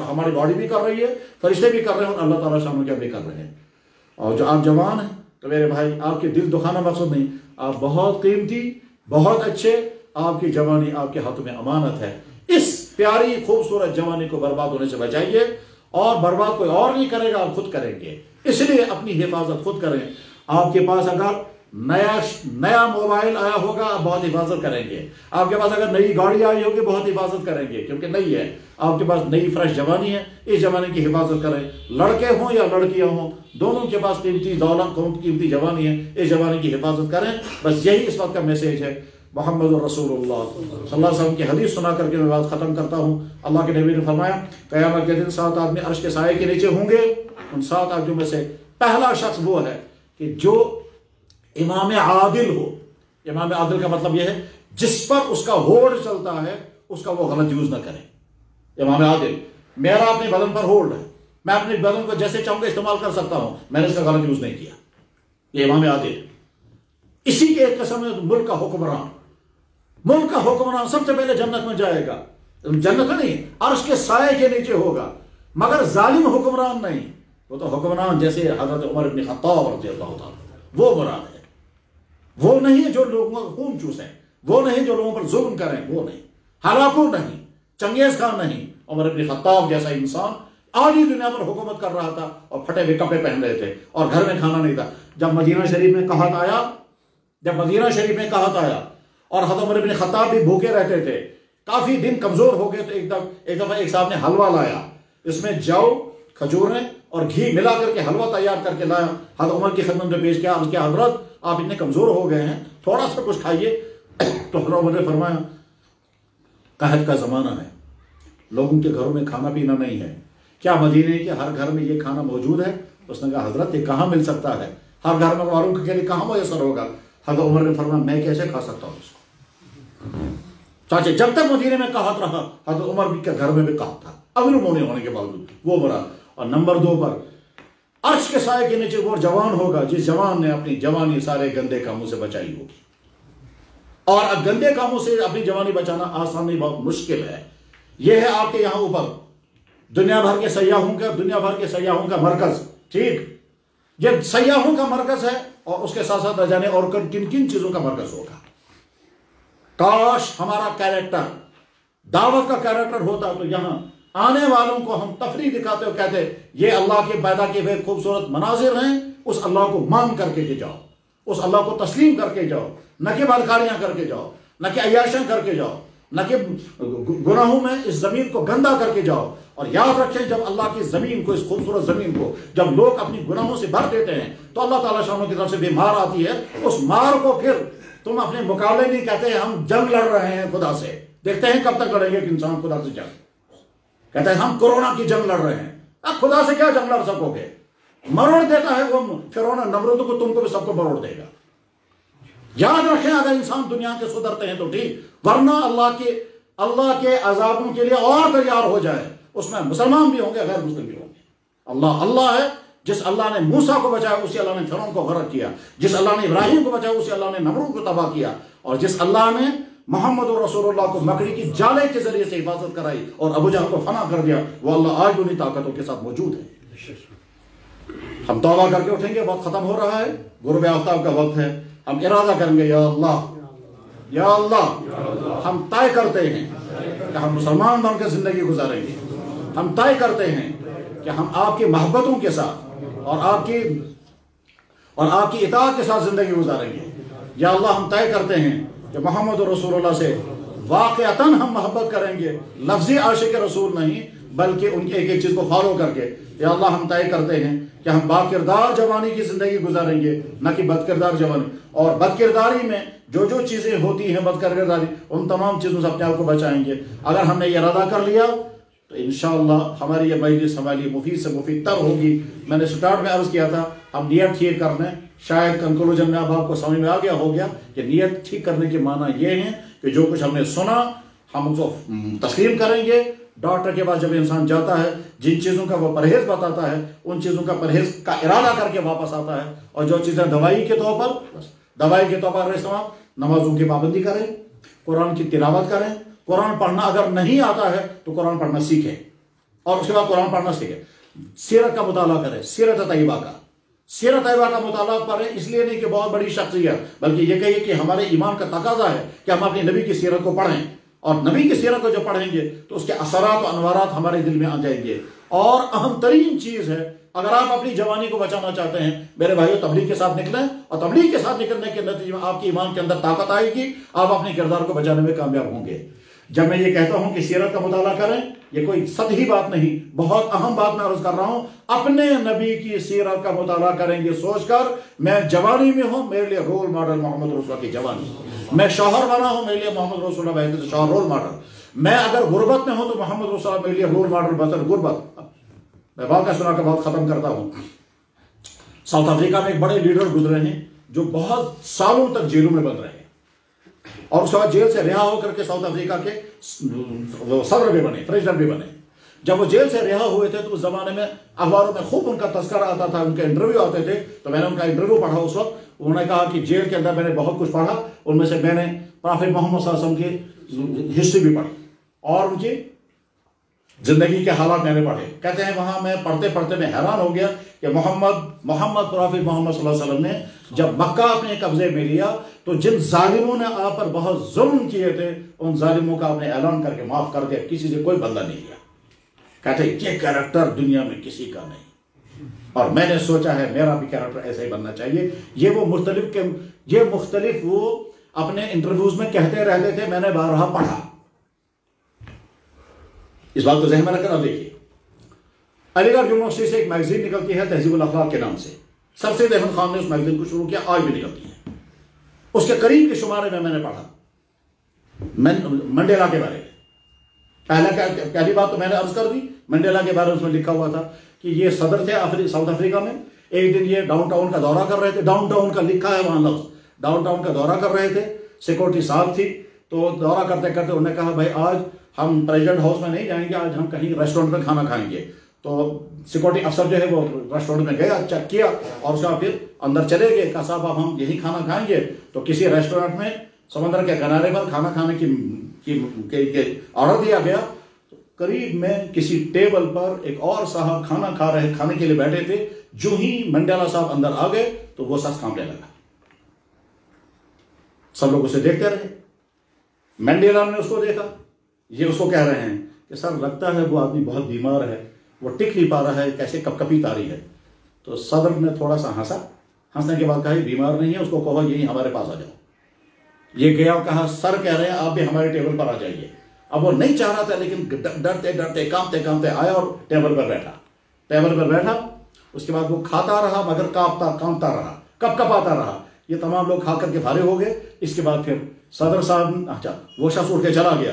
ہماری باڈی بھی کر رہی ہے، فرشتے بھی کر رہے ہیں اور اللہ تعالیٰ شامل کیا بھی کر رہے ہیں. اور جو آپ جوان ہیں تو میرے بھائی، آپ کے دل دکھانا مقصد نہیں، آپ بہت قیمتی، بہت اچھے، آپ کی جوانی آپ کے ہاتھوں میں امانت ہے. اس پیاری خوبصورت جوانی کو برباد ہونے سے بچائیے، اور برباد کوئی اور نہیں کرے گا، آپ خود کریں گے. اس لیے اپنی حفاظت خود کریں. آپ کے پاس اگر نیا موبائل آیا ہوگا آپ بہت حفاظت کریں گے. آپ کے پاس اگر نئی گاڑی آئی ہوگی بہت حفاظت کریں گے، کیونکہ نئی ہے. آپ کے پاس نئی فریش جوانی ہے، اس جوانی کی حفاظت کریں. لڑکے ہوں یا لڑکیاں ہوں، دونوں کے پاس قیمتی دولت، قیمتی جوانی ہے، اس جوانی کی حفاظت کریں. بس یہی اس وقت کا میسیج ہے. محمد رسول اللہ صلی اللہ علیہ وسلم کی حدیث سنا کر کے میں بات ختم کرتا ہوں. اللہ کے نبی نے فرمایا قیامت کے دن 7 آدمی عرش کے سائے کے نیچے ہوں گے. ان 7 آدمیوں میں سے پہلا شخص وہ ہے کہ جو امام عادل ہو. امام عادل کا مطلب یہ ہے جس پر اس کا ہولڈ چلتا ہے اس کا وہ غلط یوز نہ کرے. امام عادل، میرا اپنے بدن پر ہولڈ ہے، میں اپنے بدن کو جیسے چاہوں گا استعمال کر سکتا ہوں، میں نے اس کا غلط یوز نہیں کیا. یہ امام عادل. اسی کے ایک قسم ہے ملک کا حکمران. ملک کا حکمران سب سے پہلے جنت میں جائے گا. جنت میں نہیں، عرش کے سائے کے نیچے ہوگا، مگر ظالم حکمران نہیں. وہ تو حکمران جیسے حضرت عمر بن خطاب رضی اللہ تعالیٰ، وہ مراد ہے. وہ نہیں جو لوگوں کا خون چوسیں، وہ نہیں جو لوگوں پر ظلم کریں، وہ نہیں. ہلاکو نہیں، چنگیز خان نہیں. عمر بن خطاب جیسا انسان آدھی دنیا پر حکومت کر رہا تھا اور پھٹے ہوئے کپڑے پہن رہے تھے اور گھر میں کھانا نہیں تھا. جب مدینہ شریف میں قحط آیا اور حضرت عمر بن خطاب بھی بھوکے رہتے تھے، کافی دن کمزور ہو گئے، تو ایک دفعہ ایک صاحب نے حلوہ لایا، اس میں جو کھجوریں اور گھی ملا کر کے حلوہ تیار کر کے لایا. حضرت عمر کی خدمت میں پیش کیا. عرض کیا حضرت آپ اتنے کمزور ہو گئے ہیں، تھوڑا سا کچھ کھائیے. تو حضرت عمر نے فرمایا قحط کا زمانہ ہے، لوگوں کے گھروں میں کھانا پینا نہیں ہے، کیا مدینے کے ہر گھر میں یہ کھانا موجود ہے؟ اس نے کہا حضرت یہ کہاں مل سکتا ہے، ہر گھر میں والوں کے لیے کہاں میسر ہوگا. حضرت عمر نے فرمایا میں کیسے کھا سکتا ہوں اس کو. چاچے جب تک مدینے میں قحط رہا حضرت عمر کے گھر میں بھی قحط تھا، امیر المومنین ہونے کے باوجود، وہ مراد. اور نمبر 2 پر عرش کے سائے کے نیچے وہ جوان ہوگا جس جوان نے اپنی جوانی سارے گندے کاموں سے بچائی ہوگی. اور اب گندے کاموں سے اپنی جوانی بچانا آسان نہیں، بہت مشکل ہے. یہ ہے آپ کے یہاں اوپر دنیا بھر کے سیاحوں کا مرکز. ٹھیک، یہ سیاحوں کا مرکز ہے اور اس کے ساتھ ساتھ نہ جانے اور کن کن چیزوں کا مرکز ہوگا. کاش ہمارا کیریکٹر دعوت کا کیریکٹر ہوتا تو یہاں آنے والوں کو ہم تفریح دکھاتے اور کہتے یہ اللہ کے پیدا کیے ہوئے خوبصورت مناظر ہیں، اس اللہ کو مان کر کے جاؤ، اس اللہ کو تسلیم کر کے جاؤ، نہ کہ بدکاریاں کر کے جاؤ، نہ کہ عیاشیاں کر کے جاؤ، نہ کہ گناہوں میں اس زمین کو گندا کر کے جاؤ. اور یاد رکھیں جب اللہ کی زمین کو، اس خوبصورت زمین کو جب لوگ اپنی گناہوں سے بھر دیتے ہیں تو اللہ تعالیٰ شانوں کی طرف سے بھی مار آتی ہے. اس مار کو پھر تم اپنے مقابلے نہیں کہتے ہم جنگ لڑ رہے ہیں خدا سے، دیکھتے ہیں کب تک لڑیں گے کہ انسان خدا سے جنگ. کہتا ہے ہم کورونا کی جنگ لڑ رہے ہیں. اب خدا سے کیا جنگ لڑ سکو گے؟ مروڑ دیتا ہے وہ فرعون نمرود کو، تم کو بھی سب کو مروڑ دے گا. یاد رکھیں اگر انسان دنیا کے سدھرتے ہیں تو ٹھیک، ورنہ اللہ کے عذابوں کے لیے اور تیار ہو جائے. اس میں مسلمان بھی ہوں گے، غیر مسلم بھی ہوں گے. اللہ ہے. جس اللہ نے موسیٰ کو بچایا اسی اللہ نے فرعون کو غرق کیا. جس اللہ نے ابراہیم کو بچایا اسی اللہ نے نمرود کو تباہ کیا. اور جس اللہ نے محمد رسول اللہ کو مکڑی کی جالے کے ذریعے سے حفاظت کرائی اور ابو جہل کو فنا کر دیا، وہ اللہ آج انہی طاقتوں کے ساتھ موجود ہے. ہم توبہ کر کے اٹھیں گے، وقت ختم ہو رہا ہے، غروب آفتاب کا وقت ہے. ہم ارادہ کریں گے، یا اللہ ہم طے کرتے ہیں کہ ہم مسلمان بن کے زندگی گزاریں گے. ہم طے کرتے ہیں کہ ہم آپ کی محبتوں کے ساتھ اور آپ کی اطاعت کے ساتھ زندگی گزاریں گے. یا اللہ ہم طے کرتے ہیں کہ محمد رسول اللہ سے واقعتاً ہم محبت کریں گے، لفظی عاشق رسول نہیں بلکہ ان کی ایک ایک چیز کو فالو کر کے. یا اللہ ہم طے کرتے ہیں کہ ہم با کردار جوانی کی زندگی گزاریں گے، نہ کہ بد کردار جوانی. اور بد کرداری میں جو چیزیں ہوتی ہیں بد کرداری، ان تمام چیزوں سے اپنے آپ کو بچائیں گے. اگر ہم نے یہ ارادہ کر لیا تو انشاءاللہ ہماری یہ مجلس ہمارے لیے مفید سے مفید تر ہوگی. میں نے سٹارٹ میں عرض کیا تھا ہم نیت ٹھیک کرنے، شاید کنکلوژن میں اب آپ کو سمجھ میں آ گیا ہوگا کہ نیت ٹھیک کرنے کے معنی یہ ہے کہ جو کچھ ہم نے سنا ہم اس کو تسلیم کریں گے. ڈاکٹر کے پاس جب انسان جاتا ہے، جن چیزوں کا وہ پرہیز بتاتا ہے ان چیزوں کا پرہیز کا ارادہ کر کے واپس آتا ہے. اور جو چیزیں دوائی کے طور پر استعمال، نمازوں کی پابندی کریں، قرآن کی تلاوت کریں. قرآن پڑھنا اگر نہیں آتا ہے تو قرآن پڑھنا سیکھیں اور اس کے بعد قرآن پڑھنا سیکھیں. سیرت کا مطالعہ کریں، سیرت طیبہ کا مطالعہ کریں. اس لیے نہیں کہ بہت بڑی شخصیت، بلکہ یہ کہیے کہ ہمارے ایمان کا تقاضا ہے کہ ہم اپنے نبی کی سیرت کو پڑھیں. اور نبی کی سیرت کو جو پڑھیں گے تو اس کے اثرات و انوارات ہمارے دل میں آ جائیں گے. اور اہم ترین چیز ہے، اگر آپ اپنی جوانی کو بچانا چاہتے ہیں میرے بھائیو، تبلیغ کے ساتھ نکلیں. اور تبلیغ کے ساتھ نکلنے کے نتیجے میں آپ کی ایمان کے اندر طاقت آئے گی، آپ اپنے کردار کو بچانے میں کامیاب ہوں گے. جب میں یہ کہتا ہوں کہ سیرت کا مطالعہ کریں، یہ کوئی سطحی بات نہیں، بہت اہم بات میں عرض کر رہا ہوں. اپنے نبی کی سیرت کا مطالعہ کریں گے سوچ کر میں جوانی میں ہوں، میرے لیے رول ماڈل محمد رسول اللہ کی جوانی. میں شوہر بنا ہوں، میرے لیے محمد رسول اللہ بہتر شوہر رول ماڈل. میں اگر غربت میں ہوں تو محمد رسول اللہ میرے لیے رول ماڈل بہتر غربت. میں واقعہ سنا کے بہت ختم کرتا ہوں. ساؤتھ افریقہ میں ایک بڑے لیڈر گزرے ہیں جو بہت سالوں تک جیلوں میں بند رہے اور اس کے بعد جیل سے رہا ہو کر کے ساؤتھ افریقہ کے صدر بھی بنے، پریزیڈنٹ بھی بنے. جب وہ جیل سے رہا ہوئے تھے تو اس زمانے میں اخباروں میں خوب ان کا تذکرہ آتا تھا، ان کے انٹرویو آتے تھے. تو میں نے ان کا انٹرویو پڑھا اس وقت. انہوں نے کہا کہ جیل کے اندر میں نے بہت کچھ پڑھا، ان میں سے میں نے پرافٹ محمد صلی اللہ علیہ وسلم کی ہسٹری بھی پڑھی اور ان کی زندگی کے حالات میں نے پڑھے. کہتے ہیں وہاں میں پڑھتے پڑھتے میں حیران ہو گیا کہ محمد پرافٹ محمد صلی اللہ علیہ وسلم نے جب مکہ اپنے قبضے میں لیا تو جن ظالموں نے آپ پر بہت ظلم کیے تھے ان ظالموں کا آپ نے اعلان کر کے معاف کر دیا، کسی سے کوئی بدلہ نہیں لیا. کہتے ہیں یہ کیریکٹر دنیا میں کسی کا نہیں. اور میں نے سوچا ہے میرا بھی کیریکٹر ایسا ہی بننا چاہیے. یہ مختلف وہ اپنے انٹرویوز میں کہتے رہتے تھے، میں نے بارہا پڑھا. اس بات کو ذہن میں رکھ کر دیکھیے. علی گڑھ یونیورسٹی سے ایک میگزین نکلتی ہے تہذیب الاخلاق کے نام سے. سر سید احمد خان نے اس میگزین کو شروع کیا، آج بھی نکلتی ہے. اس کے قریب کے شمارے میں نے پڑھا منڈیلا کے بارے میں. پہلی بات تو میں نے عرض کر دی، منڈیلا کے بارے میں اس میں لکھا ہوا تھا کہ یہ صدر تھے ساؤتھ افریقہ میں. ایک دن یہ ڈاؤن ٹاؤن کا دورہ کر رہے تھے، ڈاؤن ٹاؤن کا لکھا ہے وہاں لفظ، ڈاؤن ٹاؤن کا دورہ کر رہے تھے. سیکورٹی صاحب تھی تو دورہ کرتے کرتے انہوں نے کہا بھائی آج ہم پریزیڈنٹ ہاؤس میں نہیں جائیں گے، آج ہم کہیں ریسٹورنٹ میں کھانا کھائیں گے. تو سیکورٹی افسر جو ہے وہ ریسٹورنٹ میں گیا، چیک کیا اور اس کا پھر اندر چلے گئے. کہا صاحب اب ہم یہی کھانا کھائیں گے. تو کسی ریسٹورنٹ میں سمندر کے کنارے پر کھانا کھانے کی آرڈر دیا گیا. قریب میں کسی ٹیبل پر ایک اور صاحب کھانے کے لیے بیٹھے تھے. جو ہی منڈیلا صاحب اندر آ گئے تو وہ شخص کانپنے لگا. سب لوگ اسے دیکھتے رہے. منڈیلا نے اس کو دیکھا، یہ اس کو کہہ رہے ہیں کہ سر لگتا ہے وہ آدمی بہت بیمار ہے، وہ ٹک نہیں پا رہا ہے، کیسے کپ کپی تاری ہے. تو صدر نے تھوڑا سا ہنسا، ہنسنے کے بعد کہا یہ بیمار نہیں ہے، اس کو کہو یہی ہمارے پاس آ جاؤ. یہ گیا اور کہا سر کہہ رہے ہیں آپ بھی ہمارے ٹیبل پر آ جائیے. اب وہ نہیں چاہ رہا تھا لیکن ڈرتے ڈرتے کانپتے آیا اور ٹیبل پر بیٹھا. اس کے بعد وہ کھاتا رہا مگر کانپتا رہا، کپ آتا رہا. یہ تمام لوگ کھا کر کے فارغ ہو گئے. اس کے بعد پھر صدر صاحب وہ شخص اٹھ کے چلا گیا.